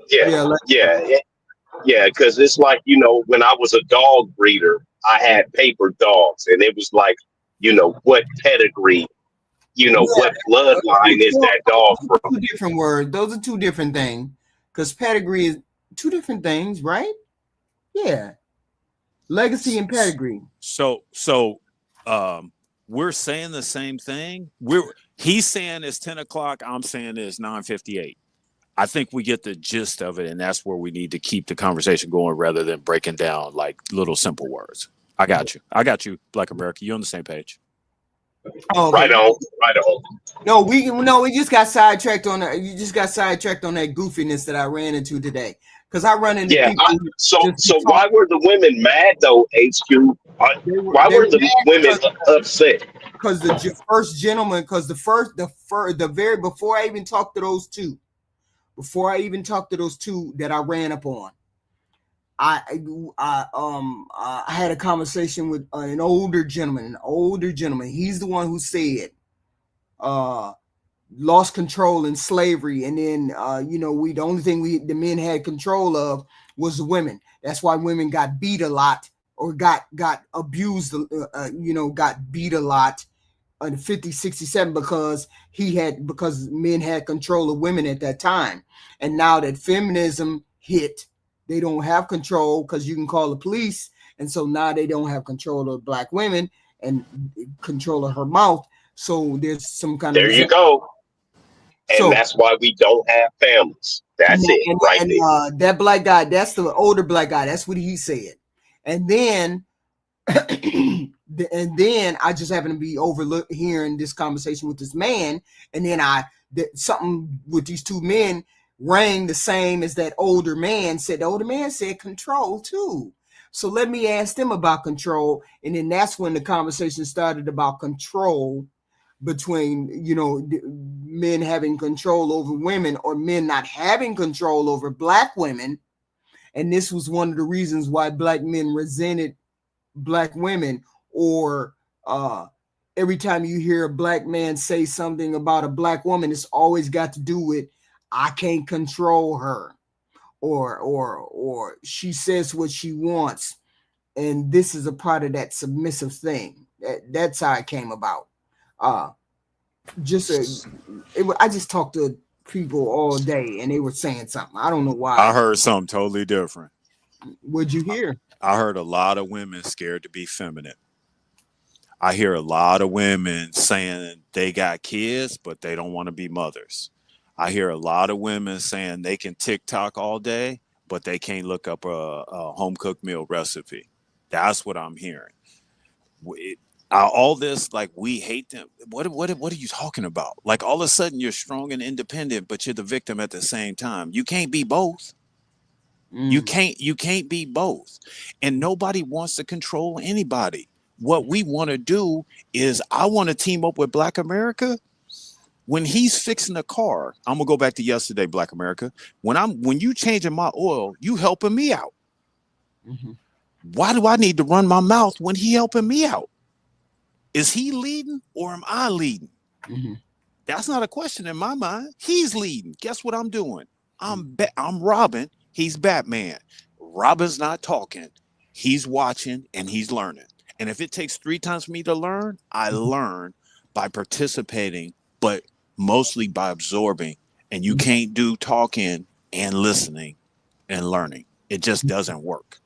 Yeah, because it's like, when I was a dog breeder, I had paper dogs, and it was like, what pedigree, what bloodline is that dog from? Two different words. Those are two different things. because pedigree is two different things, right? Yeah, legacy and pedigree. So we're saying the same thing. He's saying it's 10 o'clock. I'm saying it's 9:58. I think we get the gist of it, and that's where we need to keep the conversation going rather than breaking down like little simple words. I got you, Black America. You're on the same page. Oh, right on. No, we just got sidetracked on that. You just got sidetracked on that goofiness that I ran into today. Because I run into people. So why were the women mad though, HQ? Why were the women upset? Because the first gentleman, because the very before I even talked to those two, that I ran up on, I had a conversation with an older gentleman. He's the one who said, lost control in slavery, and then the only thing the men had control of was the women. That's why women got beat a lot or got abused, got beat a lot in 50, 67 because men had control of women at that time. And now that feminism hit, they don't have control because you can call the police, and so now they don't have control of black women and control of her mouth. So there's some kind of you go. And that's why we don't have families. That's it, right there. That black guy, that's the older black guy. That's what he said. And then, I just happened to be hearing this conversation with this man, and then something with these two men rang the same as that older man said. The older man said control too. So let me ask them about control, and then that's when the conversation started about control between men having control over women or men not having control over black women. And this was one of the reasons why black men resented black women, or every time you hear a black man say something about a black woman, it's always got to do with I can't control her, or she says what she wants, and this is a part of that submissive thing. That's how it came about. I just talked to people all day and they were saying something. I don't know why. I heard something totally different. What'd you hear? I heard a lot of women scared to be feminine. I hear a lot of women saying they got kids, but they don't want to be mothers. I hear a lot of women saying they can TikTok all day, but they can't look up a home cooked meal recipe. That's what I'm hearing. All this, like, we hate them. What are you talking about? Like, all of a sudden you're strong and independent, but you're the victim at the same time. You can't be both. You can't be both. And nobody wants to control anybody. What we want to do is, I want to team up with Black America. When he's fixing a car, I'm gonna go back to yesterday, Black America. When you changing my oil, you helping me out. Mm-hmm. Why do I need to run my mouth when he helping me out? Is he leading or am I leading? Mm-hmm. That's not a question in my mind. He's leading. Guess what I'm doing? I'm Robin. He's Batman. Robin's not talking. He's watching and he's learning. And if it takes 3 times for me to learn, I learn by participating, but mostly by absorbing. And you can't do talking and listening and learning. It just doesn't work.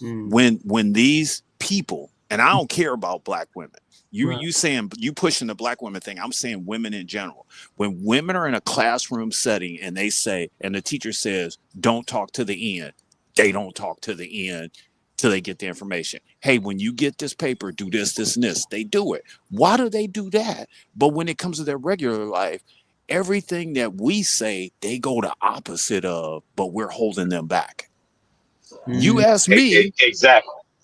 When these people, and I don't care about black women, you saying, you pushing the black women thing, I'm saying women in general. When women are in a classroom setting and they say, and the teacher says, don't talk to the end, they don't talk to the end till they get the information. Hey, when you get this paper, do this, this, and this. They do it. Why do they do that? But when it comes to their regular life, everything that we say, they go the opposite of, but we're holding them back. You ask me.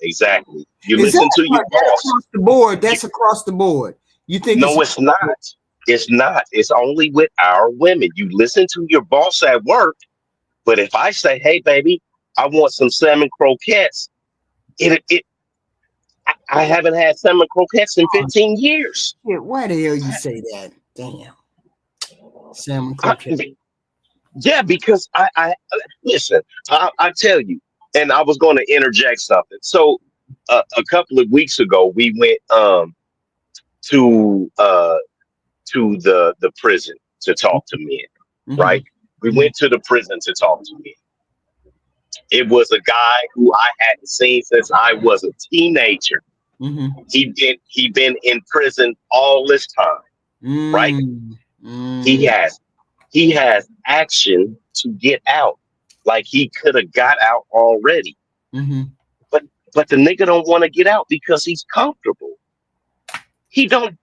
Exactly. You listen to your boss. Across the board. That's across the board. You think? No, it's not. It's not. It's only with our women. You listen to your boss at work, but if I say, "Hey, baby, I want some salmon croquettes," I haven't had salmon croquettes in 15 years. Yeah, why the hell you say that? Damn. Salmon croquettes. Yeah, because I listen. I tell you, and I was going to interject something. So a couple of weeks ago, we went to the prison to talk to men, right? We went to the prison to talk to him. It was a guy who I hadn't seen since I was a teenager. Mm-hmm. He been in prison all this time, right? He has action to get out. Like he could have got out already. Mm-hmm. But the nigga don't want to get out because he's comfortable. He don't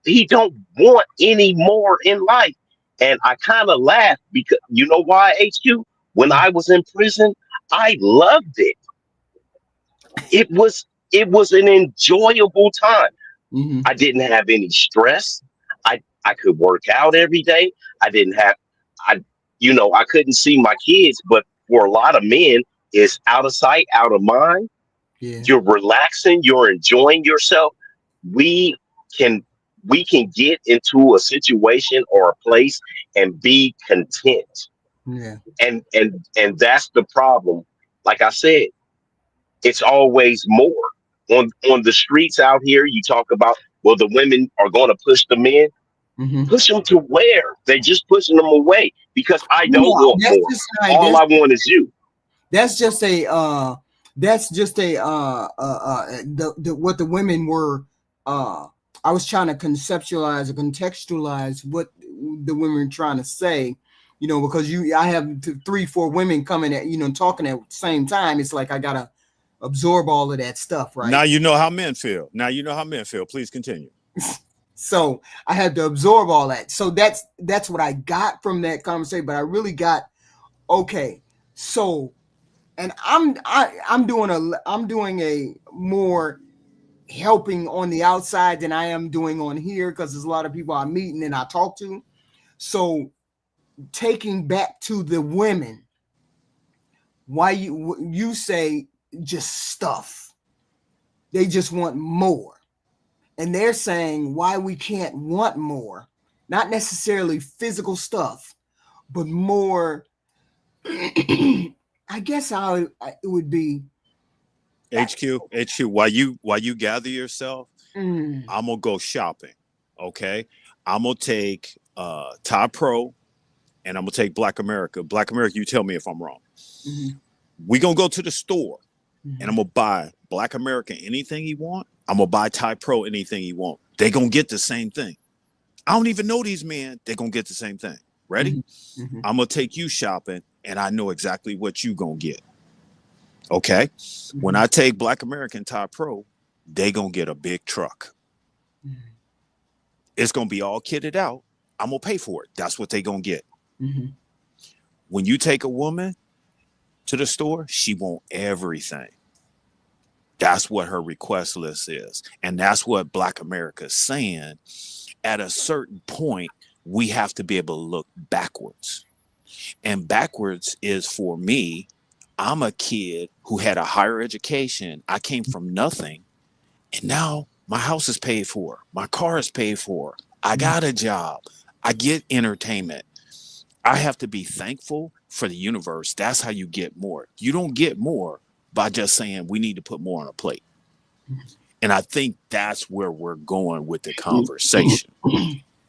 want any more in life. And I kind of laughed because you know why, HQ? When I was in prison, I loved it. It was an enjoyable time. Mm-hmm. I didn't have any stress. I could work out every day. I didn't have I couldn't see my kids, but for a lot of men, it's out of sight, out of mind. Yeah. You're relaxing, you're enjoying yourself. We can get into a situation or a place and be content. Yeah. And that's the problem. Like I said, it's always more. On the streets out here, you talk about, well, the women are going to push the men. Mm-hmm. Push them to where? They're just pushing them away because I don't want more. All I want is you. That's just a what the women were I was trying to conceptualize or contextualize what the women were trying to say, because I have 3-4 women coming at, talking at the same time. It's like I gotta absorb all of that stuff, right? Now you know how men feel. Please continue. So I had to absorb all that. So that's what I got from that conversation. But I really got, okay, so, and I'm doing a more helping on the outside than I am doing on here, because there's a lot of people I meet and I talk to. So taking back to the women, why you say just stuff, they just want more. And they're saying why we can't want more, not necessarily physical stuff, but more. I guess it would be HQ. While you gather yourself, I'm gonna go shopping. Okay, I'm gonna take Top Pro, and I'm gonna take Black America. Black America, you tell me if I'm wrong. Mm-hmm. We gonna go to the store, Mm-hmm. and I'm gonna buy Black America anything he want. I'm gonna buy Ty Pro anything he want. They gonna get the same thing. I don't even know these men. They gonna get the same thing. Ready? Mm-hmm. I'm gonna take you shopping, and I know exactly what you gonna get. Okay. Mm-hmm. When I take Black American Ty Pro, they gonna get a big truck. Mm-hmm. It's gonna be all kitted out. I'm gonna pay for it. That's what they gonna get. Mm-hmm. When you take a woman to the store, she want everything. That's what her request list is. And that's what Black America is saying. At a certain point, we have to be able to look backwards. And backwards is, for me, I'm a kid who had a higher education. I came from nothing. And now my house is paid for. My car is paid for. I got a job. I get entertainment. I have to be thankful for the universe. That's how you get more. You don't get more by just saying we need to put more on a plate. And I think that's where we're going with the conversation.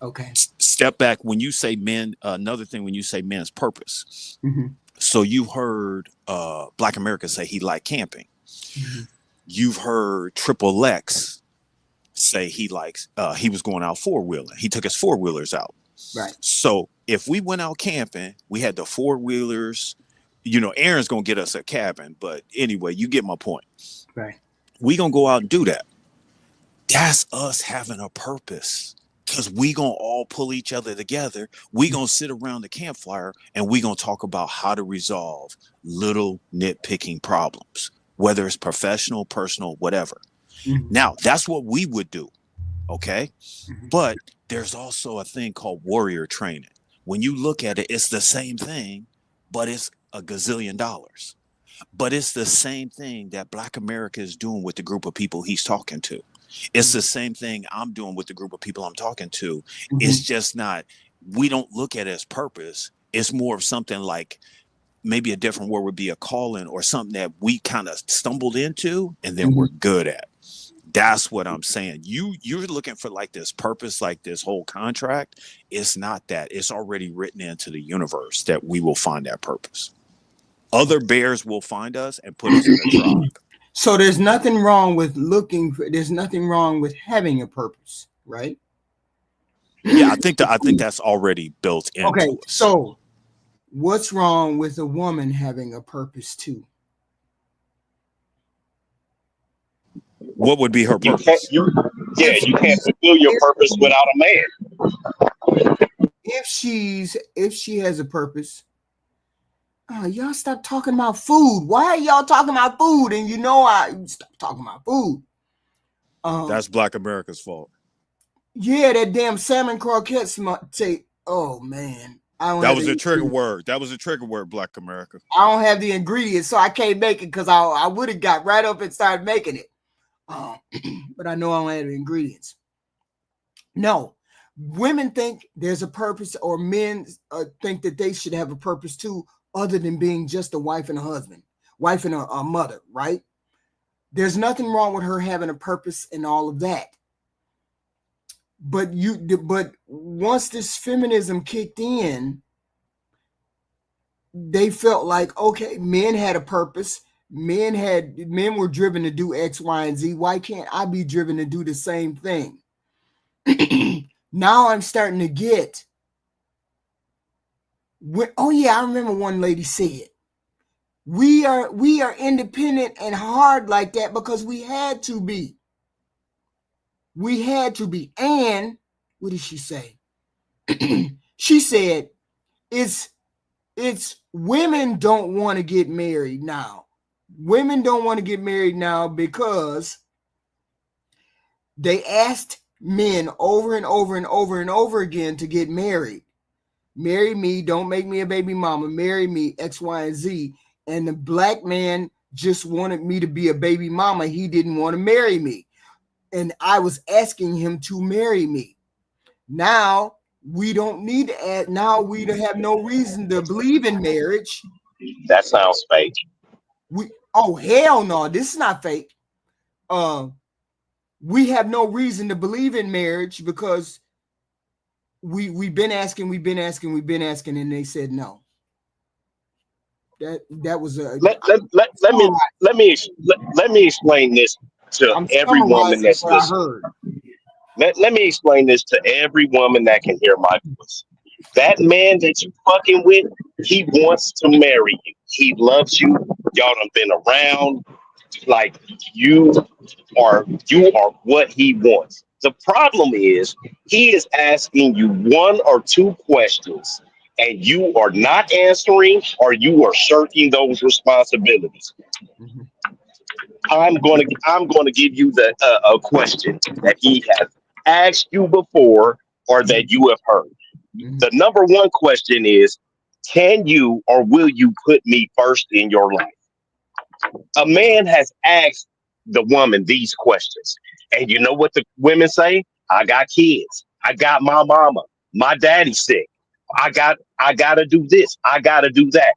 Okay. Step back. When you say men, another thing, when you say men's purpose. Mm-hmm. So you heard Black America say he liked camping. Mm-hmm. You've heard Triple X say he likes, he was going out 4-wheeling. He took his 4-wheelers out. Right. So if we went out camping, we had the 4-wheelers, Aaron's going to get us a cabin. But anyway, you get my point. Right. We going to go out and do that. That's us having a purpose, because we going to all pull each other together. We going to sit around the campfire and we going to talk about how to resolve little nitpicking problems, whether it's professional, personal, whatever. Mm-hmm. Now, that's what we would do. Okay. Mm-hmm. But there's also a thing called warrior training. When you look at it, it's the same thing, but it's a gazillion dollars. But it's the same thing that Black America is doing with the group of people he's talking to. It's the same thing I'm doing with the group of people I'm talking to. Mm-hmm. It's just not, we don't look at it as purpose. It's more of something like, maybe a different word would be a calling, or something that we kind of stumbled into and then we're good at. That's what I'm saying. You're looking for like this purpose, like this whole contract. It's not that. It's already written into the universe that we will find that purpose. Other bears will find us and put us in a tribe. So there's nothing wrong with there's nothing wrong with having a purpose, right? Yeah, I think that's already built into Okay, us. so what's wrong with a woman having a purpose too? What would be her purpose? You can't fulfill your purpose without a man. If she has a purpose, y'all stop talking about food. Why are y'all talking about food? And I stop talking about food. That's Black America's fault. Yeah, that damn salmon croquettes tape. Oh man, that was a trigger word. That was a trigger word, Black America. I don't have the ingredients, so I can't make it because I would have got right up and started making it. But I know I don't have the ingredients. No, women think there's a purpose, or men think that they should have a purpose too, other than being just a wife and a husband, wife and a mother, right? There's nothing wrong with her having a purpose and all of that. But once this feminism kicked in, they felt like, okay, men had a purpose. Men were driven to do X, Y, and Z. Why can't I be driven to do the same thing? Now I'm starting to get. Oh yeah, I remember one lady said, "We are independent and hard like that because we had to be. We had to be." And what did she say? She said, "It's women don't want to get married now. Women don't want to get married now because they asked men over and over and over and over again to get married. Marry me, don't make me a baby mama, marry me, X, Y, and Z. And the black man just wanted me to be a baby mama. He didn't want to marry me. And I was asking him to marry me. Now we don't need to add, now we have no reason to believe in marriage." That sounds fake. Oh hell no, this is not fake. We have no reason to believe in marriage because we've been asking, and they said no. That was a let me explain this to every woman that's listening. Let me explain this to every woman that can hear my voice. That man that you fucking with, he wants to marry you. He loves you. Y'all done been around. Like you are what he wants. The problem is he is asking you one or two questions and you are not answering, or you are shirking those responsibilities. Mm-hmm. I'm going to give you a question that he has asked you before or that you have heard. Mm-hmm. The number one question is, can you or will you put me first in your life? A man has asked the woman these questions. And you know what the women say? I got kids. I got my mama. My daddy's sick. I gotta do this. I gotta do that.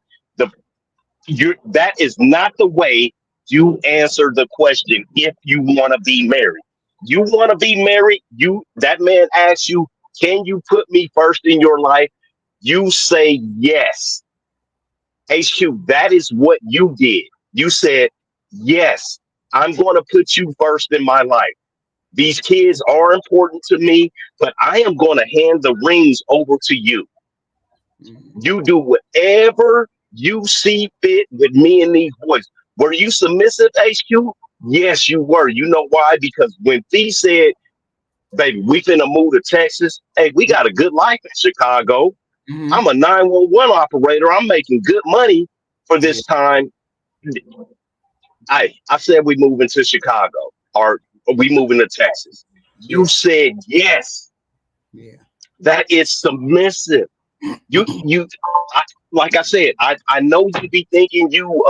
That is not the way you answer the question. If you want to be married, you want to be married. That man asks you, can you put me first in your life? You say yes. HQ, that is what you did. You said, yes, I'm going to put you first in my life. These kids are important to me, but I am going to hand the rings over to you. You do whatever you see fit with me and these boys. Were you submissive, HQ? Yes, you were. You know why? Because when Fee said, baby, we finna move to Texas. Hey, we got a good life in Chicago. Mm-hmm. I'm a 911 operator. I'm making good money for this time. I said we moving to Chicago, or we moving to Texas. You said yes. Yeah. That is submissive. Like I said, I know you be thinking you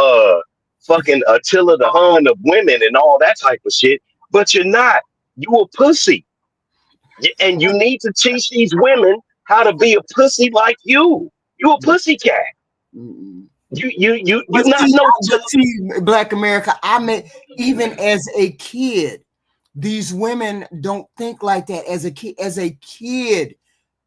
fucking Attila the Hun of women and all that type of shit, but you're not. You a pussy. And you need to teach these women how to be a pussy like you. You a pussy cat. Mm-hmm. You not know. Black America, I mean, even as a kid, These women don't think like that. As a kid,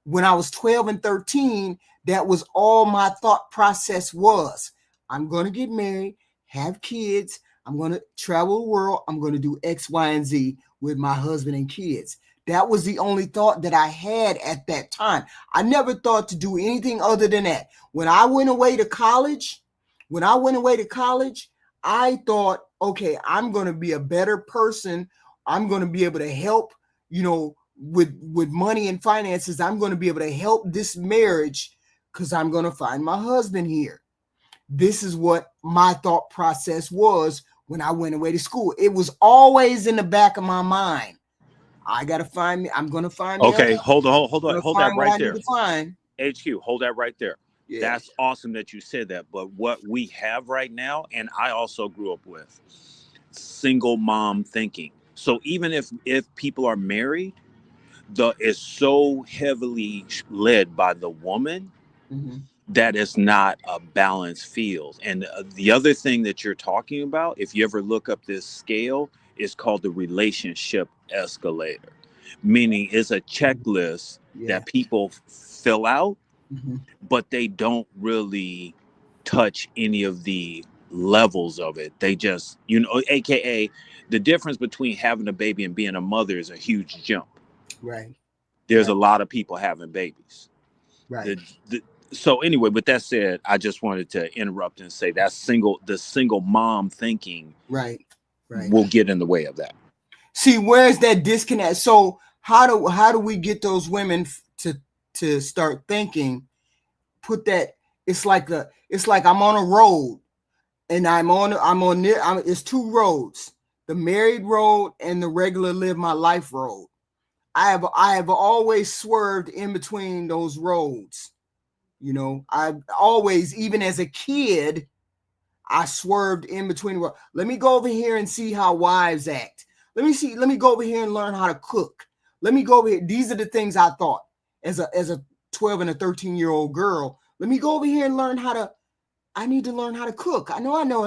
when I was 12 and 13, that was all my thought process was. I'm going to get married, have kids. I'm going to travel the world. I'm going to do X, Y, and Z with my husband and kids. That was the only thought that I had at that time. I never thought to do anything other than that. When I went away to college, I thought, okay, I'm going to be a better person. I'm going to be able to help, with money and finances. I'm going to be able to help this marriage because I'm going to find my husband here. This is what my thought process was when I went away to school. It was always in the back of my mind. I got to find me. I'm going to find me. Okay, hold on. Hold that right there. Find. HQ, hold that right there. Yeah. That's awesome that you said that. But what we have right now, and I also grew up with, single mom thinking. So even if people are married, it's so heavily led by the woman that it's not a balanced field. And the other thing that you're talking about, if you ever look up this scale, is called the relationship escalator, meaning it's a checklist that people fill out, but they don't really touch any of the levels of it. They just, AKA the difference between having a baby and being a mother is a huge jump. Right. There's a lot of people having babies. Right. So anyway, with that said, I just wanted to interrupt and say that the single mom thinking right will get in the way of that. See, where's that disconnect? So how do we get those women to start thinking? Put that. It's like I'm on a road, and it's two roads: the married road and the regular live my life road. I have always swerved in between those roads. I've always, even as a kid, I swerved in between. Let me go over here and see how wives act. Let me go over here and learn how to cook. Let me go over here. These are the things I thought as a 12 and a 13-year-old girl. Let me go over here and I need to learn how to cook. I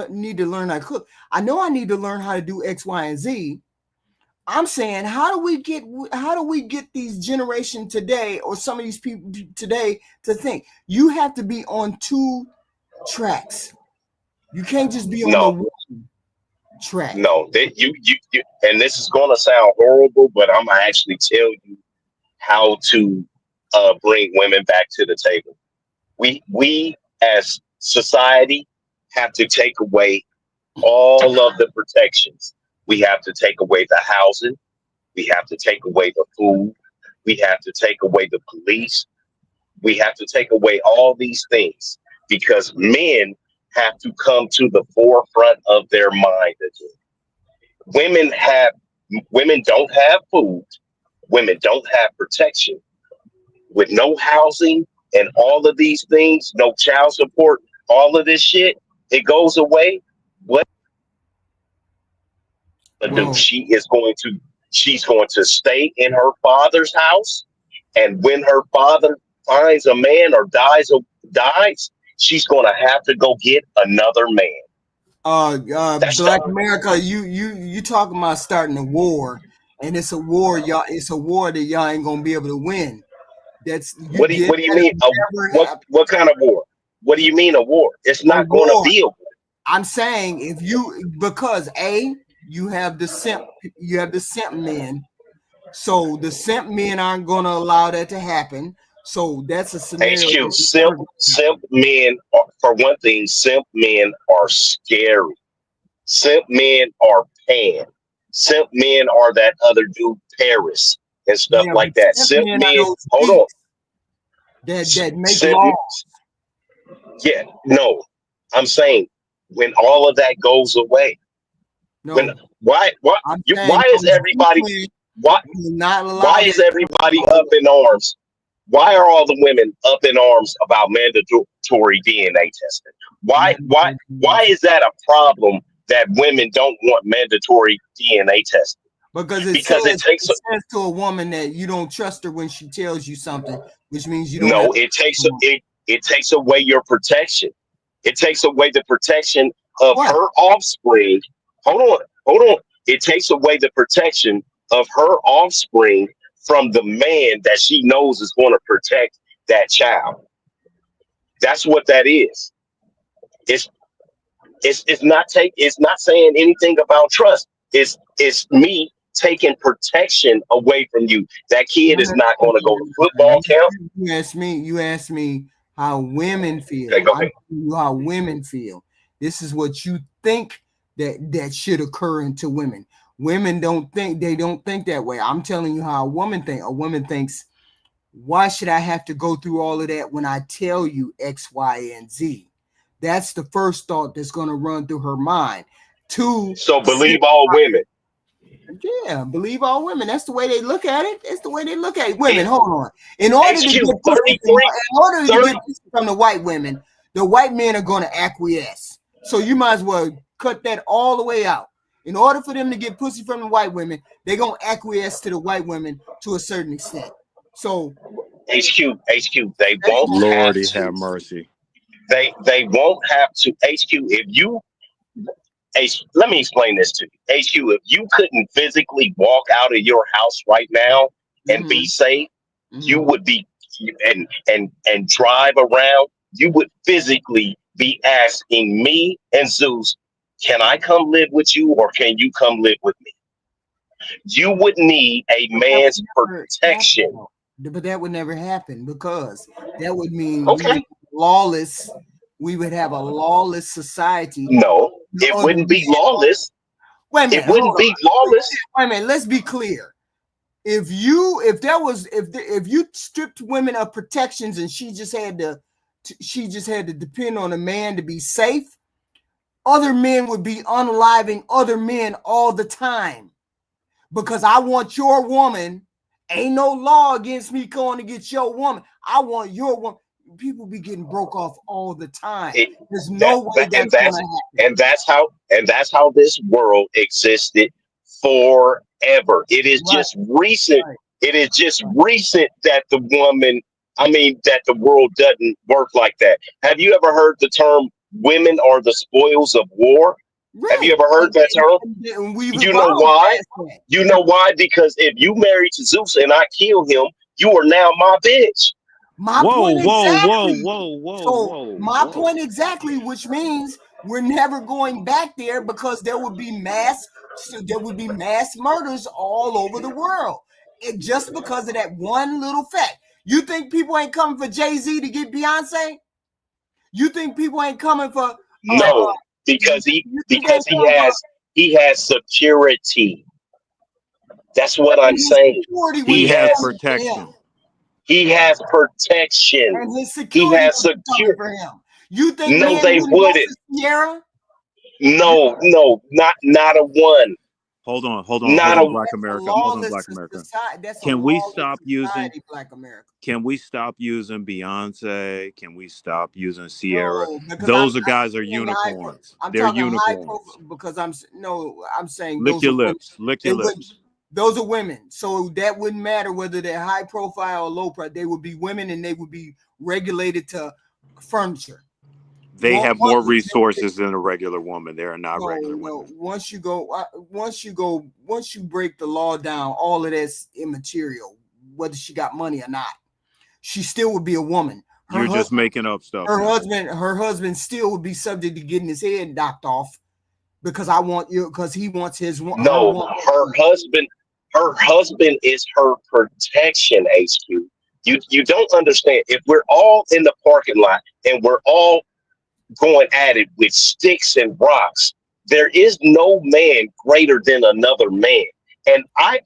need to learn how to cook. I know I need to learn how to do X, Y, and Z. I'm saying, how do we get these generation today, or some of these people today, to think you have to be on two tracks? You can't just be on the one track. No, you, and this is going to sound horrible, but I'm gonna actually tell you how to bring women back to the table. We as society have to take away all of the protections. We have to take away the housing. We have to take away the food. We have to take away the police. We have to take away all these things because men have to come to the forefront of their mind again. Women don't have food. Women don't have protection. With no housing and all of these things, no child support, all of this shit, it goes away. What do? She's going to stay in her father's house, and when her father finds a man or dies, she's going to have to go get another man. Black America, you talking about starting a war, and it's a war, y'all. It's a war that y'all ain't gonna be able to win. What do you mean? What kind of war? What do you mean a war? It's not going to be a war. I'm saying because you have the simp men, so the simp men aren't going to allow that to happen. So that's a scenario. HQ, simp men, for one thing, simp men are scary. Simp men are Pan. Simp men are that other dude, Paris, and stuff like that. Simp men, hold on. That make laws. Yeah, no. I'm saying when all of that goes away. No. Why is everybody up in arms? Why are all the women up in arms about mandatory DNA testing? Why is that a problem that women don't want mandatory DNA testing? Because it says to a woman that you don't trust her when she tells you something, which means you don't. No, it takes away your protection. It takes away the protection of her offspring. Hold on. It takes away the protection of her offspring from the man that she knows is going to protect that child. That's what that is. It's it's not saying anything about trust. It's me taking protection away from you. That kid is not going to go to football camp. You asked me how women feel. Okay, go I'm ahead. telling you how women feel. This is what you think that should occur into women. Women don't think that way. I'm telling you how a woman think. A woman thinks, why should I have to go through all of that when I tell you X, Y, and Z? That's the first thought that's going to run through her mind. So believe all women. Yeah, believe all women. That's the way they look at it. That's the way they look at it. Women, It, hold on. In order to HQ get pussy, 33, in order to 30. get pussy from the white women, the white men are going to acquiesce. So you might as well cut that all the way out. In order for them to get pussy from the white women, they're going to acquiesce to the white women to a certain extent. So HQ, they won't have Lordy to. have mercy. They won't have to. HQ, if you let me explain this to you. HQ, if you couldn't physically walk out of your house right now and be safe, you would be and drive around, you would physically be asking me and Zeus, can I come live with you or can you come live with me? You would need a man's protection. But that would never happen because that would mean Okay. lawless. We would have a lawless society. No, it wouldn't be lawless. Wait a minute. It wouldn't be lawless. Wait a minute. Let's be clear. If you stripped women of protections and she just had to depend on a man to be safe, other men would be unaliving other men all the time. Because I want your woman. Ain't no law against me going to get your woman. I want your woman. People be getting broke off all the time. There's no way that's going to happen. And that's how this world existed forever. It is just recent. Right. It is just recent that the world doesn't work like that. Have you ever heard the term "women are the spoils of war"? Right. Have you ever heard that term? You know why? You know why? Because if you marry to Zeus and I kill him, you are now my bitch. My point exactly, which means we're never going back there because there would be mass murders all over the world. And just because of that one little fact. You think people ain't coming for Jay-Z to get Beyonce? You think people ain't coming for no, because he has security. That's what I'm saying. He has protection. He has protection. And his security he has security for him. You think no, they wouldn't. Sierra? No, not a one. Hold on, Black America. Can we stop using Black America? Can we stop using Beyonce? Can we stop using Sierra? Those guys are unicorns. They're unicorns. Because I'm saying lick your lips. Lick your lips. Those are women. So that wouldn't matter whether they're high profile or low profile. They would be women and they would be regulated to furniture. They have more resources than a regular woman. They are not regular women. Once you break the law down, all of that's immaterial, whether she got money or not. She still would be a woman. You're just making up stuff. Her husband still would be subject to getting his head knocked off because he wants his one. No, her husband is her protection, HQ. You don't understand. If we're all in the parking lot and we're all going at it with sticks and rocks, there is no man greater than another man. And I'm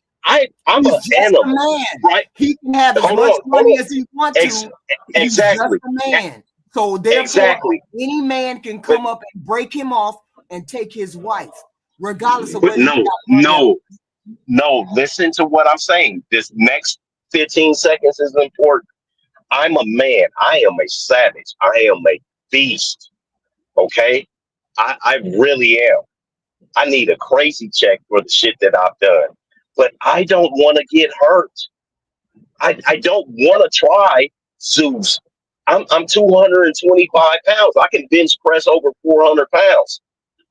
an animal, right? He can have as much money as he wants to. Exactly. He's just a man. So therefore, any man can come up and break him off and take his wife, regardless of whether No, listen to what I'm saying. This next 15 seconds is important. I'm a man. I am a savage. I am a beast. Okay? I really am. I need a crazy check for the shit that I've done. But I don't want to get hurt. I don't want to try Zeus. I'm 225 pounds. I can bench press over 400 pounds.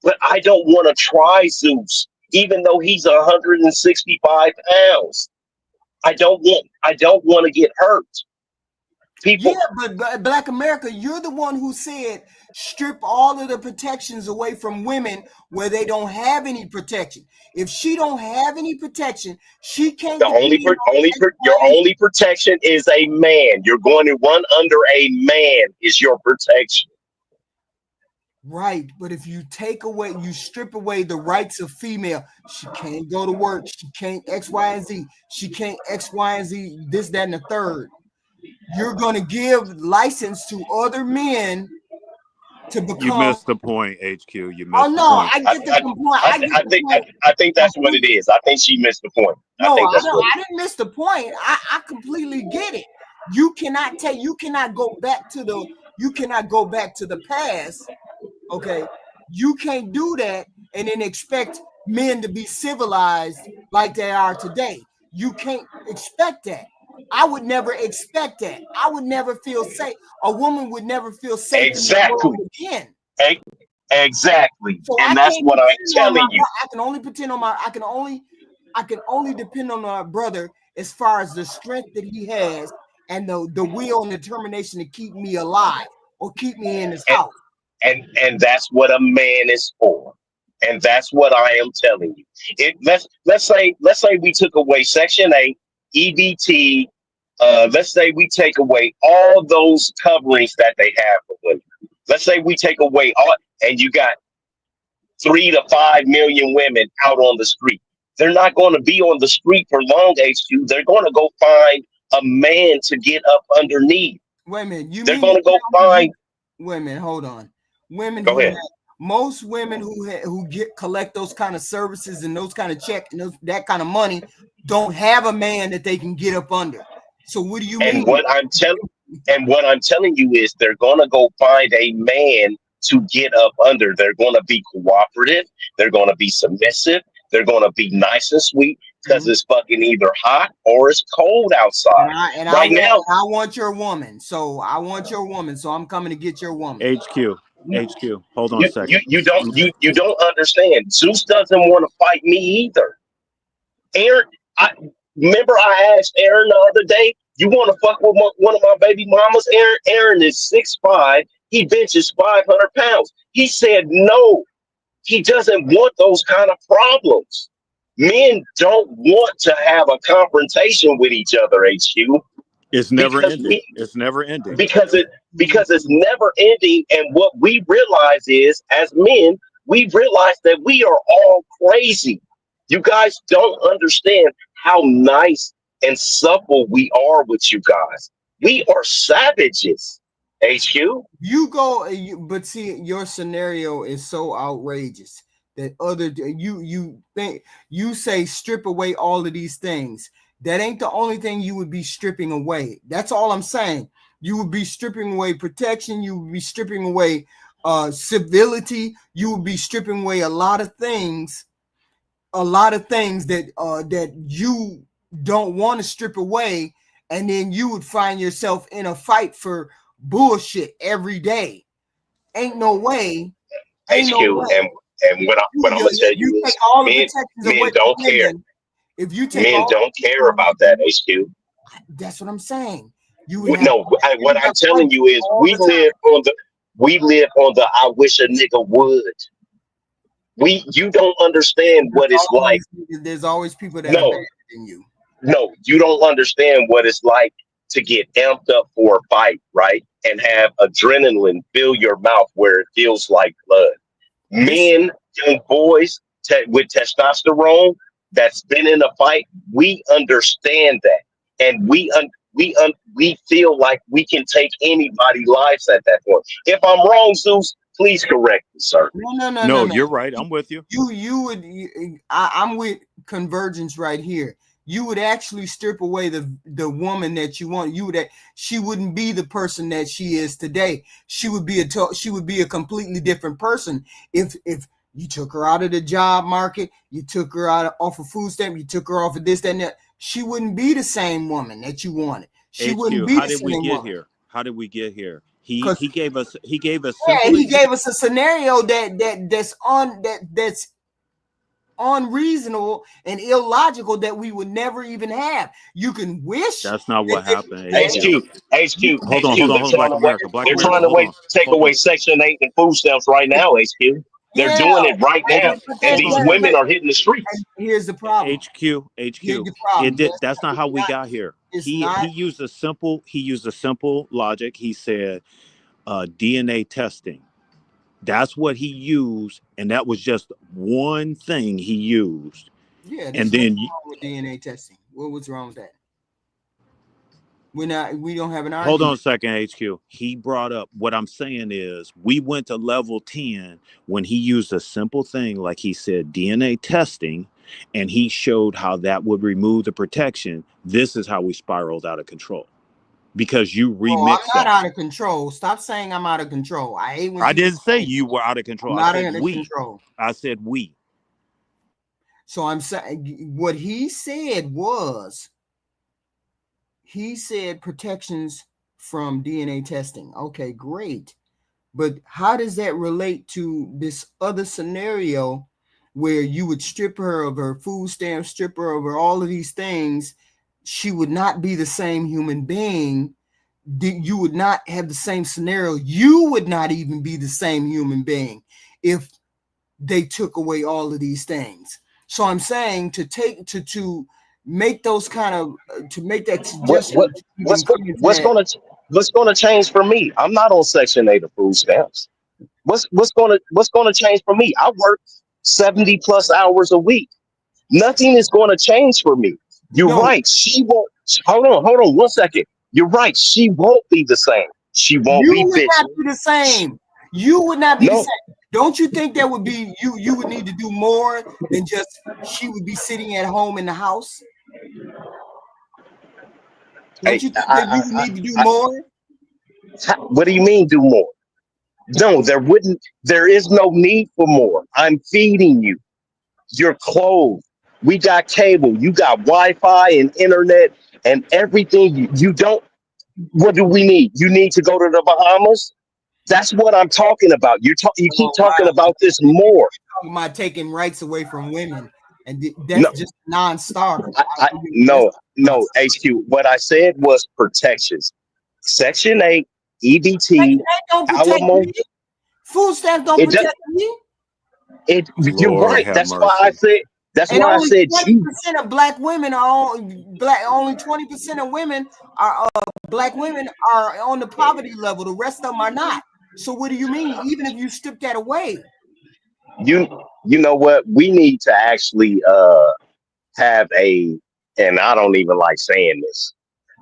But I don't want to try Zeus even though he's 165 pounds. I don't want to get hurt. People, yeah, but Black America, you're the one who said strip all of the protections away from women where they don't have any protection. If she don't have any protection, she can't. Your only protection is a man. You're going to run under a man is your protection. Right, but if you strip away the rights of female, she can't go to work, she can't X, Y, and Z, she can't X, Y, and Z, this, that, and the third. You're going to give license to other men to become. You missed the point, HQ. You missed the point. I get the point. I think that's what it is. I think she missed the point. No, I didn't miss the point. I completely get it. You cannot go back to the past. Okay, you can't do that and then expect men to be civilized like they are today. You can't expect that. I would never expect that. I would never feel safe. A woman would never feel safe exactly. in the world again. Exactly. So and that's what I'm telling you. I can only depend on my brother as far as the strength that he has and the will and determination to keep me alive or keep me in his house. And that's what a man is for. And that's what I am telling you. Let's say we took away Section 8, EBT. Let's say we take away all those coverings that they have for women. Let's say we take away all, and you got 3 to 5 million women out on the street. They're not going to be on the street for long, HQ. They're going to go find a man to get up underneath. Wait a minute. They're going to go find. Wait a minute. Hold on. Women. Go ahead. Most women who collect those kind of services and those kind of check and that kind of money don't have a man that they can get up under. So what do you mean? And what I'm telling you is they're gonna go find a man to get up under. They're gonna be cooperative. They're gonna be submissive. They're gonna be nice and sweet because it's fucking either hot or it's cold outside. I want your woman. So I'm coming to get your woman. HQ. Hold on a second. You don't understand. Zeus doesn't want to fight me either. Aaron, remember I asked Aaron the other day, you want to fuck with one of my baby mamas? Aaron is 6'5". He benches 500 pounds. He said no. He doesn't want those kind of problems. Men don't want to have a confrontation with each other, HQ. It's never ending. It's never ending. Because it's never ending. And what we realize is, as men, we realize that we are all crazy. You guys don't understand how nice and supple we are with you guys. We are savages, HQ. But see, your scenario is so outrageous that you say strip away all of these things. That ain't the only thing you would be stripping away. That's all I'm saying. You would be stripping away protection. You would be stripping away civility. You would be stripping away a lot of things that you don't want to strip away, and then you would find yourself in a fight for bullshit every day. Ain't no way. HQ, and what I'm gonna tell you is men don't care. If you take men don't care about that, HQ. That's what I'm saying. What I'm telling you is we live on the I wish a nigga would. You don't understand what it's like. There's always people that are better than you. No, you don't understand what it's like to get amped up for a fight, right? And have adrenaline fill your mouth where it feels like blood. Men, young boys with testosterone that's been in a fight, we understand that. And we feel like we can take anybody's lives at that point. If I'm wrong, Zeus, please correct me, sir. No, you're right. I'm with you. I'm with Convergence right here. You would actually strip away the woman that you want. She wouldn't be the person that she is today. She would be a completely different person if you took her out of the job market, you took her off of food stamp, you took her off of this, that, and that. She wouldn't be the same woman that you wanted. She wouldn't be the same woman. How did we get here? He gave us he gave us a scenario that's unreasonable and illogical that we would never even have. You can wish. That's not what happened. HQ, Hold on, They're trying Black to wait. America, Black They're America. trying to Hold wait on, to take away Section 8 and food stamps right now, HQ. They're doing it right now, and these women are hitting the streets. Here's the problem. HQ. Here's the problem. That's not how we got here. He used a simple logic. He said DNA testing. That's what he used, and that was just one thing he used. Yeah, and then wrong with DNA testing. What's wrong with that? We don't have an argument. Hold on a second, HQ. He brought up what I'm saying is we went to level 10 when he used a simple thing like he said DNA testing, and he showed how that would remove the protection. This is how we spiraled out of control. Because you remixed I'm not out of control. Stop saying I'm out of control. I hate when I didn't say you were out of control. I said we. Control. I said we. So I'm saying what he said was he said protections from DNA testing. Okay, great. But how does that relate to this other scenario where you would strip her of her food stamps, strip her of her all of these things? She would not be the same human being. You would not have the same scenario. You would not even be the same human being if they took away all of these things. So I'm saying to make those kind of to make that suggestion. What's gonna change for me? I'm not on Section 8 of food stamps. What's gonna change for me? I work 70 plus hours a week. Nothing is going to change for me. You're right. She won't. Hold on 1 second. You're right. She won't be the same. She won't be. You would not be the same. You would not be the same. Don't you think that would be you? You would need to do more than just she would be sitting at home in the house. Don't you think that you would need to do more? What do you mean do more? No, there wouldn't. There is no need for more. I'm feeding you. You're clothed. We got cable. You got Wi-Fi and internet and everything. You don't. What do we need? You need to go to the Bahamas. That's what I'm talking about. You keep talking about this more. Talking about taking rights away from women, and that's just non-starter. No, HQ. What I said was protections. Section 8, EBT, alimony. Food stamps don't protect me. You're right. That's why I said. That's why I said 20% of black women are only 20% of women are black women are on the poverty level. The rest of them are not. So what do you mean? Even if you strip that away, you know what? We need to actually have and I don't even like saying this.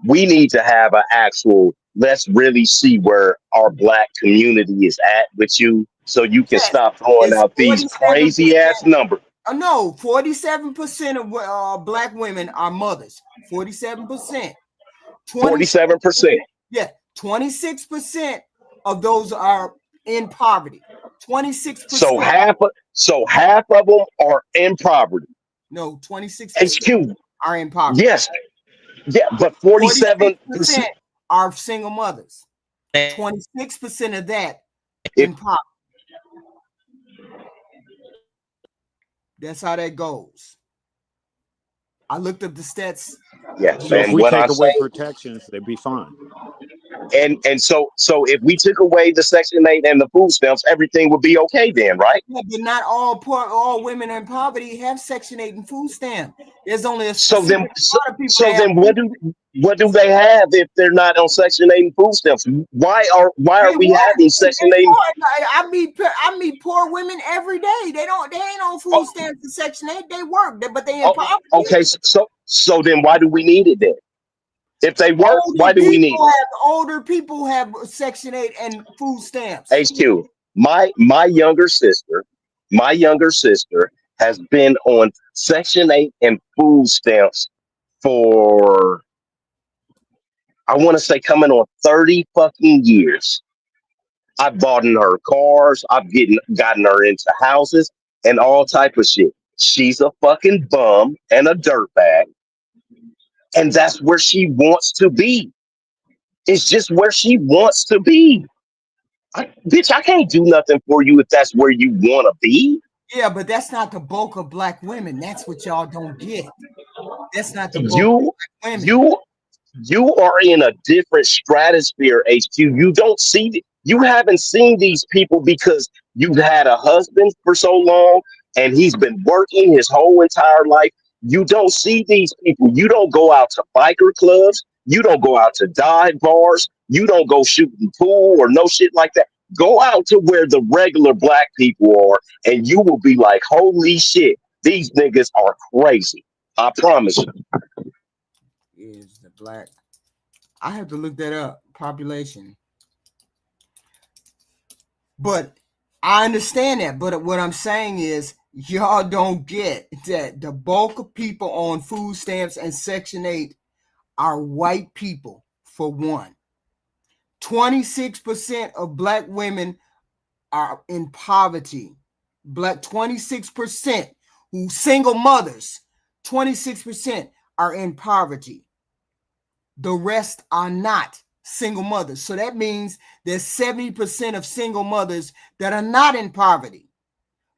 We need to have an actual. Let's really see where our black community is at with you, so you can stop throwing out these crazy ass numbers. No, 47% of black women are mothers. 47%. 47%. Yeah, 26% of those are in poverty. 26%. So half of them are in poverty. No, 26% are in poverty. Yes. Yeah, but 47% are single mothers. 26% of that in poverty. That's how that goes. I looked up the stats. Yeah, so if we take away protections, they'd be fine. And so if we took away the Section 8 and the food stamps, everything would be okay then, right? Yeah, but not all women in poverty have Section 8 and food stamp. There's only a so then what do they have if they're not on Section 8 and food stamps? Why are we having Section 8? I meet poor women every day. They ain't on food stamps and Section 8. They work, but they in poverty. Okay, so then why do we need it then? If they work, why do we need it? Older people have Section 8 and food stamps. HQ, my younger sister has been on Section 8 and food stamps for, I want to say, coming on 30 fucking years. I've bought in her cars. I've gotten her into houses and all type of shit. She's a fucking bum and a dirtbag. And that's where she wants to be. It's just where she wants to be. Bitch, I can't do nothing for you if that's where you want to be. Yeah, but that's not the bulk of black women. That's what y'all don't get. That's not the bulk of black women. You are in a different stratosphere, HQ. You haven't seen these people because you've had a husband for so long and he's been working his whole entire life. You don't see these people. You don't go out to biker clubs. You don't go out to dive bars. You don't go shooting pool or no shit like that. Go out to where the regular black people are, and you will be like, holy shit, these niggas are crazy. I promise you. Is the black? I have to look that up. Population. But I understand that. But what I'm saying is, y'all don't get that the bulk of people on food stamps and Section 8 are white people, for one. 26% of black women are in poverty. Black 26% who single mothers, 26% are in poverty. The rest are not single mothers. So that means there's 70% of single mothers that are not in poverty,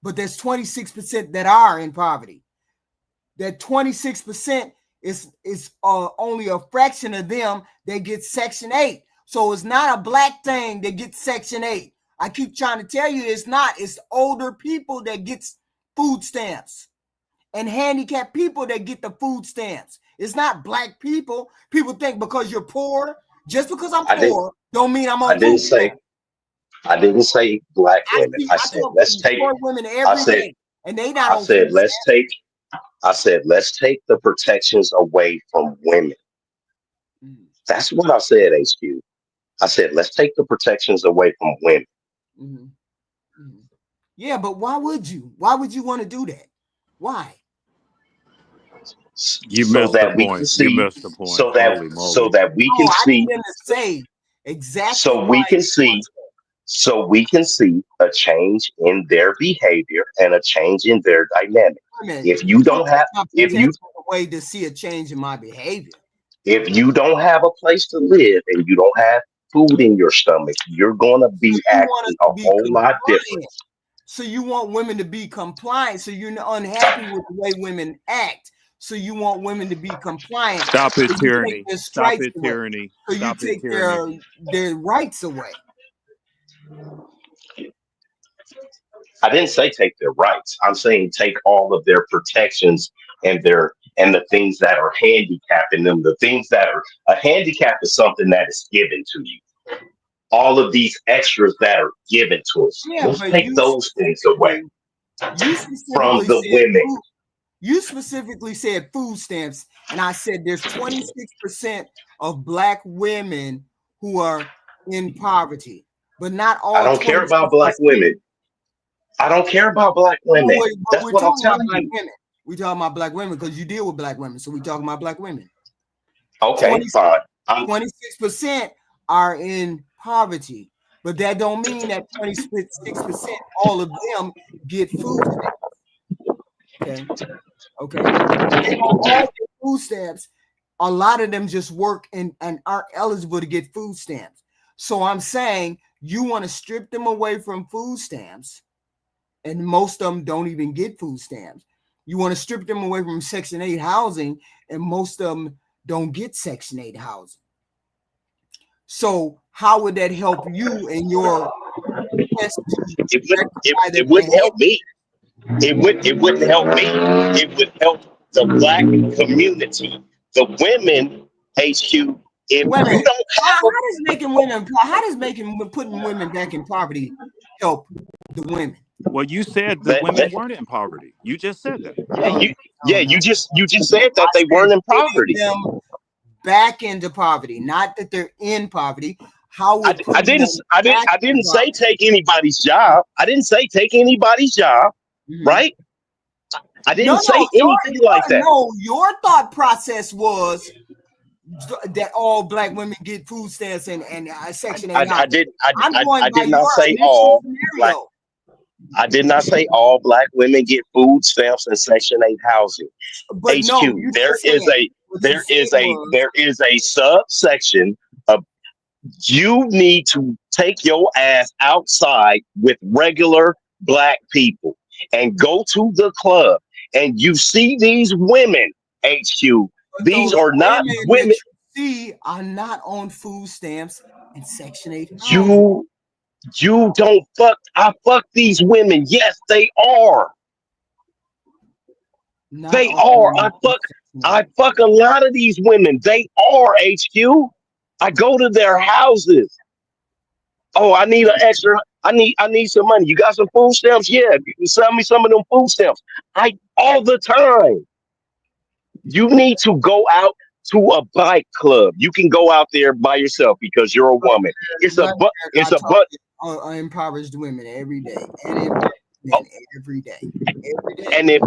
but there's 26% that are in poverty. That 26% is only a fraction of them that get Section 8. So it's not a black thing that gets Section 8. I keep trying to tell you it's not. It's older people that gets food stamps and handicapped people that get the food stamps. It's not black people. People think because you're poor, just because I'm poor, don't mean I'm on food stamps. I didn't say black women. I said let's take poor women every day, and they not on food stamps. I said let's take the protections away from women. That's what I said, HQ. I said let's take the protections away from women. Mm-hmm. Mm-hmm. Yeah, but why would you? Why would you want to do that? Why? You missed the point. You missed the point. So that we can see. I didn't say exactly. So we can see a change in their behavior and a change in their dynamic. If you don't have, way to see a change in my behavior. If you don't have a place to live and you don't have food in your stomach, you're gonna be acting a whole lot different. So you want women to be compliant. So you're unhappy with the way women act. So you want women to be compliant. Stop it, tyranny. Stop it, tyranny. So you take their rights away. I didn't say take their rights. I'm saying take all of their protections and the things that are handicapping them. The things that are a handicap is something that is given to you. All of these extras that are given to us. Yeah, let's take those things away from the women. You specifically said food stamps, and I said there's 26% of black women who are in poverty, but not all. I don't care about black women. I don't care about black women. That's what I'm telling you. We're talking about black women because you deal with black women, so we're talking about black women. Okay, fine. 26% are in poverty, but that don't mean that 26% all of them get food stamps. Okay. They don't all get food stamps. A lot of them just work and aren't eligible to get food stamps. So I'm saying you want to strip them away from food stamps, and most of them don't even get food stamps. You want to strip them away from Section 8 housing, and most of them don't get Section 8 housing. So how would that help you in your quest to it wouldn't help me. It wouldn't help me. It would help the black community, the women. HQ. If you don't have how does putting women back in poverty help the women? Well, you said the women weren't in poverty. You just said that. You just said that they weren't in poverty. Them back into poverty, not that they're in poverty. I didn't say take anybody's job. I didn't say take anybody's job. Mm-hmm. Right? I didn't say anything like that. No, your thought process was that all black women get food stamps and Section 8. I did not say all. I did not say all black women get food stamps and Section 8 housing. But HQ, no, there is a subsection of you need to take your ass outside with regular black people. and go to the club and you see these women, HQ, these are not women. That you see are not on food stamps and Section 8 housing. You don't fuck. I fuck these women. Yes, they are. They are. I fuck a lot of these women. They are, HQ. I go to their houses. Oh, I need an extra. I need some money. You got some food stamps? Yeah, you can sell me some of them food stamps. I all the time. You need to go out to a bike club. You can go out there by yourself because you're a woman. It's a impoverished women every day, and men every day. And if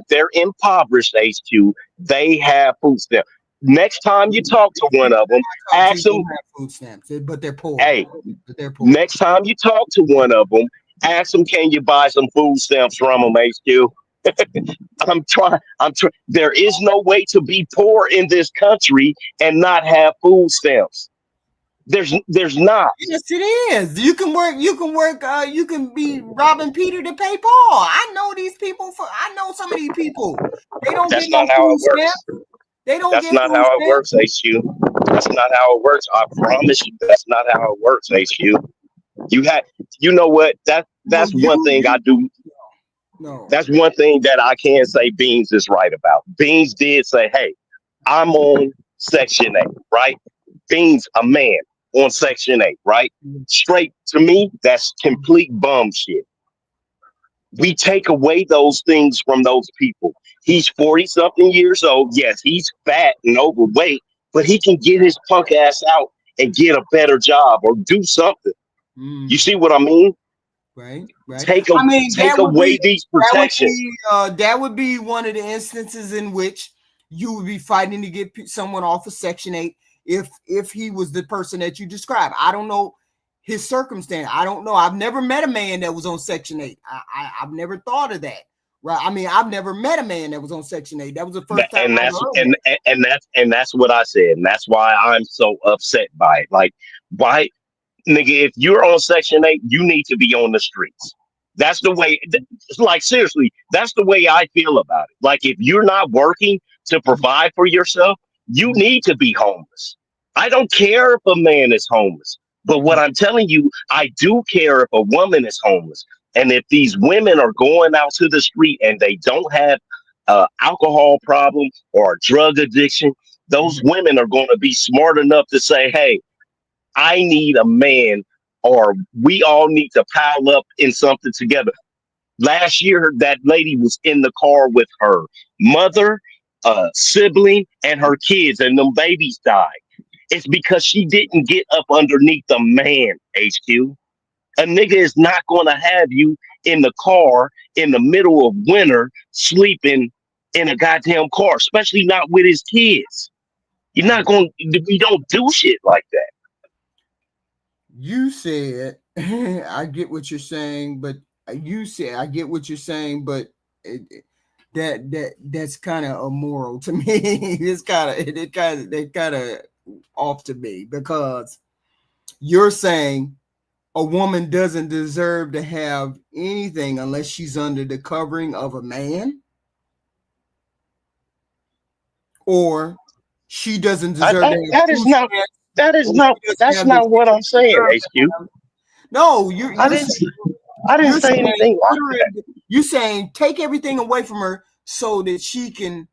they're impoverished, HQ, they have food stamps. Next time you talk to one of them, ask them. Food stamps, but they're poor. Hey, next time you talk to one of them, ask them, can you buy some food stamps from them, HQ? I'm trying. There is no way to be poor in this country and not have food stamps. There's not. Yes, it is. You can work. You can be robbing Peter to pay Paul. I know these people. I know some of these people. They don't That's get no not how food it works. stamps. They don't. That's not how it works, HQ. That's not how it works. I promise you, that's not how it works, HQ. You know what? That's one thing I do. No. That's one thing that I can say Beans is right about. Beans did say, hey, I'm on Section 8, right? Beans, a man on Section 8, right? Straight to me, that's complete bum shit. We take away those things from those people. He's 40-something years old. Yes, he's fat and overweight, but he can get his punk ass out and get a better job or do something. You see what I mean? Right. Take away these protections. That would be one of the instances in which you would be fighting to get someone off of Section 8 if he was the person that you described. I don't know his circumstance. I don't know. I've never met a man that was on Section 8. I've never thought of that. Right. I mean, I've never met a man that was on Section 8. That was the first time. And that's what I said. And that's why I'm so upset by it. Like, why? Nigga, if you're on Section 8, you need to be on the streets. That's the way, like, seriously, that's the way I feel about it. Like, if you're not working to provide for yourself, you need to be homeless. I don't care if a man is homeless. But what I'm telling you, I do care if a woman is homeless. And if these women are going out to the street and they don't have an alcohol problem or a drug addiction, those women are going to be smart enough to say, hey, I need a man, or we all need to pile up in something together. Last year, that lady was in the car with her mother, sibling, and her kids, and them babies died. It's because she didn't get up underneath the man, HQ. A nigga is not going to have you in the car in the middle of winter sleeping in a goddamn car, especially not with his kids. You're not going to, we don't do shit like that. You said, I get what you're saying, but that's kind of immoral to me. It's kind of off to me, because you're saying a woman doesn't deserve to have anything unless she's under the covering of a man, or she doesn't deserve to have that's not what I'm saying, HQ. No, I didn't say anything like that. You're saying take everything away from her so that she can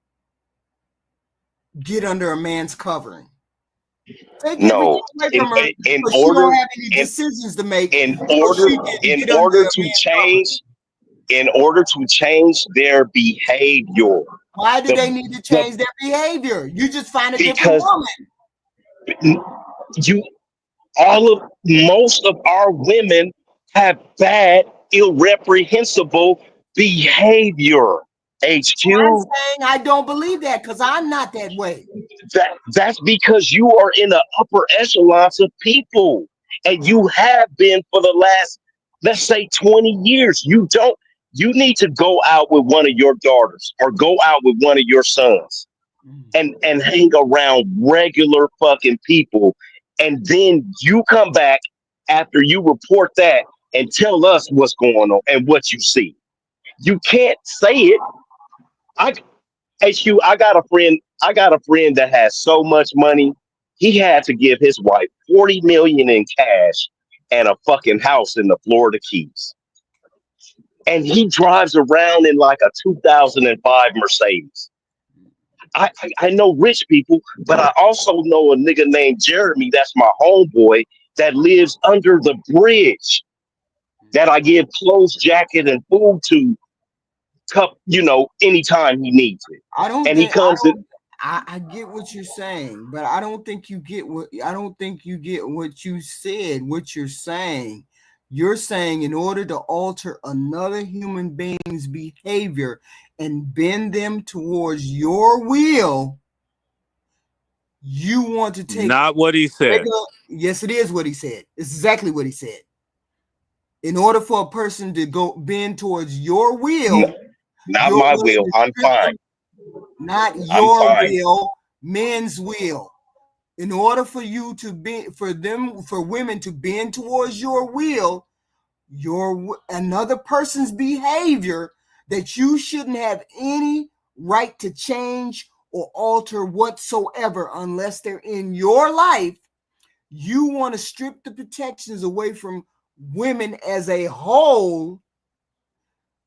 get under a man's covering. Take no, everything away from her so she don't have any decisions to make. In order to change their behavior. Why do they need to change their behavior? You just find a different woman. Most of our women have bad, irreprehensible behavior. HQ. I'm saying I don't believe that, because I'm not that way. That's because you are in the upper echelons of people, and you have been for the last, let's say, 20 years. You need to go out with one of your daughters or go out with one of your sons and hang around regular fucking people. And then you come back after you report that and tell us what's going on and what you see. You can't say it. I HQ, I got a friend. I got a friend that has so much money. He had to give his wife 40 million in cash and a fucking house in the Florida Keys. And he drives around in like a 2005 Mercedes. I know rich people, but I also know a nigga named Jeremy. That's my homeboy that lives under the bridge that I give clothes, jacket, and food to, anytime he needs it. I don't And he think I comes don't in. I get what you're saying, but I don't think you get what you said, what you're saying. You're saying in order to alter another human being's behavior and bend them towards your will, you want to take Not what he said. Yes, it is what he said. It's exactly what he said. In order for a person to go bend towards your will, Not you're my willing will. to I'm strip fine. them, not I'm your fine. will, men's will. In order for women to bend towards your will, another person's behavior that you shouldn't have any right to change or alter whatsoever unless they're in your life, you want to strip the protections away from women as a whole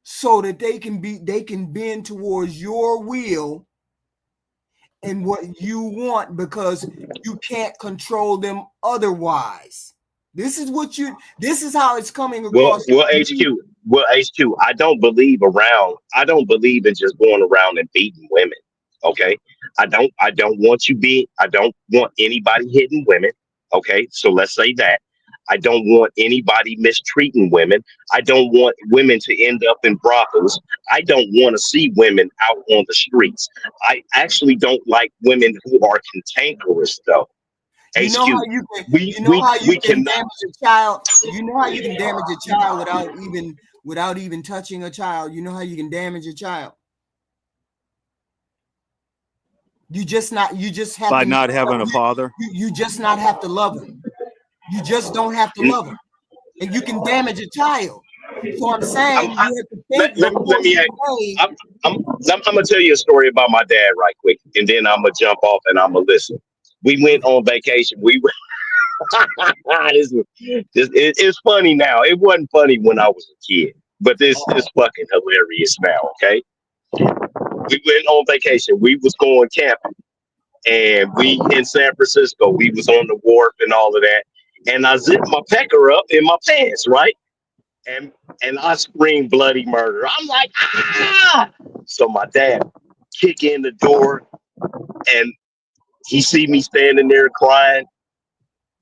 so that they can bend towards your will and what you want because you can't control them otherwise. This is how it's coming Well, across. well, HQ, HQ. I don't believe around. I don't believe in just going around and beating women. Okay, I don't. I don't want you be. I don't want anybody hitting women. Okay, so let's say that. I don't want anybody mistreating women. I don't want women to end up in brothels. I don't want to see women out on the streets. I actually don't like women who are cantankerous, though. You know how HQ. you can We you know we how you we can cannot. damage a child. You know how you can damage a child without even touching a child. You know how you can damage a child. You just have By to not having a father. you just not have to love them. You just don't have to love them. And you can damage a child. So I'm saying you have to think Let before me. you say. I'm gonna tell you a story about my dad right quick, and then I'm gonna jump off and I'm gonna listen. We went on vacation. We went. It's funny now. It wasn't funny when I was a kid, but this is fucking hilarious now. Okay, we went on vacation. We was going camping, and we in San Francisco. We was on the wharf and all of that, and I zipped my pecker up in my pants, right? and and I scream bloody murder. I'm like, ah! So my dad kick in the door and he see me standing there crying.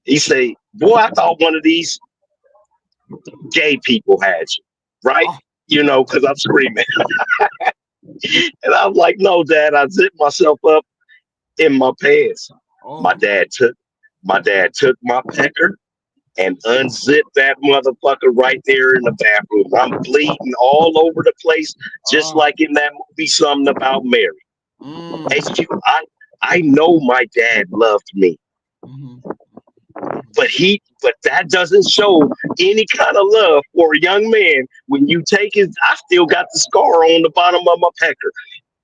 He say, boy, I thought one of these gay people had you, right? Oh, Because I'm screaming. And I'm like, no, Dad, I zipped myself up in my pants. oh. My dad took my pecker and unzipped that motherfucker right there in the bathroom. I'm bleeding all over the place, just Oh. like in that movie, Something About Mary. Mm. HQ, I know my dad loved me, Mm-hmm. but that doesn't show any kind of love for a young man. When you take his, I still got the scar on the bottom of my pecker.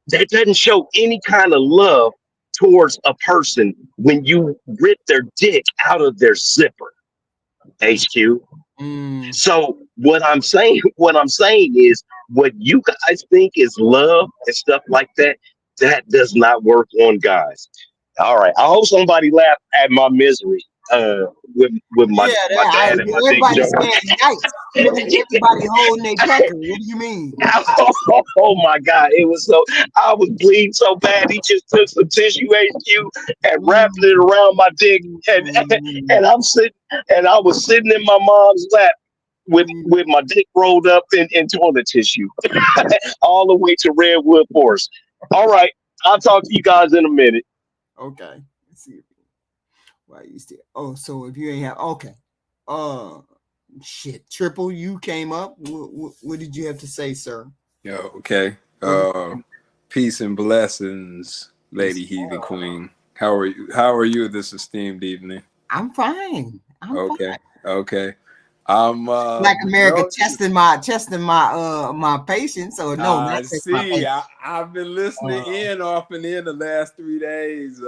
That doesn't show any kind of love towards a person when you rip their dick out of their zipper. HQ. Mm. So what I'm saying is what you guys think is love and stuff like that, that does not work on guys. All right. I hope somebody laughed at my misery with my Yeah, dad and my dick everybody's joke. saying yikes. Everybody holding their pecker. What do you mean? Oh my God. I was bleeding so bad. He just took some tissue HQ and wrapped it around my dick. And Mm. and I was sitting in my mom's lap with my dick rolled up in toilet tissue all the way to Redwood Forest. All right. I'll talk to you guys in a minute. Okay. Let's see. Why you still? Oh, so if you ain't have okay. Uh, shit. Triple, you came up. What did you have to say, sir? Yo, okay. Peace and blessings, Lady Heathen Queen. How are you? How are you this esteemed evening? I'm fine. I'm Okay. fine. Okay. I'm Black America testing my my patience. Or no, not testing my see. I've been listening in off and in the last 3 days.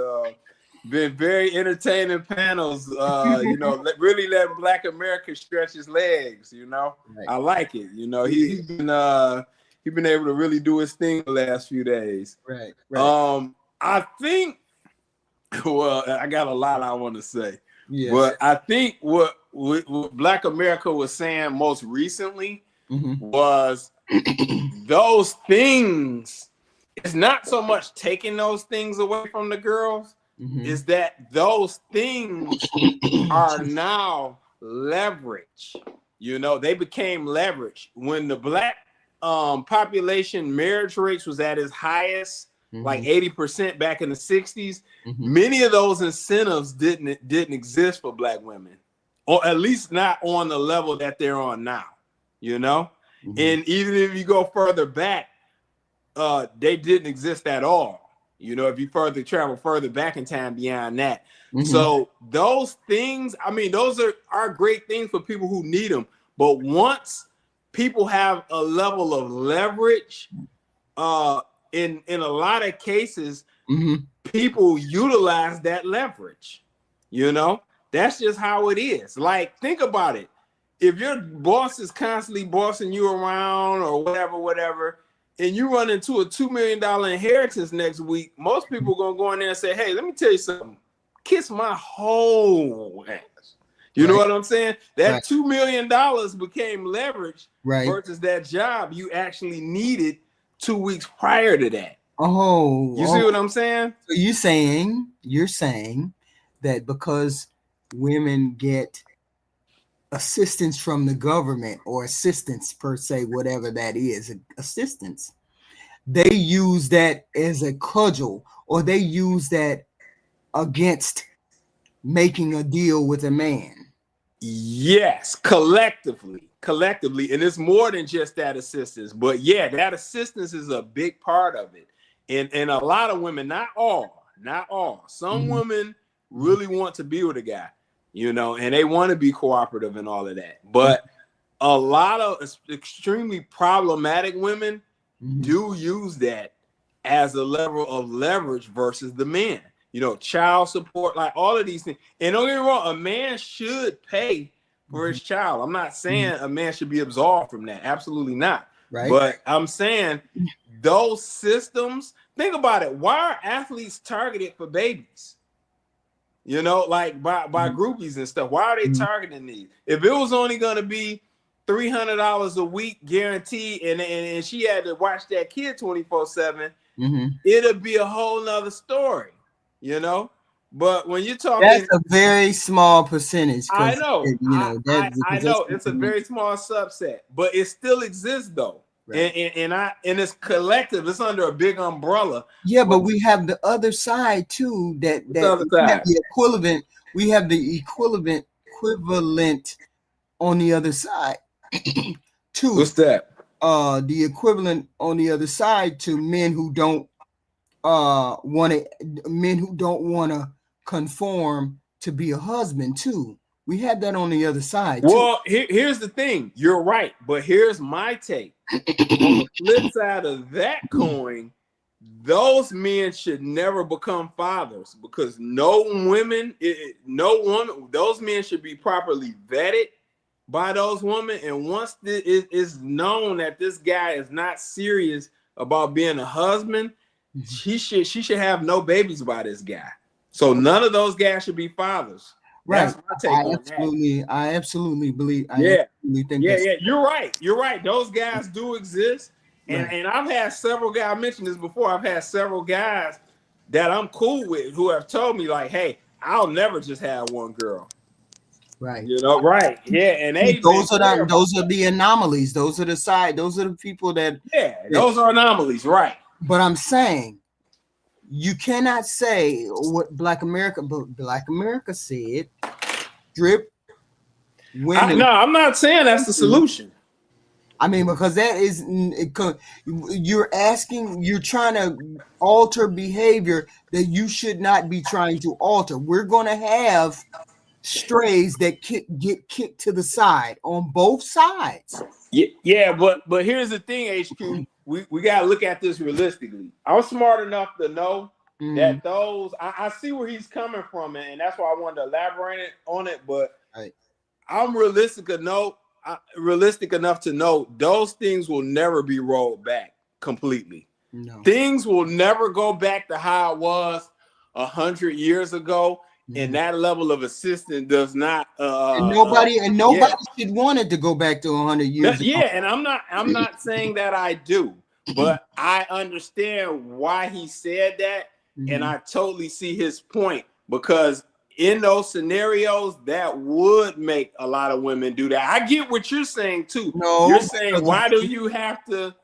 Been very entertaining panels. Really letting Black America stretch his legs. Right. I like it. He's been able to really do his thing the last few days. Right. I think. Well, I got a lot I want to say. Yes. But I think what Black America was saying most recently was those things. It's not so much taking those things away from the girls, is that those things are now leverage. They became leverage. When the Black population marriage rates was at its highest, like 80% back in the 60s, many of those incentives didn't exist for Black women, or at least not on the level that they're on now, and even if you go further back, they didn't exist at all, if you travel further back in time beyond that. So those things, those are great things for people who need them, but once people have a level of leverage, in a lot of cases, people utilize that leverage. That's just how it is. Like, think about it. If your boss is constantly bossing you around or whatever, and you run into a $2 million inheritance next week, most people are gonna go in there and say, "Hey, let me tell you something. Kiss my whole ass." You know what I'm saying? That $2 million became leverage versus that job you actually needed 2 weeks prior to that. You see what I'm saying? So you're saying that because women get assistance from the government, or assistance per se, whatever that is, assistance, they use that as a cudgel, or they use that against making a deal with a man. Yes, collectively, and it's more than just that assistance. But yeah, that assistance is a big part of it. And a lot of women, not all. Some women really want to be with a guy, and they want to be cooperative and all of that. But a lot of extremely problematic women do use that as a level of leverage versus the men. Child support, like all of these things. And don't get me wrong, a man should pay for his child. I'm not saying a man should be absolved from that. Absolutely not. Right. But I'm saying those systems, think about it. Why are athletes targeted for babies? Like by groupies and stuff. Why are they targeting these? If it was only going to be $300 a week guaranteed, and she had to watch that kid 24/7, it'll be a whole nother story. But when you're talking, that's a very small percentage. I know. I know it's a very small subset, but it still exists though. Right. And it's collective. It's under a big umbrella. Yeah, but we have the other side too. That we have the equivalent. We have the equivalent on the other side too. What's that? The equivalent on the other side to men who don't want to conform to be a husband too. We have that on the other side. Well, here's the thing. You're right, but here's my take. On the flip side of that coin, those men should never become fathers, because those men should be properly vetted by those women. And once it is known that this guy is not serious about being a husband, she should have no babies by this guy. So none of those guys should be fathers. Right. I absolutely believe. You're right. Those guys do exist. And I've had several guys, I mentioned this before, I've had several guys that I'm cool with who have told me, like, hey, I'll never just have one girl. Right. Right. Yeah. And those are the anomalies. Those are the people that those are anomalies, right. But I'm saying you cannot say what Black America said. Drip. No, I'm not saying that's the solution. Because that is, you're trying to alter behavior that you should not be trying to alter. We're going to have strays that get kicked to the side on both sides. Yeah, but here's the thing, HQ. We gotta look at this realistically. I'm smart enough to know that those I see where he's coming from, and that's why I wanted to elaborate on it. But I'm realistic enough to know those things will never be rolled back completely. No. Things will never go back to how it was 100 years ago. And that level of assistance does not. And nobody should want it to go back to 100 years ago. Yeah, and I'm not saying that I do, but I understand why he said that, and I totally see his point, because in those scenarios that would make a lot of women do that. I get what you're saying too. No, you're saying why do you have to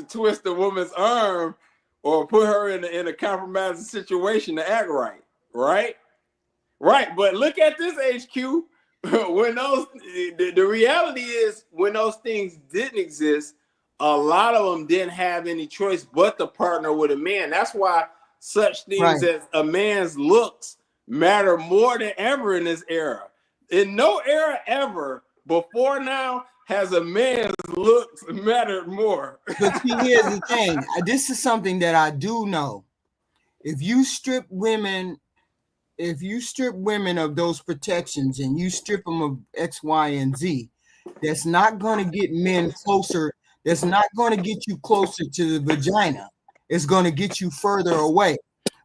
twist a woman's arm or put her in a compromising situation to act right? Right. But look at this, HQ. When the reality is, when those things didn't exist, a lot of them didn't have any choice but to partner with a man. That's why such things as a man's looks matter more than ever in this era. In no era ever before now has a man's looks mattered more. But see, here's the thing. This is something that I do know. If you strip women of those protections and you strip them of X, Y, and Z, that's not going to get men closer. That's not going to get you closer to the vagina. It's going to get you further away,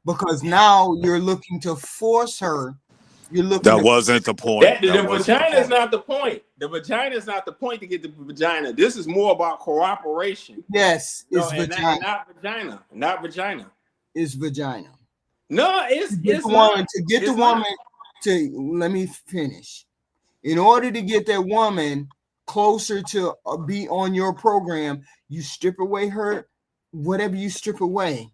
because now you're looking to force her. That wasn't the point. The vagina is not the point. The vagina is not the point to get the vagina. This is more about cooperation. Yes, it's vagina. Not vagina. It's vagina. No, it's the woman to let me finish. In order to get that woman closer to be on your program, you strip away her, whatever you strip away.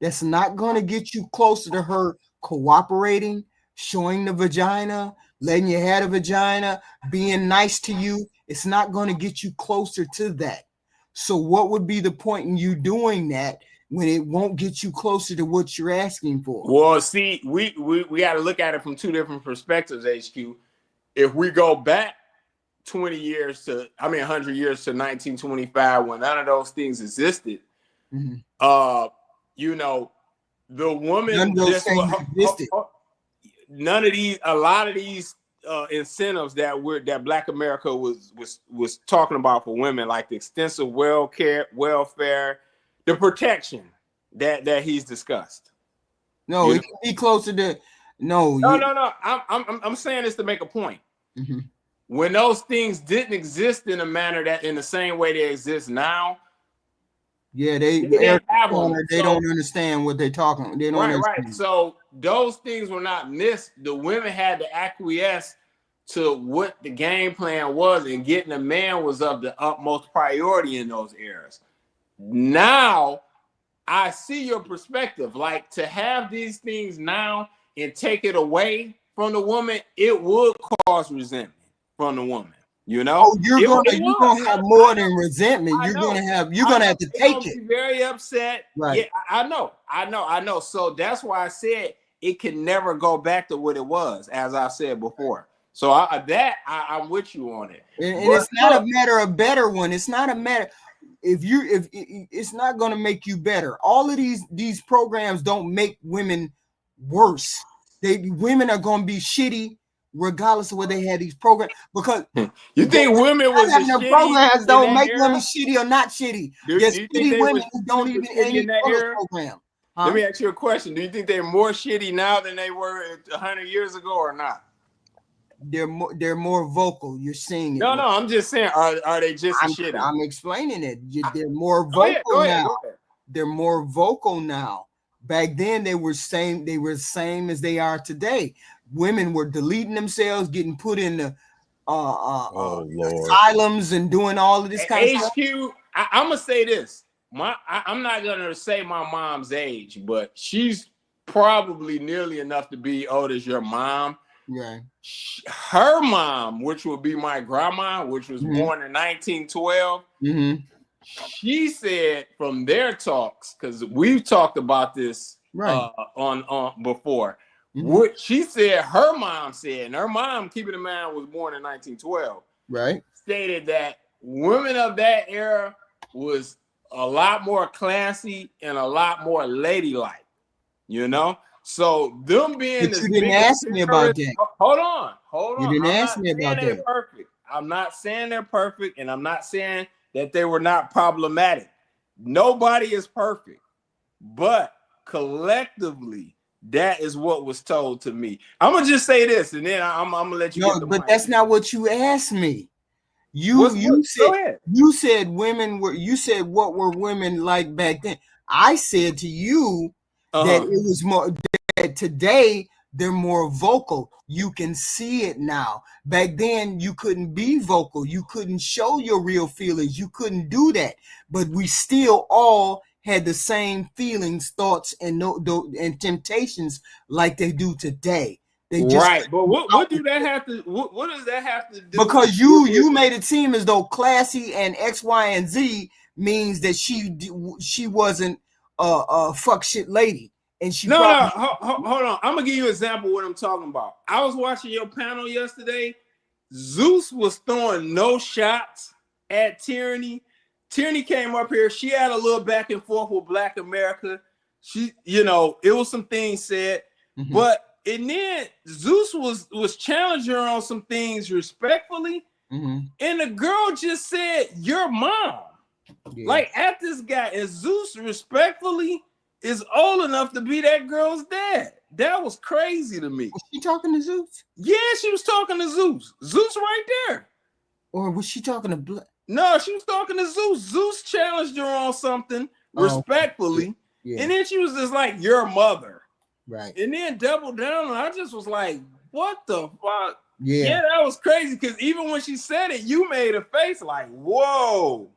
That's not going to get you closer to her cooperating, showing the vagina, letting you have a vagina, being nice to you. It's not going to get you closer to that. So what would be the point in you doing that when it won't get you closer to what you're asking for? Well, see, we got to look at it from two different perspectives, HQ. If we go back 100 years to 1925, when none of those things existed, the woman a lot of these incentives that Black America was talking about for women, like the extensive welfare, the protection that he's discussed. No, it can be closer to no. I'm saying this to make a point. When those things didn't exist in a manner that in the same way they exist now. Yeah, they don't understand what they're talking. They don't understand. Right. So those things were not missed. The women had to acquiesce to what the game plan was, and getting a man was of the utmost priority in those eras. Now, I see your perspective. Like, to have these things now and take it away from the woman, it would cause resentment from the woman. You're gonna have more than resentment. You're gonna have to take it. Very upset. Right. Yeah, I know. So that's why I said it can never go back to what it was, as I said before. So I'm with you on it. And it's not a matter of better one. It's not a matter. If it's not going to make you better. All of these programs don't make women worse. Women are going to be shitty regardless of whether they had these programs, because you think women was the programs don't make women shitty or not shitty. There's shitty women who don't even in that program. Let me ask you a question. Do you think they're more shitty now than they were 100 years ago or not? They're more vocal. You're seeing it. No, I'm just saying, are they just shitty? I'm explaining it. They're more vocal now. Go ahead. They're more vocal now. Back then they were the same as they are today. Women were deleting themselves, getting put in the asylums and doing all of this kind of stuff. I'm gonna say this. I'm not gonna say my mom's age, but she's probably nearly enough to be old as your mom. Right. Her mom, which would be my grandma, which was born in 1912, she said from their talks, because we've talked about this on before, What she said, her mom said, and her mom, keeping in mind, was born in 1912. Right. Stated that women of that era was a lot more classy and a lot more ladylike, you know. So them being But this you didn't ask me about that. Hold on. You didn't ask me about that. Perfect. I'm not saying they're perfect, and I'm not saying that they were not problematic. Nobody is perfect, but collectively, that is what was told to me. I'm gonna just say this, and then I'm gonna let you. No, but that's not what you asked me. You said women were. You said what were women like back then? I said to you that it was more. That today they're more vocal. You can see it now. Back then you couldn't be vocal. You couldn't show your real feelings. You couldn't do that. But we still all had the same feelings, thoughts, and temptations like they do today. They just right, but what do that have to? What does that have to do? Because you made it seem as though classy and X, Y, and Z means that she wasn't a fuck shit lady, and she hold on. I'm gonna give you an example of what I'm talking about. I was watching your panel yesterday. Zeus was throwing no shots at Tyranny. Tyranny came up here. She had a little back and forth with Black America. She, it was some things said, but. And then Zeus was challenging her on some things respectfully, and the girl just said, "Your mom," like at this guy, and Zeus respectfully is old enough to be that girl's dad. That was crazy to me. Was she talking to Zeus? Yeah, she was talking to Zeus. Zeus right there. Or was she talking to No, she was talking to Zeus. Zeus challenged her on something respectfully, and then she was just like, "Your mother." Right. And then double down, and I just was like, what the fuck? Yeah, that was crazy. Because even when she said it, you made a face like, whoa,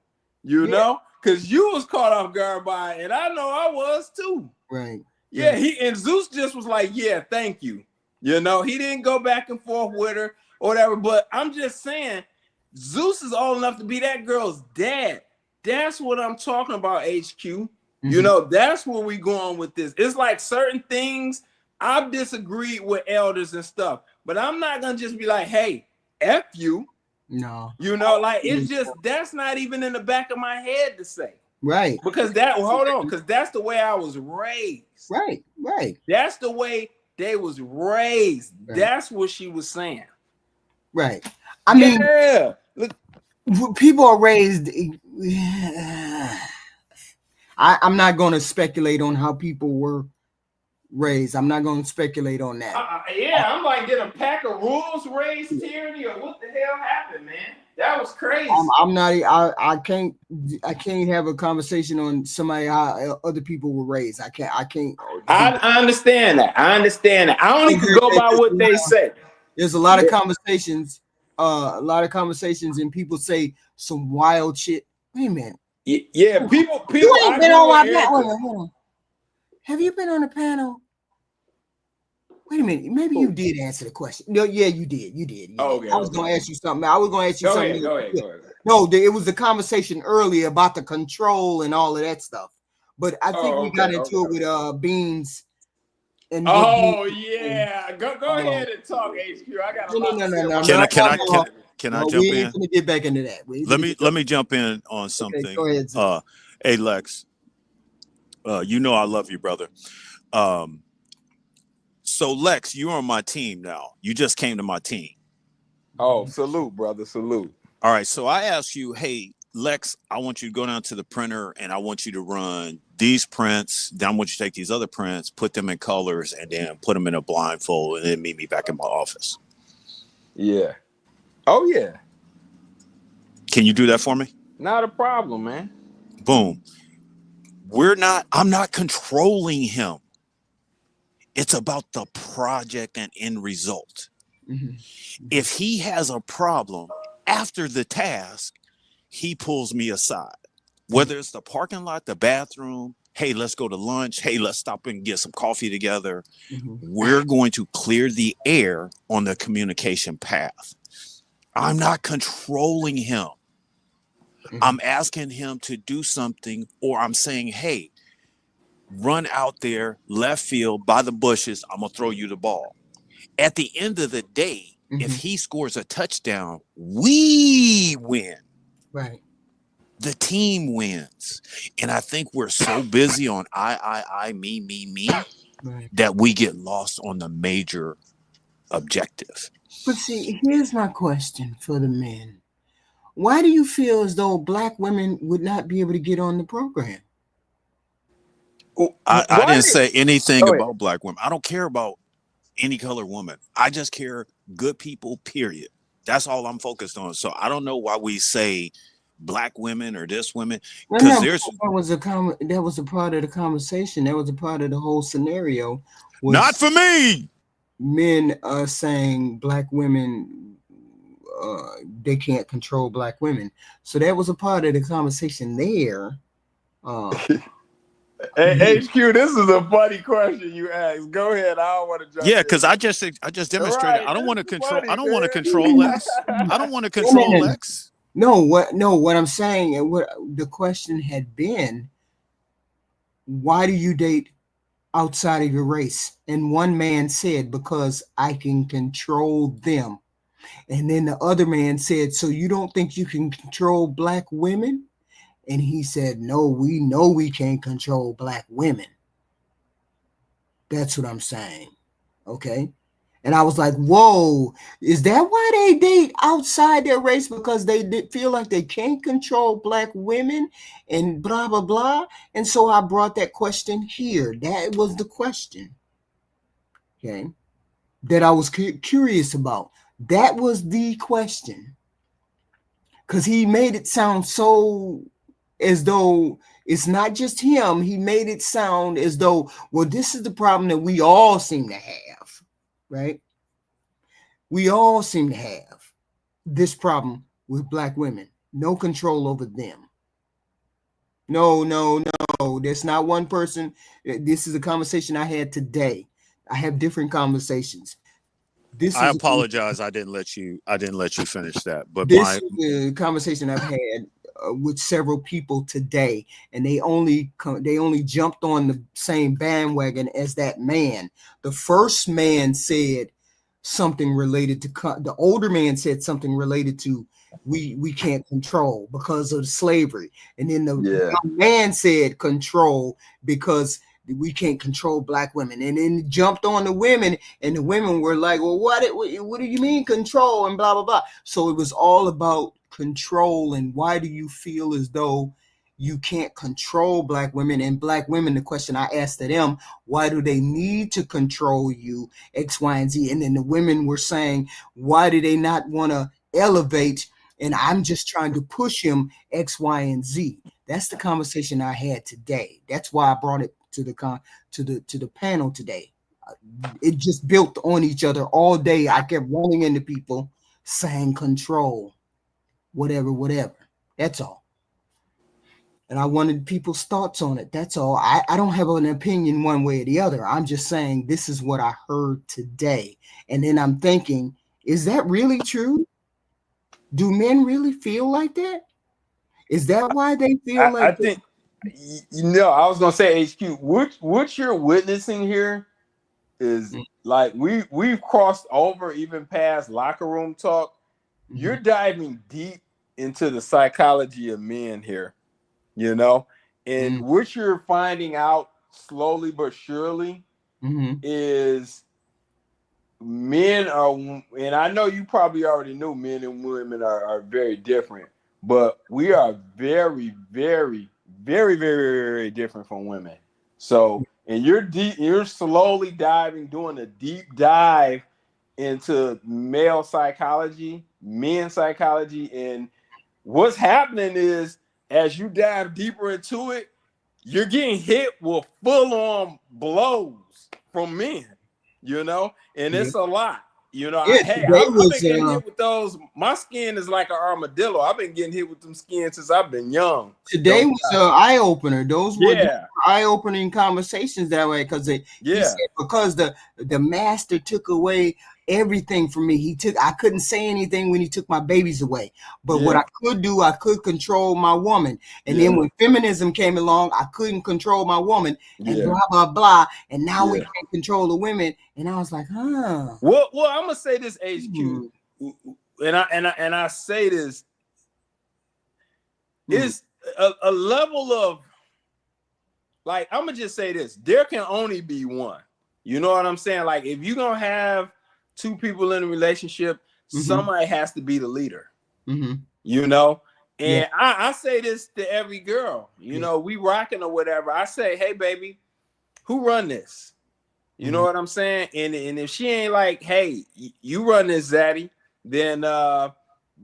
know? Because you was caught off guard by it, and I know I was too. Right. Yeah, and Zeus just was like, yeah, thank you. He didn't go back and forth with her or whatever. But I'm just saying, Zeus is old enough to be that girl's dad. That's what I'm talking about, HQ. That's where we going with this. It's like certain things I've disagreed with elders and stuff, but I'm not gonna just be like, hey, F you. No. It's just that's not even in the back of my head to say. Right. Because because that's the way I was raised. Right. That's the way they was raised. Right. That's what she was saying. Right. I mean, look, people are raised. I'm not going to speculate on how people were raised. I'm not going to speculate on that. I'm like, did a pack of rules raise Tyranny, or what the hell happened, man? That was crazy. I'm not. I can't have a conversation on somebody how other people were raised. I can't. I understand that. I only can go by what they say. There's a lot of conversations. And people say some wild shit. Wait a minute. Yeah, people. You ain't been on my panel. Have you been on a panel? Wait a minute. Maybe you did answer the question. No, yeah, you did. Okay. I was going to ask you something. Go ahead. No, it was the conversation earlier about the control and all of that stuff. But I think we got into it with Beans. And go ahead and talk, HQ. I got a lot. No. Can I jump in? Let me get back into that. Let me jump in on something. Okay, go ahead. Hey Lex, I love you, brother. So Lex, you're on my team now. You just came to my team. Oh, salute, brother, salute. All right, so I asked you, hey Lex, I want you to go down to the printer and I want you to run these prints. Then I want you to take these other prints, put them in colors, and then put them in a blindfold, and then meet me back in my office. Yeah. Oh yeah. Can you do that for me? Not a problem, man. Boom. I'm not controlling him. It's about the project and end result. If he has a problem after the task, he pulls me aside. Whether it's the parking lot, the bathroom, hey, let's go to lunch. Hey, let's stop and get some coffee together. We're going to clear the air on the communication path. I'm not controlling him. I'm asking him to do something, or I'm saying, hey, run out there left field by the bushes. I'm gonna throw you the ball. At the end of the day, if he scores a touchdown, we win. Right. The team wins. And I think we're so busy on I, me, Right. that we get lost on the major objective. But see, here's my question for the men. Why do you feel as though black women would not be able to get on the program? I didn't say anything about black women. I don't care about any color woman. I just care good people, period. That's all I'm focused on. So I don't know why we say black women or this women, because that was a part of the conversation. That was a part of the whole scenario. Not for me. Men are saying black women, they can't control black women. So that was a part of the conversation there. Hey, HQ, this is a funny question you asked. Go ahead. I don't want to jump. Yeah, because I just demonstrated. Right, I don't want to control. I don't want to control Lex. I don't want to control Lex. No, what I'm saying, and what the question had been, why do you date outside of your race? And one man said, because I can control them. And then the other man said, so you don't think you can control black women? And he said, no, we know we can't control black women. That's what I'm saying. Okay. And I was like, whoa, is that why they date outside their race? Because they feel like they can't control black women and blah, blah, blah. And so I brought that question here. That was the question. Okay. That I was curious about. That was the question. Because he made it sound so as though it's not just him. He made it sound as though, well, this is the problem that we all seem to have, right? We all seem to have this problem with black women. No control over them. No. There's not one person. This is a conversation I had today. I have different conversations. I apologize. I didn't let you finish that. But this is a conversation I've had with several people today, and they only jumped on the same bandwagon as that man. The first man said something related to the older man said something related to we can't control because of slavery, and then the young man said control because we can't control black women, and then jumped on the women, and the women were like, well, what do you mean control, and blah blah blah. So it was all about control, and why do you feel as though you can't control black women? And black women, the question I asked to them, why do they need to control you, X, Y, and Z? And then the women were saying, why do they not want to elevate? And I'm just trying to push him, X, Y, and Z. That's the conversation I had today. That's why I brought it to the panel today. It just built on each other all day. I kept running into people saying control, whatever. That's all. And I wanted people's thoughts on it. That's all. I don't have an opinion one way or the other. I'm just saying this is what I heard today. And then I'm thinking, is that really true? Do men really feel like that? Is that why they feel like I think, I was gonna say, HQ, what you're witnessing here is like we've crossed over even past locker room talk. Mm-hmm. You're diving deep into the psychology of men here, and what you're finding out slowly but surely is men are, and I know you probably already knew men and women are very different, but we are very, very, very, very, very different from women. So, and you're slowly doing a deep dive into male psychology, men's psychology. And what's happening is, as you dive deeper into it, you're getting hit with full-on blows from men, and it's a lot. I've been getting hit with those. My skin is like an armadillo. I've been getting hit with them skins since I've been young. Today was an eye opener. Those were eye-opening conversations that way, because because the master took away everything from me. I couldn't say anything when he took my babies away. But what I could do, I could control my woman. And then when feminism came along, I couldn't control my woman and blah, blah, blah. And now we can't control the women. And I was like, huh. Well, I'm gonna say this, HQ. And I say this, it's a level of, like, I'm gonna just say this, there can only be one. You know what I'm saying? Like, if you're gonna have two people in a relationship, somebody has to be the leader. You know? And I say this to every girl, you know, we rocking or whatever. I say, hey baby, who run this? You know what I'm saying? And if she ain't like, hey, you run this, Zaddy, then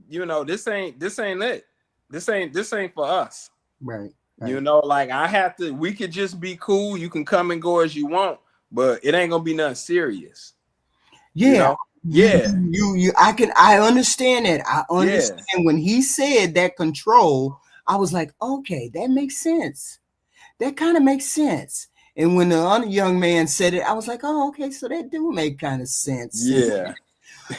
you know, this ain't it. This ain't for us. Right. You know, like, we could just be cool. You can come and go as you want, but it ain't gonna be nothing serious. Yeah. You know? I understand that. I understand when he said that control, I was like, okay, that makes sense. That kind of makes sense. And when the other young man said it, I was like, oh, okay, so that do make kind of sense. Yeah.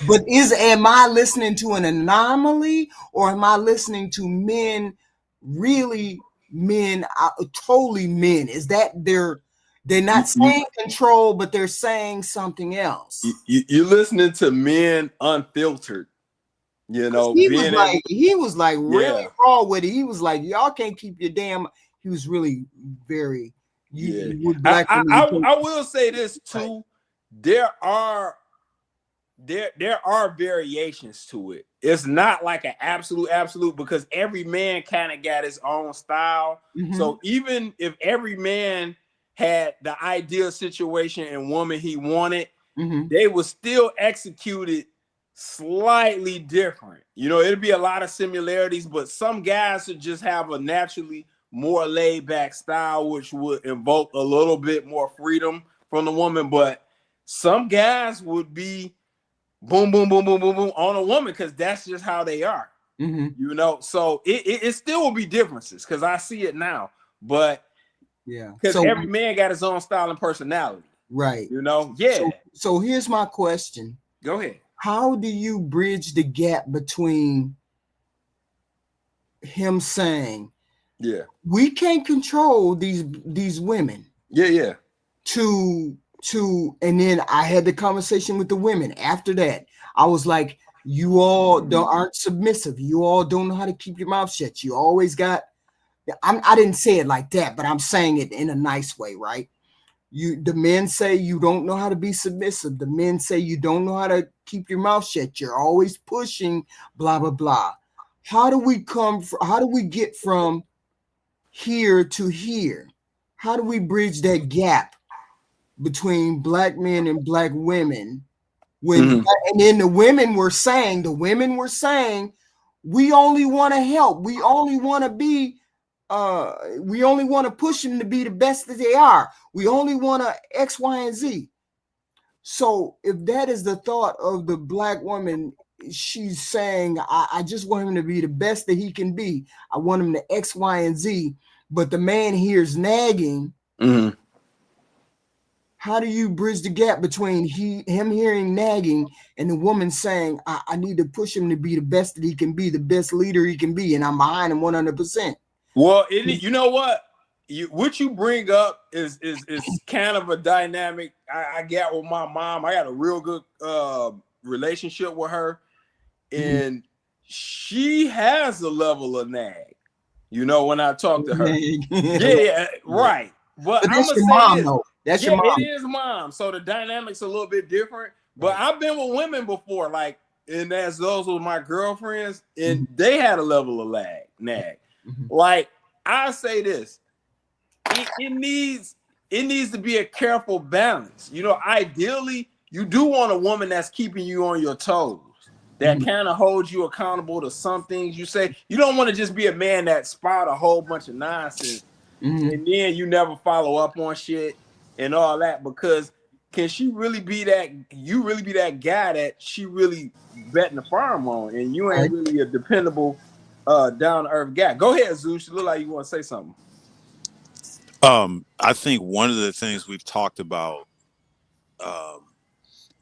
But am I listening to an anomaly, or am I listening to men, really men, totally men? Is that they're not saying control, but they're saying something else? You're listening to men unfiltered. You know, he was like really raw with it. He was like, y'all can't keep your damn. He was really very. I will say this too. There are variations to it. It's not like an absolute, because every man kind of got his own style. So even if every man had the ideal situation and woman he wanted, they would still execute it slightly different. You know, it'd be a lot of similarities, but some guys would just have a naturally more laid back style, which would invoke a little bit more freedom from the woman. But some guys would be boom, boom, boom, boom, boom, boom on a woman, because that's just how they are. You know, so it still will be differences, because I see it now. But because every man got his own style and personality. Right. You know, So here's my question. Go ahead. How do you bridge the gap between him saying, we can't control these women? And then I had the conversation with the women after that. I was like, you all aren't submissive. You all don't know how to keep your mouth shut. You always got, I didn't say it like that, but I'm saying it in a nice way, right? The men say you don't know how to be submissive. The men say you don't know how to keep your mouth shut. You're always pushing, blah, blah, blah. How do we get from here to here? How do we bridge that gap between black men and black women? And then the women were saying, we only want to help. We only want to be, we only want to push them to be the best that they are. We only want to X, Y, and Z. So if that is the thought of the black woman, she's saying, I just want him to be the best that he can be. I want him to X, Y, and Z. But the man hears nagging. How do you bridge the gap between him hearing nagging and the woman saying, I need to push him to be the best that he can be, the best leader he can be, and I'm behind him 100%? Well, you know what? What you bring up is kind of a dynamic I got with my mom. I got a real good relationship with her, and she has a level of nag. You know, when I talk to her, right. But I'm gonna say mom, though. That's your mom. It is mom. So the dynamics a little bit different. But I've been with women before, like, and as those were my girlfriends, and they had a level of nag. Like, I say this, it needs to be a careful balance. You know, ideally, you do want a woman that's keeping you on your toes, that kind of holds you accountable to some things you say. You don't want to just be a man that spout a whole bunch of nonsense and then you never follow up on shit and all that, because can she really be that, you really be that guy that she really betting the farm on, and you ain't really a dependable down-to-earth guy. Go ahead, Zeus. You look like you want to say something. I think one of the things we've talked about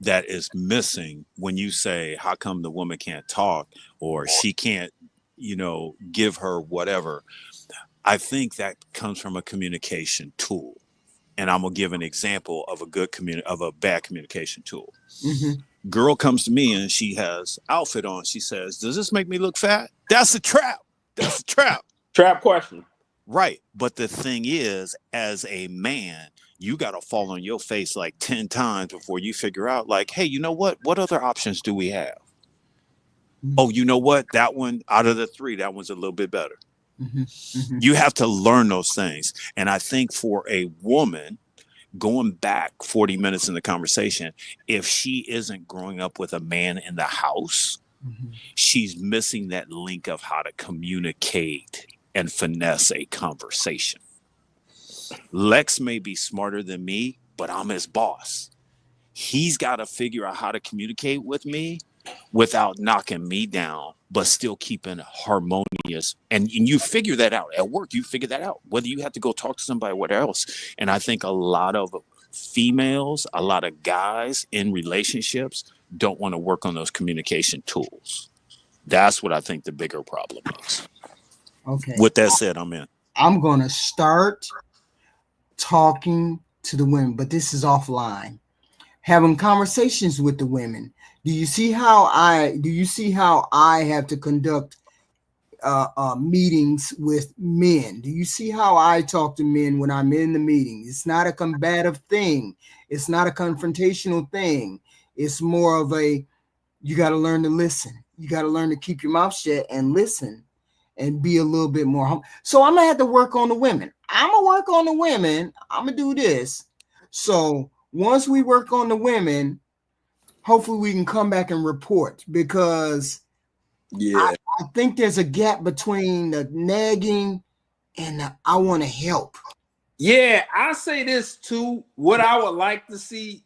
that is missing when you say, how come the woman can't talk or she can't, give her whatever. I think that comes from a communication tool. And I'm gonna give an example of a bad communication tool. Mm-hmm. Girl comes to me and she has outfit on. She says, does this make me look fat? That's a trap. That's a trap. Trap question. Right. But the thing is, as a man, you got to fall on your face like 10 times before you figure out, like, hey, you know what? What other options do we have? Mm-hmm. Oh, you know what? That one out of the 3, that one's a little bit better. Mm-hmm. Mm-hmm. You have to learn those things. And I think for a woman, going back 40 minutes in the conversation, if she isn't growing up with a man in the house, mm-hmm. she's missing that link of how to communicate and finesse a conversation. Lex may be smarter than me, but I'm his boss. He's got to figure out how to communicate with me without knocking me down, but still keeping harmonious. And you figure that out at work. You figure that out, whether you have to go talk to somebody or what else. And I think a lot of females, a lot of guys in relationships don't want to work on those communication tools. That's what I think the bigger problem is. Okay. With that said, I'm in. I'm going to start talking to the women, but this is offline. Having conversations with the women. Do you see how I have to conduct meetings with men? Do you see how I talk to men when I'm in the meeting? It's not a combative thing. It's not a confrontational thing. It's more of you got to learn to listen. You got to learn to keep your mouth shut and listen and be a little bit more humble. So I'm going to have to work on the women. I'm going to do this. So once we work on the women, hopefully we can come back and report, because I think there's a gap between the nagging and the I want to help. Yeah, I say this too. What I would like to see,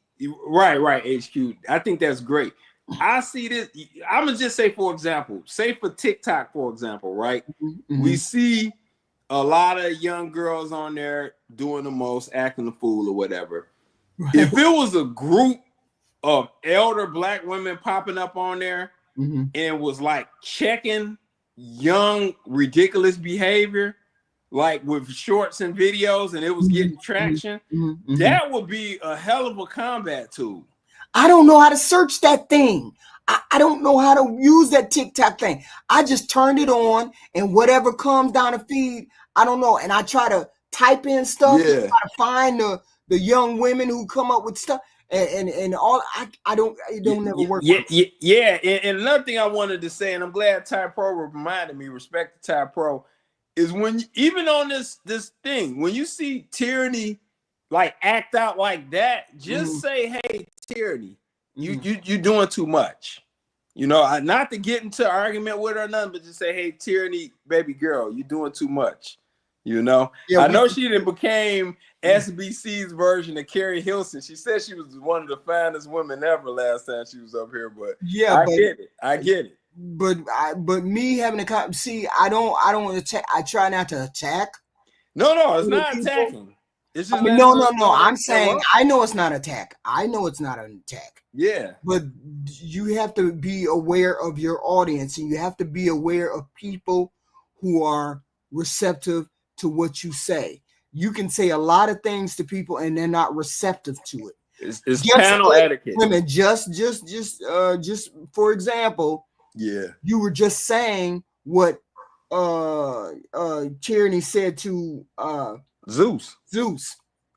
right, HQ. I think that's great. I see this. I'm gonna just say, for example, for TikTok, for example, right? Mm-hmm. We see a lot of young girls on there doing the most, acting the fool or whatever. Right. If it was a group of elder Black women popping up on there, mm-hmm. and was like checking young ridiculous behavior, like with shorts and videos, and it was getting traction, mm-hmm. that would be a hell of a combat tool. I don't know how to search that thing. I don't know how to use that TikTok thing. I just turned it on, and whatever comes down the feed, I don't know. And I try to type in stuff, and try to find the young women who come up with stuff. And all it don't never work. Yeah. And another thing I wanted to say, and I'm glad Ty Pro reminded me, respect to Ty Pro, is when even on this thing, when you see Tyranny like act out like that, just say, hey, Tyranny, you doing too much. Not to get into an argument with her or nothing, but just say, hey, Tyranny, baby girl, you doing too much. I know she done became SBC's version of Carrie Hilson. She said she was one of the finest women ever last time she was up here, but I get it. But me having a see, I don't attack. I try not to attack. No, it's not attacking. It's just no. I'm saying I know it's not attack. I know it's not an attack. Yeah, but you have to be aware of your audience, and you have to be aware of people who are receptive to what you say. You can say a lot of things to people and they're not receptive to it. It's panel etiquette. Women, just for example, you were just saying what Tyranny said to Zeus.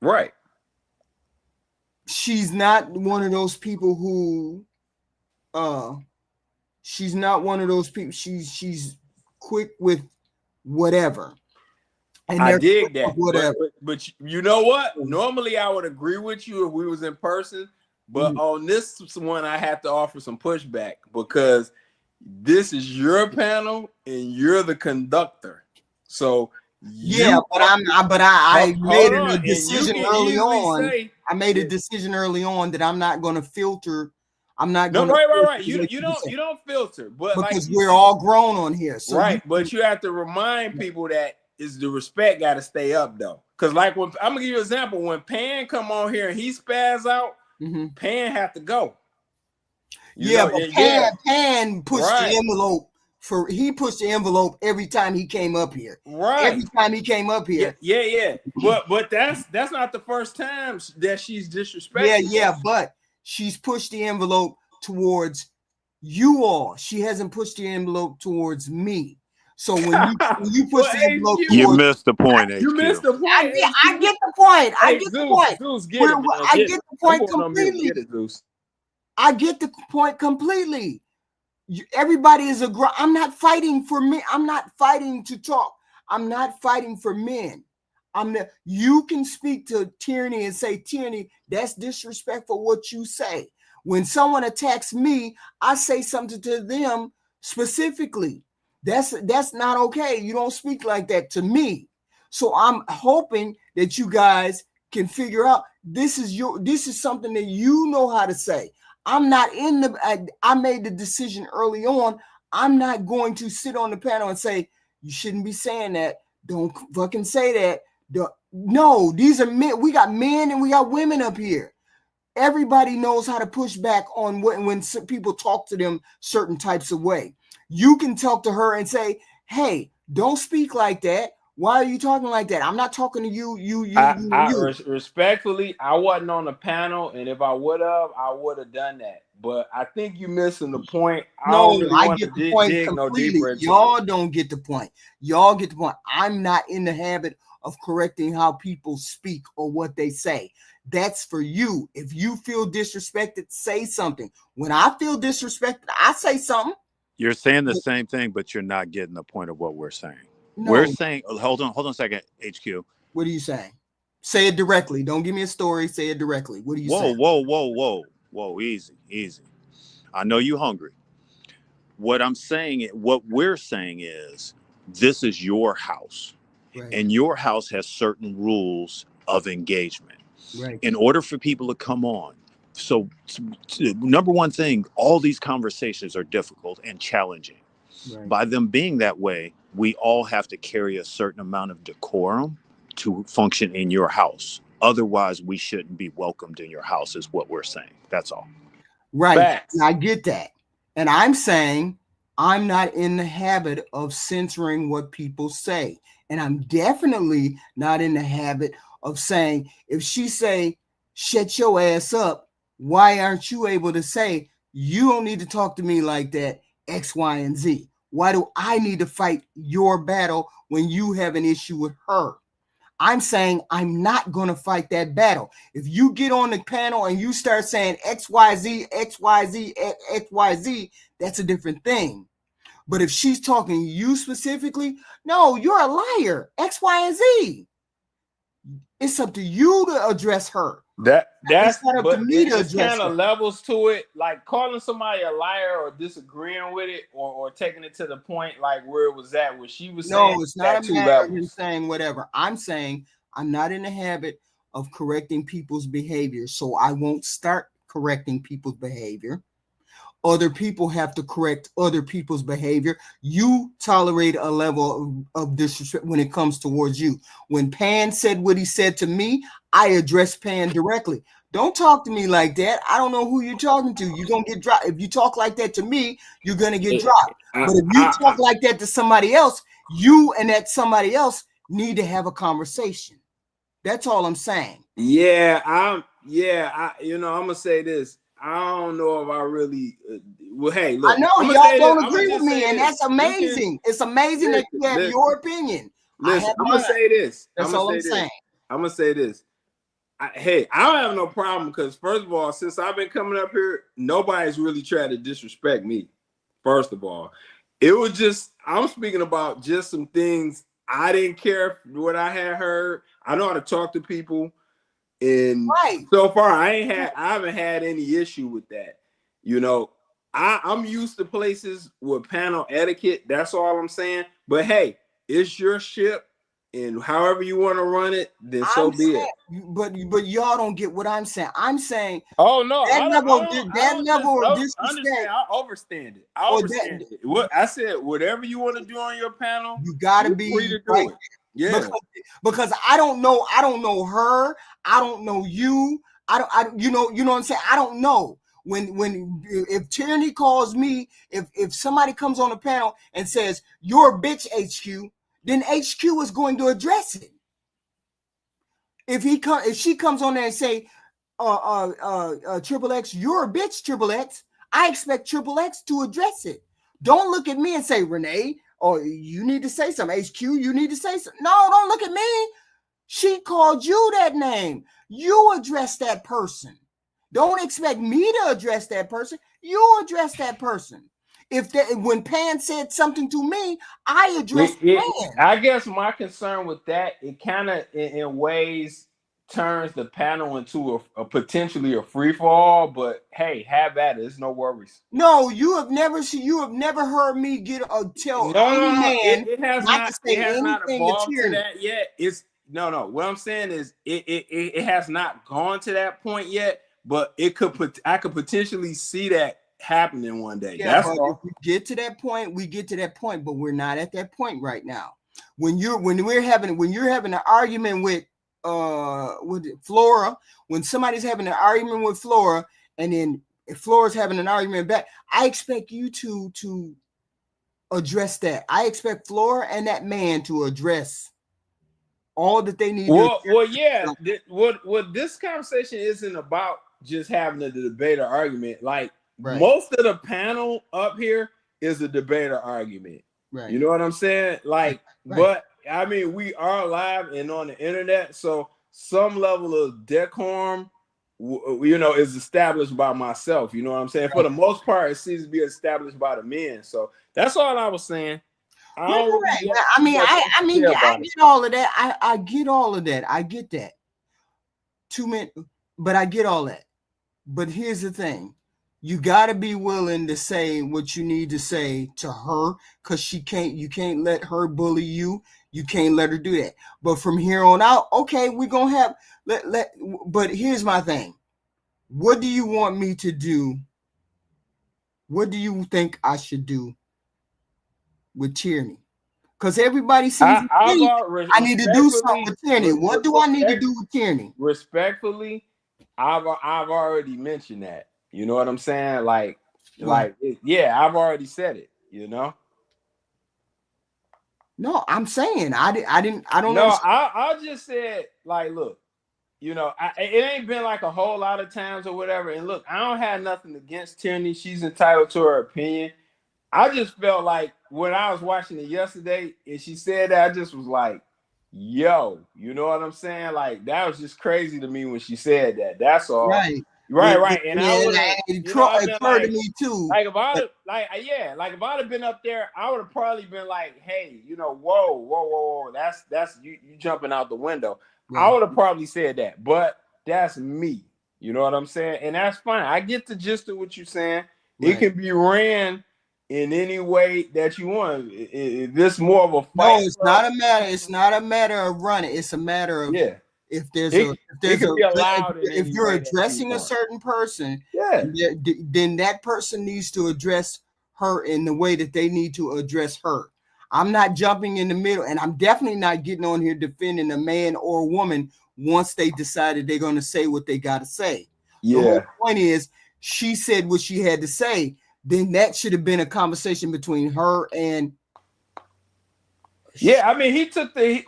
Right. She's not one of those people who she's quick with whatever. And I dig that. But you know what? Normally I would agree with you if we was in person, but on this one I have to offer some pushback, because this is your panel and you're the conductor. So I made a decision early on. I made a decision early on that I'm not going to filter. I'm not going to. Right. You don't filter, but because we're all grown on here. So but you have to remind people that is the respect got to stay up though. Because like when I'm gonna give you an example, when Pan come on here and he spaz out, Pan have to go. Pan pushed the envelope. He pushed the envelope every time he came up here. Right. Every time he came up here. Yeah. But that's not the first time that she's disrespected. Yeah, but she's pushed the envelope towards you all. She hasn't pushed the envelope towards me. So when you push the envelope, you missed the point. HQ. You missed the point. I get the point. I get the point. Zeus, get it, I get the point completely. I get the point completely. Everybody is I'm not fighting for me. I'm not fighting to talk. I'm not fighting for men. You can speak to Tierney and say, Tierney, that's disrespectful what you say. When someone attacks me, I say something to them specifically. That's not okay. You don't speak like that to me. So I'm hoping that you guys can figure out this is something that you know how to say. I'm not I made the decision early on. I'm not going to sit on the panel and say, you shouldn't be saying that. Don't fucking say that. No, these are men. We got men and we got women up here. Everybody knows how to push back on when people talk to them certain types of way. You can talk to her and say, hey, don't speak like that. Why are you talking like that? I'm not talking to you. Respectfully, I wasn't on the panel, and if I would have done that. But I think you're missing the point. I get the point completely. Y'all don't get the point. Y'all get the point. I'm not in the habit of correcting how people speak or what they say. That's for you. If you feel disrespected, say something. When I feel disrespected, I say something. You're saying the same thing, but you're not getting the point of what we're saying. No. We're saying, hold on a second, HQ. What are you saying? Say it directly. Don't give me a story. Say it directly. What are you saying? Whoa. Easy. I know you're hungry. What we're saying is, this is your house. Right. And your house has certain rules of engagement. Right. In order for people to come on. So number one thing, all these conversations are difficult and challenging. Right. By them being that way, we all have to carry a certain amount of decorum to function in your house. Otherwise, we shouldn't be welcomed in your house, is what we're saying. That's all. Right. I get that. And I'm saying I'm not in the habit of censoring what people say. And I'm definitely not in the habit of saying, if she say, shut your ass up, why aren't you able to say, you don't need to talk to me like that, X, Y, and Z? Why do I need to fight your battle when you have an issue with her? I'm saying I'm not going to fight that battle. If you get on the panel and you start saying X, Y, Z, X, Y, Z, X, Y, Z, that's a different thing. But if she's talking to you specifically, no, you're a liar, X, Y, and Z. It's up to you to address her. That's not up to me to address kind of levels to it, like calling somebody a liar or disagreeing with it or taking it to the point like where it was at, where she was saying. No, it's not a matter of saying whatever. I'm saying I'm not in the habit of correcting people's behavior, so I won't start correcting people's behavior. Other people have to correct other people's behavior. You tolerate a level of disrespect when it comes towards you. When Pan said what he said to me, I addressed Pan directly. Don't talk to me like that. I don't know who you're talking to. You're going to get dropped. If you talk like that to me, you're going to get dropped. But if you talk like that to somebody else, you and that somebody else need to have a conversation. That's all I'm saying. I'm going to say this. I don't know if I really. Well, hey, look. I know y'all don't agree with me, and that's amazing. It's amazing that you have your opinion. Listen, I'm gonna say this. That's all I'm saying. I'm gonna say this. I don't have no problem because, first of all, since I've been coming up here, nobody's really tried to disrespect me. First of all, it was just I'm speaking about just some things I didn't care what I had heard. I know how to talk to people. And so far, I haven't had any issue with that. You know, I'm used to places with panel etiquette. That's all I'm saying. But hey, it's your ship, and however you want to run it, then so be it. But y'all don't get what I'm saying. I'm saying, oh no, that level of disrespect. I overstand it. I understand it. What I said, whatever you want to do on your panel, you gotta be free to do it. Yeah, because I don't know her. I don't know you. You know what I'm saying? I don't know. if Tyranny calls me, if somebody comes on the panel and says you're a bitch, HQ, then HQ is going to address it. If she comes on there and say, Triple X, you're a bitch, Triple X, I expect Triple X to address it. Don't look at me and say, Renee, or you need to say something. HQ, you need to say something. No, don't look at me. She called you that name. You address that person. Don't expect me to address that person. You address that person. When Pan said something to me, I addressed Pan. I guess my concern with that, it kind of in ways turns the panel into a potentially a free for all. But hey, have at it. It's no worries. No, you have never heard me tell it has not evolved to that yet. It's no. What I'm saying is it has not gone to that point yet. But I could potentially see that happening one day. Yeah, that's all. If we get to that point, but we're not at that point right now. When you're having an argument with Flora, when somebody's having an argument with Flora, and then if Flora's having an argument back, I expect you to address that. I expect Flora and that man to address all that they need. What this conversation isn't about just having a debate or argument. Like most of the panel up here is a debate or argument. Right. You know what I'm saying? Like, but I mean, we are live and on the internet, so some level of decorum, is established by myself. You know what I'm saying? For the most part, it seems to be established by the men. So that's all I was saying. I get all of that. I get all of that. I get that. 2 minutes, but I get all that. But here's the thing. You got to be willing to say what you need to say to her, because you can't let her bully you. You can't let her do that. But from here on out, okay, we're going to have, but here's my thing. What do you want me to do? What do you think I should do with Tierney? Because everybody sees I need to do something with Tierney. What do I need to do with Tierney? Respectfully, I've already mentioned that. You know what I'm saying? I've already said it. You know. No, I'm saying I don't know. I just said, like, look, it ain't been like a whole lot of times or whatever. And look, I don't have nothing against Tierney. She's entitled to her opinion. I just felt like when I was watching it yesterday and she said that, I just was like, yo, you know what I'm saying? Like, that was just crazy to me when she said that. That's all. Right. And I would have, it occurred to me too. Like if I'd have been up there, I would have probably been like, hey, whoa, that's you jumping out the window. Right. I would have probably said that, but that's me. You know what I'm saying? And that's fine. I get the gist of what you're saying. Right. It can be ran in any way that you want. This more of a fight. No, it's not a matter. It's not a matter of running. It's a matter of if you're addressing a certain person, then that person needs to address her in the way that they need to address her. I'm not jumping in the middle, and I'm definitely not getting on here defending a man or a woman once they decided they're going to say what they got to say. Yeah. The whole point is she said what she had to say. Then that should have been a conversation between her and. Yeah, I mean, he took the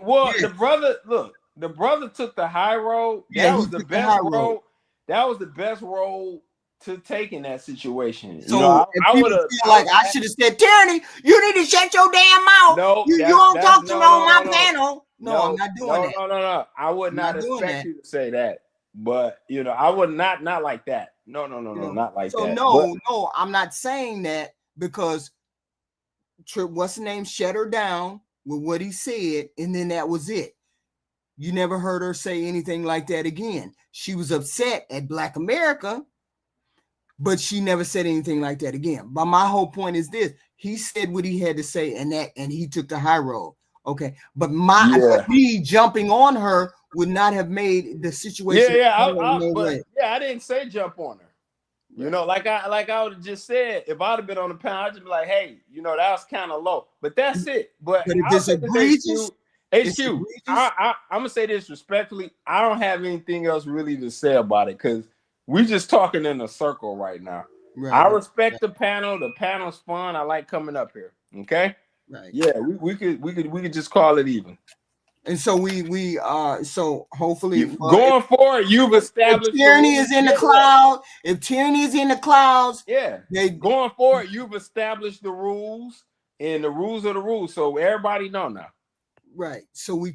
brother took the high road. That was the best road. That was the best road to take in that situation. So I would have I should have said, Tierney, you need to shut your damn mouth. No, you don't talk to me on my panel. No, I'm not doing that. No. I would not expect you to say that. But I would not like that. No, not like that. No, I'm not saying that because what's the name shut her down with what he said, and then that was it. You never heard her say anything like that again. She was upset at Black America, but she never said anything like that again. But my whole point is this: he said what he had to say, and he took the high road. Okay, but me jumping on her would not have made the situation. I didn't say jump on her. Like I would have just said, if I'd have been on the panel, I'd just be like, hey, that was kind of low. But that's it. But if it's egregious, I'm gonna say this respectfully. I don't have anything else really to say about it because we just talking in a circle right now. Right, I respect the panel. The panel's fun. I like coming up here. Okay. Right. Yeah, we could just call it even. And so we so hopefully going forward, you've established. If tyranny is in the cloud, if tyranny is in the clouds, going forward, you've established the rules, and the rules are the rules. So everybody know now. Right. So we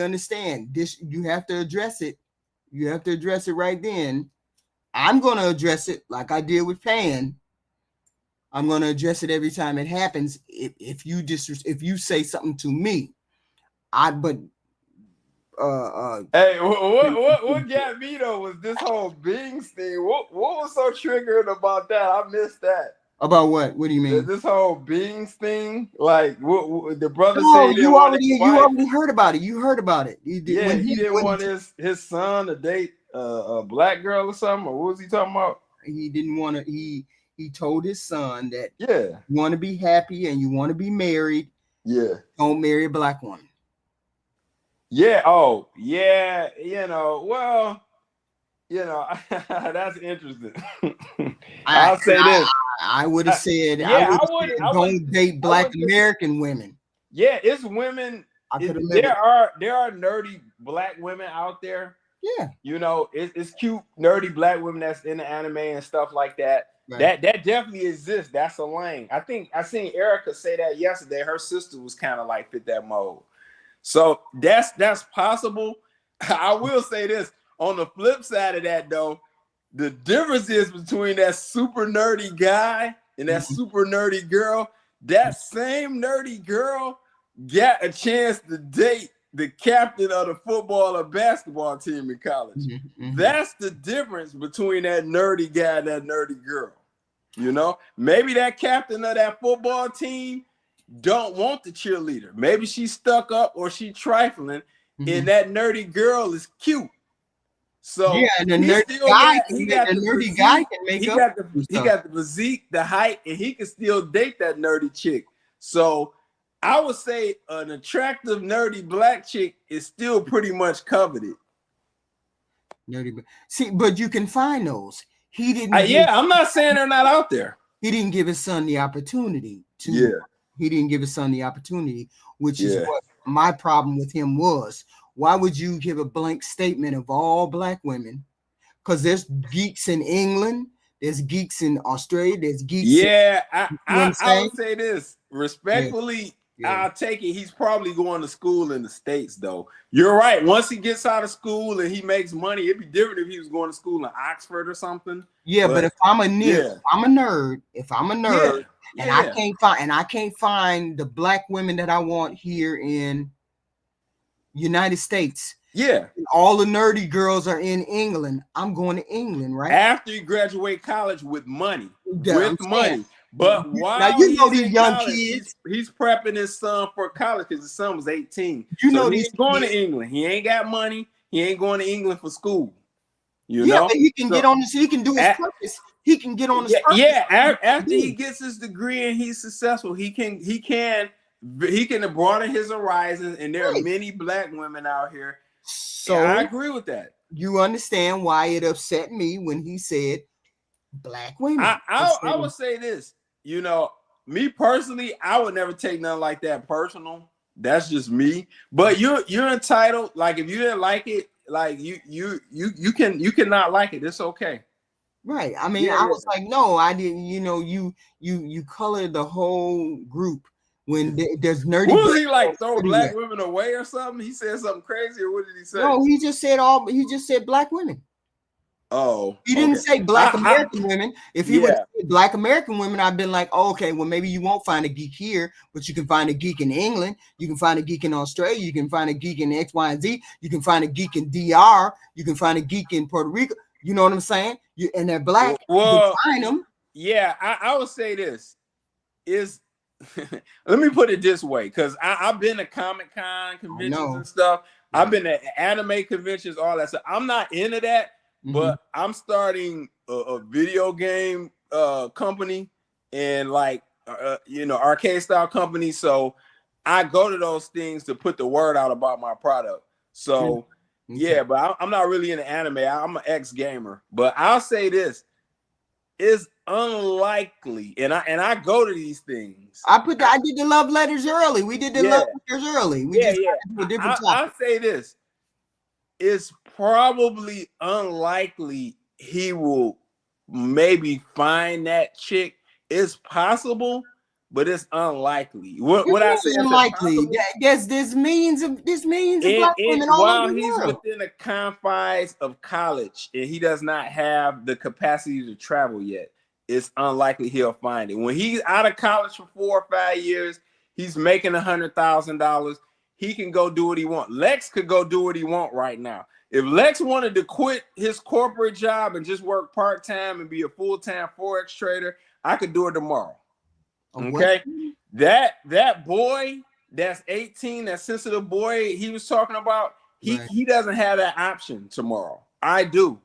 understand this. You have to address it. You have to address it right then. I'm going to address it like I did with Pan. I'm going to address it every time it happens. If you say something to me, hey, what got me though was this whole Bings thing. What was so triggering about that? I missed that. About what? What do you mean? This whole Bings thing, like what the brother said. You already heard about it. You heard about it. He didn't want his son to date a black girl or something. Or what was he talking about? He didn't want to. He told his son that you want to be happy and you want to be married. Yeah. Don't marry a black woman. Yeah. Oh, yeah. Well, that's interesting. I'll say this. I would have said, don't date black American women. Yeah, it's women. There are nerdy black women out there. Yeah. It's cute, nerdy black women that's in the anime and stuff like that. Right. That definitely exists. That's a lane. I think I seen Erica say that yesterday. Her sister was kind of like fit that mold. So that's possible. I will say this. On the flip side of that, though, the difference is between that super nerdy guy and that super nerdy girl. That same nerdy girl got a chance to date the captain of the football or basketball team in college. That's the difference between that nerdy guy and that nerdy girl. Maybe that captain of that football team don't want the cheerleader. Maybe she's stuck up or she trifling, and that nerdy girl is cute. So and the nerdy guy can make up. He got the physique, the height, and he can still date that nerdy chick. So I would say an attractive nerdy black chick is still pretty much coveted. See, but you can find those. He didn't. I'm not saying they're not out there. He didn't give his son the opportunity to. He didn't give his son the opportunity, which is what my problem with him was. Why would you give a blank statement of all black women? Because there's geeks in England, there's geeks in Australia, there's geeks. I would say this respectfully. I'll take it. He's probably going to school in the States, though. You're right. Once he gets out of school and he makes money, it'd be different if he was going to school in Oxford or something. Yeah, but if I'm a nerd, and I can't find the black women that I want here in United States. Yeah. And all the nerdy girls are in England. I'm going to England, right? After you graduate college with money. But while now these young college, kids, he's prepping his son for college because his son was 18. He's going to England. He ain't got money. He ain't going to England for school. But he can get on this. He can do his purpose. He can get on his purpose. After he gets his degree and he's successful, he can broaden his horizons. And there are many black women out here. So I agree with that. You understand why it upset me when he said black women. I would say this. Me personally, I would never take nothing like that personal. That's just me. But you're entitled. Like if you didn't like it, like you cannot like it. It's okay. Right. I mean, I was like, no, I didn't. You colored the whole group when there's nerdy. What was he like? Throw black women away or something? He said something crazy, or what did he say? No, he just said black women. Oh, he didn't say black American women. If he would have said black American women, I've been like, oh, okay, well, maybe you won't find a geek here, but you can find a geek in England. You can find a geek in Australia. You can find a geek in X, Y, and Z. You can find a geek in DR. You can find a geek in Puerto Rico. You know what I'm saying? And they're black. Well, you can find them. Yeah, I would say this is. Let me put it this way, because I've been to Comic-Con conventions and stuff. Yeah. I've been to anime conventions, all that stuff. I'm not into that. But I'm starting a video game company and arcade style company. So I go to those things to put the word out about my product. So Yeah, but I'm not really into anime. I'm an ex-gamer. But I'll say this. It's unlikely, and I go to these things. I did the love letters early. We did the love letters early. We just do a different topic. I'll say this. It's probably unlikely he will maybe find that chick. It's possible, but it's unlikely. What I say is unlikely. There's millions of black women all while over the he's world. within the confines of college and he does not have the capacity to travel yet, it's unlikely he'll find it. When he's out of college for 4 or 5 years, he's making $100,000. He can go do what he wants. Lex could go do what he wants right now. If Lex wanted to quit his corporate job and just work part-time and be a full-time Forex trader, I could do it tomorrow. Okay? That boy that's 18, that sensitive boy he was talking about, he doesn't have that option tomorrow. I do.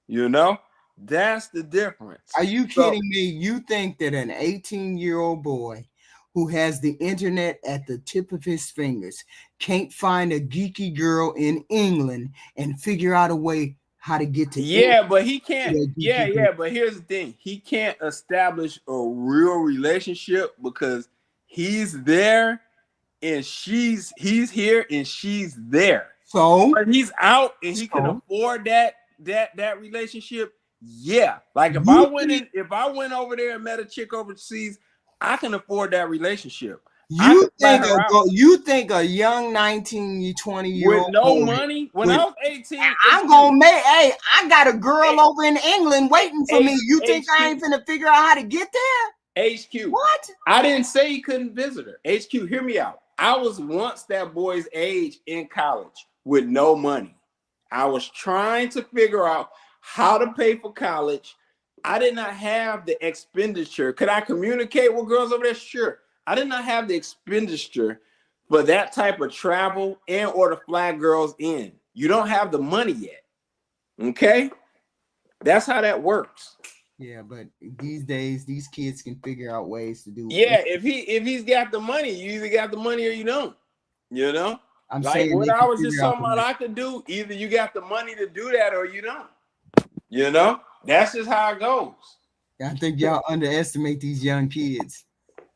You know? That's the difference. Are you kidding me? You think that an 18-year-old boy who has the internet at the tip of his fingers can't find a geeky girl in England and figure out a way how to get to England? But he can't. But here's the thing. He can't establish a real relationship because he's there and he's here and she's there. So but he's out and he can afford that relationship. Yeah. Like if I went over there and met a chick overseas, I can afford that relationship. You think a young 19, 20-year-old with no money? When I was 18, I'm gonna make. Hey, I got a girl over in England waiting for me. You think I ain't finna figure out how to get there? HQ. What? I didn't say he couldn't visit her. HQ, hear me out. I was once that boy's age in college with no money. I was trying to figure out how to pay for college. I did not have the expenditure. Could I communicate with girls over there? Sure. I did not have the expenditure for that type of travel and or to fly girls in. You don't have the money yet. Okay? That's how that works. Yeah, but these days, these kids can figure out ways to do it. Yeah, if he's got the money, you either got the money or you don't. You know? I'm like saying what I was just talking about I could do, either you got the money to do that or you don't. You know? That's just how it goes. I think y'all underestimate these young kids.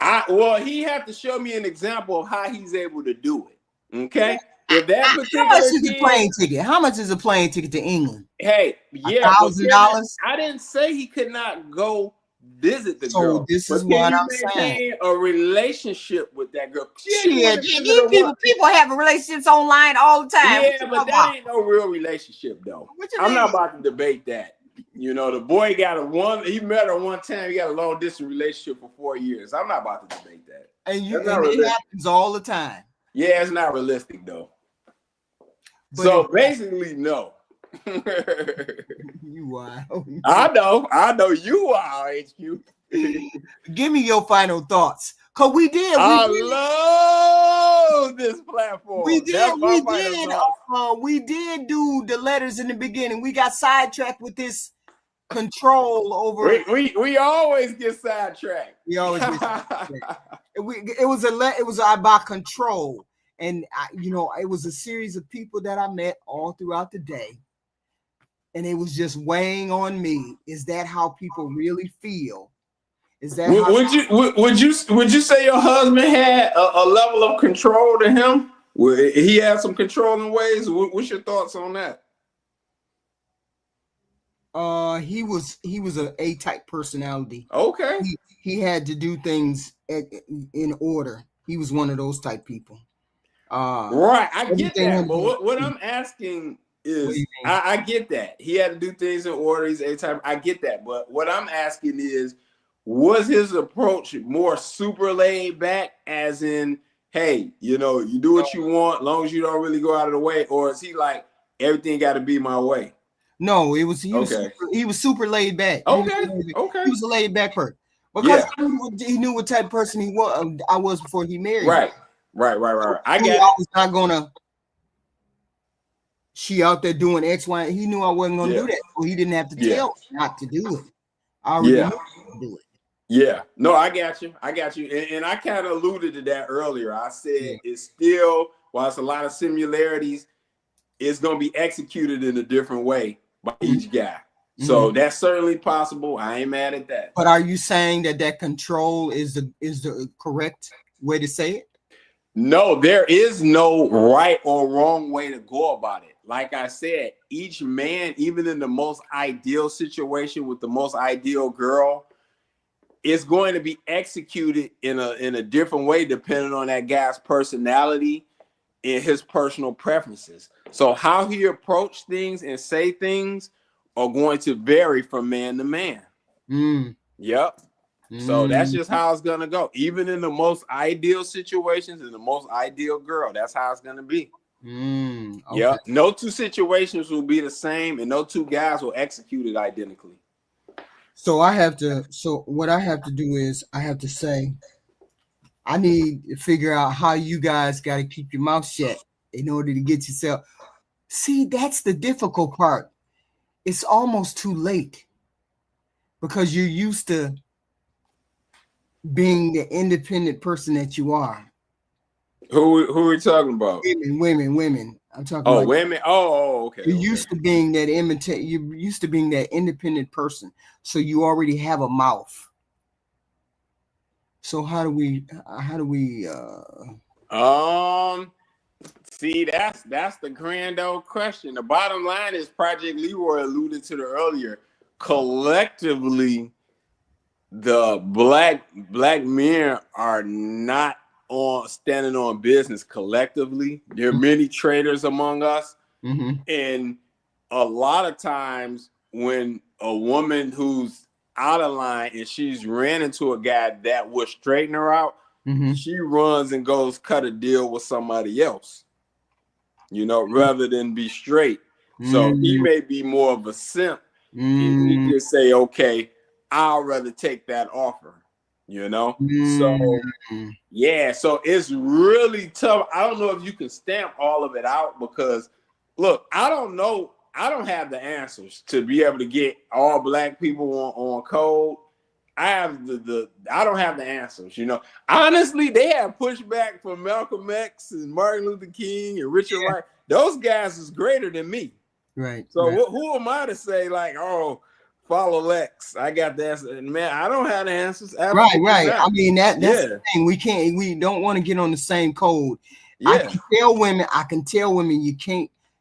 He have to show me an example of how he's able to do it. Okay. If that how much is a plane ticket? How much is a plane ticket to England? Hey, yeah, $1,000. I didn't say he could not go visit the So girl. this is what I'm saying. A relationship with that girl. People have relationships online all the time. Yeah, but that ain't no real relationship though. I'm not about to debate that. You know, the boy he met her one time. He got a long distance relationship for 4 years. I'm not about to debate that. And it happens all the time. Yeah, it's not realistic though. But so basically, no. You are. I know you are, HQ. Give me your final thoughts. Cause we did. I love this platform. We did do the letters in the beginning. We got sidetracked with this control over. We always get sidetracked. We always get sidetracked. It was about control, and it was a series of people that I met all throughout the day, and it was just weighing on me. Is that how people really feel? Is that would you say your husband had a level of control to him? He had some controlling ways. What's your thoughts on that? He was a A-type personality. Okay. He had to do things in order. He was one of those type people. Right, I get that. But what I'm asking is, I get that he had to do things in order. He's A-type. I get that. But what I'm asking is, was his approach more super laid back, as in, hey, you do what you want, as long as you don't really go out of the way, or is he like, everything got to be my way? No, he was super laid back. Okay. He was a laid back person because he knew what type of person he was. I was before he married. Right. I was not gonna. She out there doing X, Y. He knew I wasn't gonna do that, so he didn't have to tell me not to do it. I already knew to do it. Yeah, no, I got you. And I kind of alluded to that earlier. I said it's still, while it's a lot of similarities, it's going to be executed in a different way by each guy. So that's certainly possible. I ain't mad at that. But are you saying that control is the correct way to say it? No, there is no right or wrong way to go about it. Like I said, each man, even in the most ideal situation with the most ideal girl, is going to be executed in a different way depending on that guy's personality and his personal preferences. So how he approach things and say things are going to vary from man to man. Yep. So that's just how it's gonna go. Even in the most ideal situations, in the most ideal girl, that's how it's gonna be. Okay. Yep. No two situations will be the same, and no two guys will execute it identically. So what I have to do is I have to say, I need to figure out how you guys got to keep your mouth shut in order to get yourself. See, that's the difficult part. It's almost too late because you're used to being the independent person that you are. Who are we talking about? Women. I'm talking about women. Okay. You're used to being that You're used to being that independent person, so you already have a mouth. So how do we? See, that's the grand old question. The bottom line is Project Leroy alluded to it earlier. Collectively, the black men are not standing on business collectively. There are many traitors among us. And a lot of times when a woman who's out of line and she's ran into a guy that would straighten her out, she runs and goes cut a deal with somebody else, rather than be straight. So he may be more of a simp. And he just say, okay, I'll rather take that offer, So yeah, so it's really tough. I don't know if you can stamp all of it out because look, I don't know. I don't have the answers to be able to get all black people on code. I have I don't have the answers, Honestly, they have pushback from Malcolm X and Martin Luther King and Richard Wright. Those guys is greater than me. Right. So who am I to say like, oh, follow Lex? I got the answer. Man, I don't have the answers. Absolutely right. Not. I mean that's the thing. We don't want to get on the same code. Yeah. I can tell women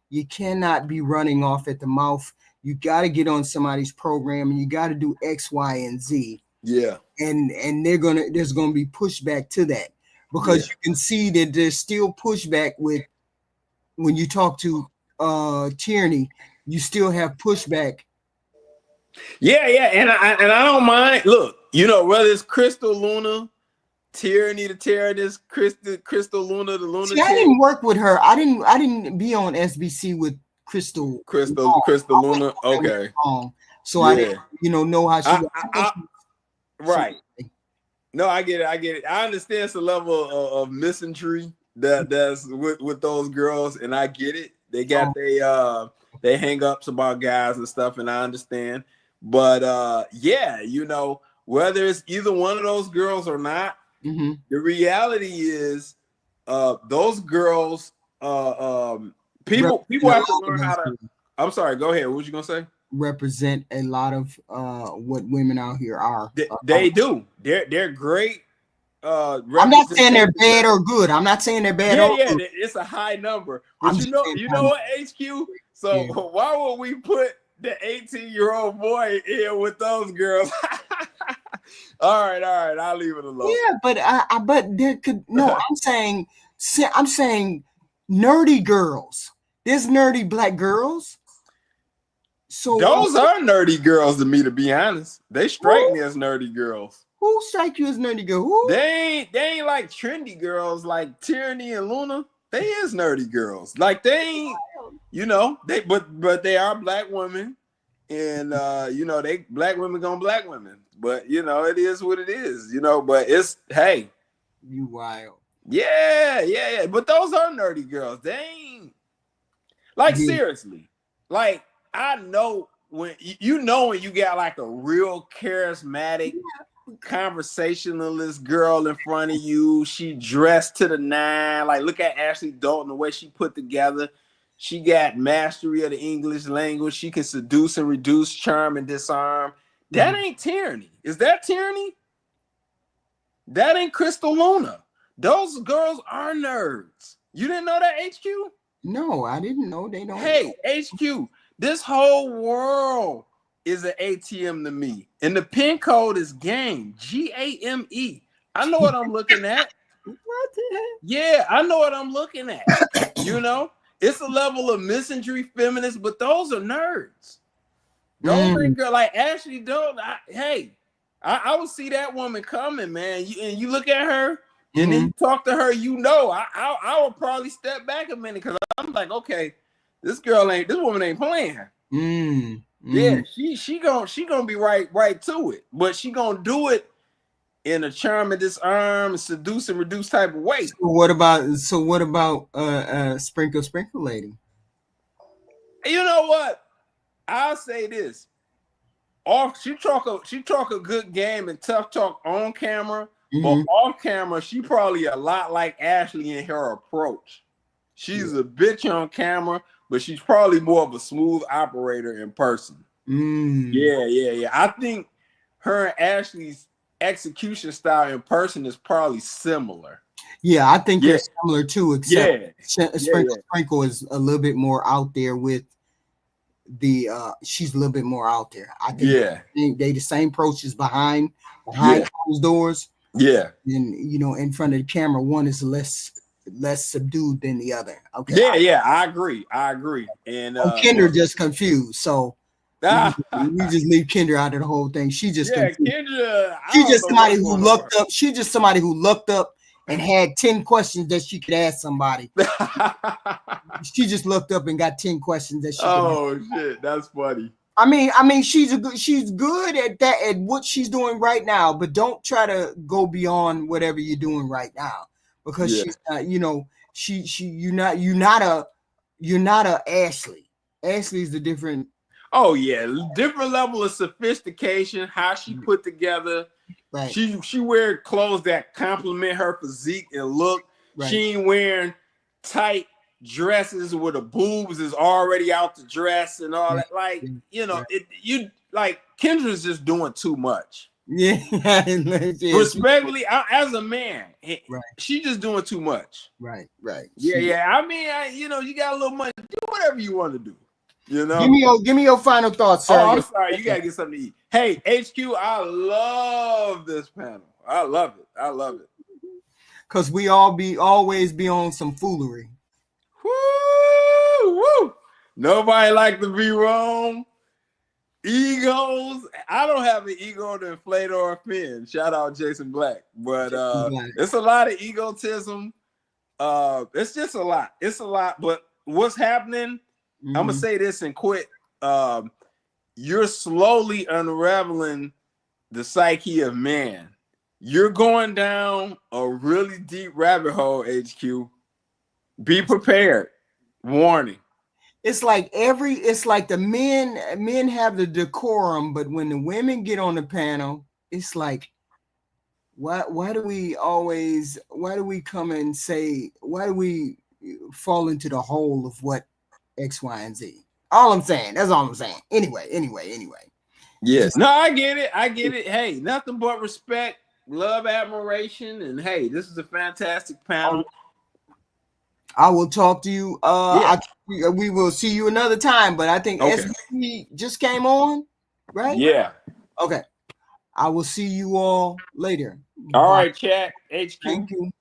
you cannot be running off at the mouth. You got to get on somebody's program and you got to do X, Y, and Z. Yeah. And there's gonna be pushback to that because you can see that there's still pushback with when you talk to tyranny, you still have pushback. Yeah, and I don't mind. Look, whether it's Crystal Luna, Tyranny the Terrorist, Crystal Luna the Lunatic. See, I didn't work with her. I didn't be on SBC with Crystal Luna. Okay. So I didn't, know how she. Right. No, I get it. I understand it's a level of misandry that's with those girls, and I get it. They got they hang ups about guys and stuff, and I understand. But whether it's either one of those girls or not, the reality is those girls people have to learn how to. I'm sorry, go ahead. What was you gonna say? Represent a lot of what women out here are. They do. They're great. I'm not saying they're bad or good. I'm not saying they're bad or good. It's a high number. But you know what, HQ? So why would we put the 18-year-old boy in with those girls? all right, I'll leave it alone. Yeah, but there could I'm saying nerdy girls. There's nerdy black girls. So those are nerdy girls to me, to be honest. They strike me as nerdy girls. Who strike you as nerdy girl? Who? They ain't like trendy girls like Tyranny and Luna. They is nerdy girls. Like they ain't, they but they are black women, and they black women gonna black women. But it is what it is. But it's hey, you wild. Yeah. But those are nerdy girls. They ain't like seriously. Like I know when when you got like a real charismatic conversationalist girl in front of you. She dressed to the nine. Like look at Ashley Dalton, the way she put together. She got mastery of the English language. She can seduce and reduce, charm and disarm. That ain't tyranny. Is that tyranny? That ain't Crystal Luna. Those girls are nerds. You didn't know that, HQ? No, I didn't know. They don't. Hey, HQ, this whole world is an ATM to me. And the pin code is GAME, GAME. I know what I'm looking at. What the heck? Yeah, I know what I'm looking at. You know, it's a level of misandry, feminist, but those are nerds. Don't think girl like Ashley. I would see that woman coming, man. And you look at her, and then you talk to her. You know, I would probably step back a minute because I'm like, okay, this woman ain't playing. Yeah, she gonna be right to it, but she gonna do it in a charm and disarm, seduce and reduce type of way. So what about Sprinkle Lady? You know what? I'll say this. She talk a good game and tough talk on camera, but off camera, she probably a lot like Ashley in her approach. She's a bitch on camera, but she's probably more of a smooth operator in person. Yeah. I think her and Ashley's execution style in person is probably similar. Yeah, I think they're similar too, except Sprinkle is a little bit more out there with the she's a little bit more out there. I think they the same approaches behind closed doors. Yeah. And you know, in front of the camera, one is less subdued than the other. Okay. Yeah, I agree. And Kendra just confused, so we just leave Kendra out of the whole thing. She just confused. Kendra. She's just somebody who looked up. She's just somebody who looked up and had 10 questions that she could ask somebody. She just looked up and got 10 questions that she could ask. Shit, that's funny. I mean, she's good at that, at what she's doing right now, but don't try to go beyond whatever you're doing right now, because she's not, you know, you're not a Ashley. Ashley's the different. Oh yeah, different level of sophistication, how she put together. Right. She wear clothes that complement her physique and look. Right. She ain't wearing tight dresses where the boobs is already out the dress and all that. Like, you know, Kendra's just doing too much. Yeah. Respectfully, as a man, she just doing too much. Right. Yeah. I mean, you know, you got a little money, do whatever you want to do. You know, give me your final thoughts, sir. Oh, I'm sorry, you gotta get something to eat. Hey, HQ, I love this panel. I love it. Cause we always be on some foolery. Woo! Nobody like to be wrong. Egos. I don't have an ego to inflate or offend. Shout out Jason Black. But it's a lot of egotism. It's just a lot. It's a lot. But what's happening? I'm gonna say this and quit. You're slowly unraveling the psyche of man. You're going down a really deep rabbit hole, HQ. Be prepared. Warning. It's like the men have the decorum, but when the women get on the panel, it's like, why do we come and say, why do we fall into the hole of what X, Y, and Z? All I'm saying. That's all I'm saying. Anyway. Yes. No, I get it. Hey, nothing but respect, love, admiration, and hey, this is a fantastic panel. I will talk to you. We will see you another time, but I think SBC just came on, right? Yeah. Okay. I will see you all later. All right, chat. HQ. Thank you.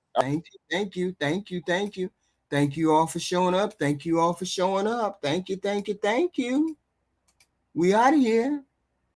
Thank you all for showing up. Thank you. We out of here.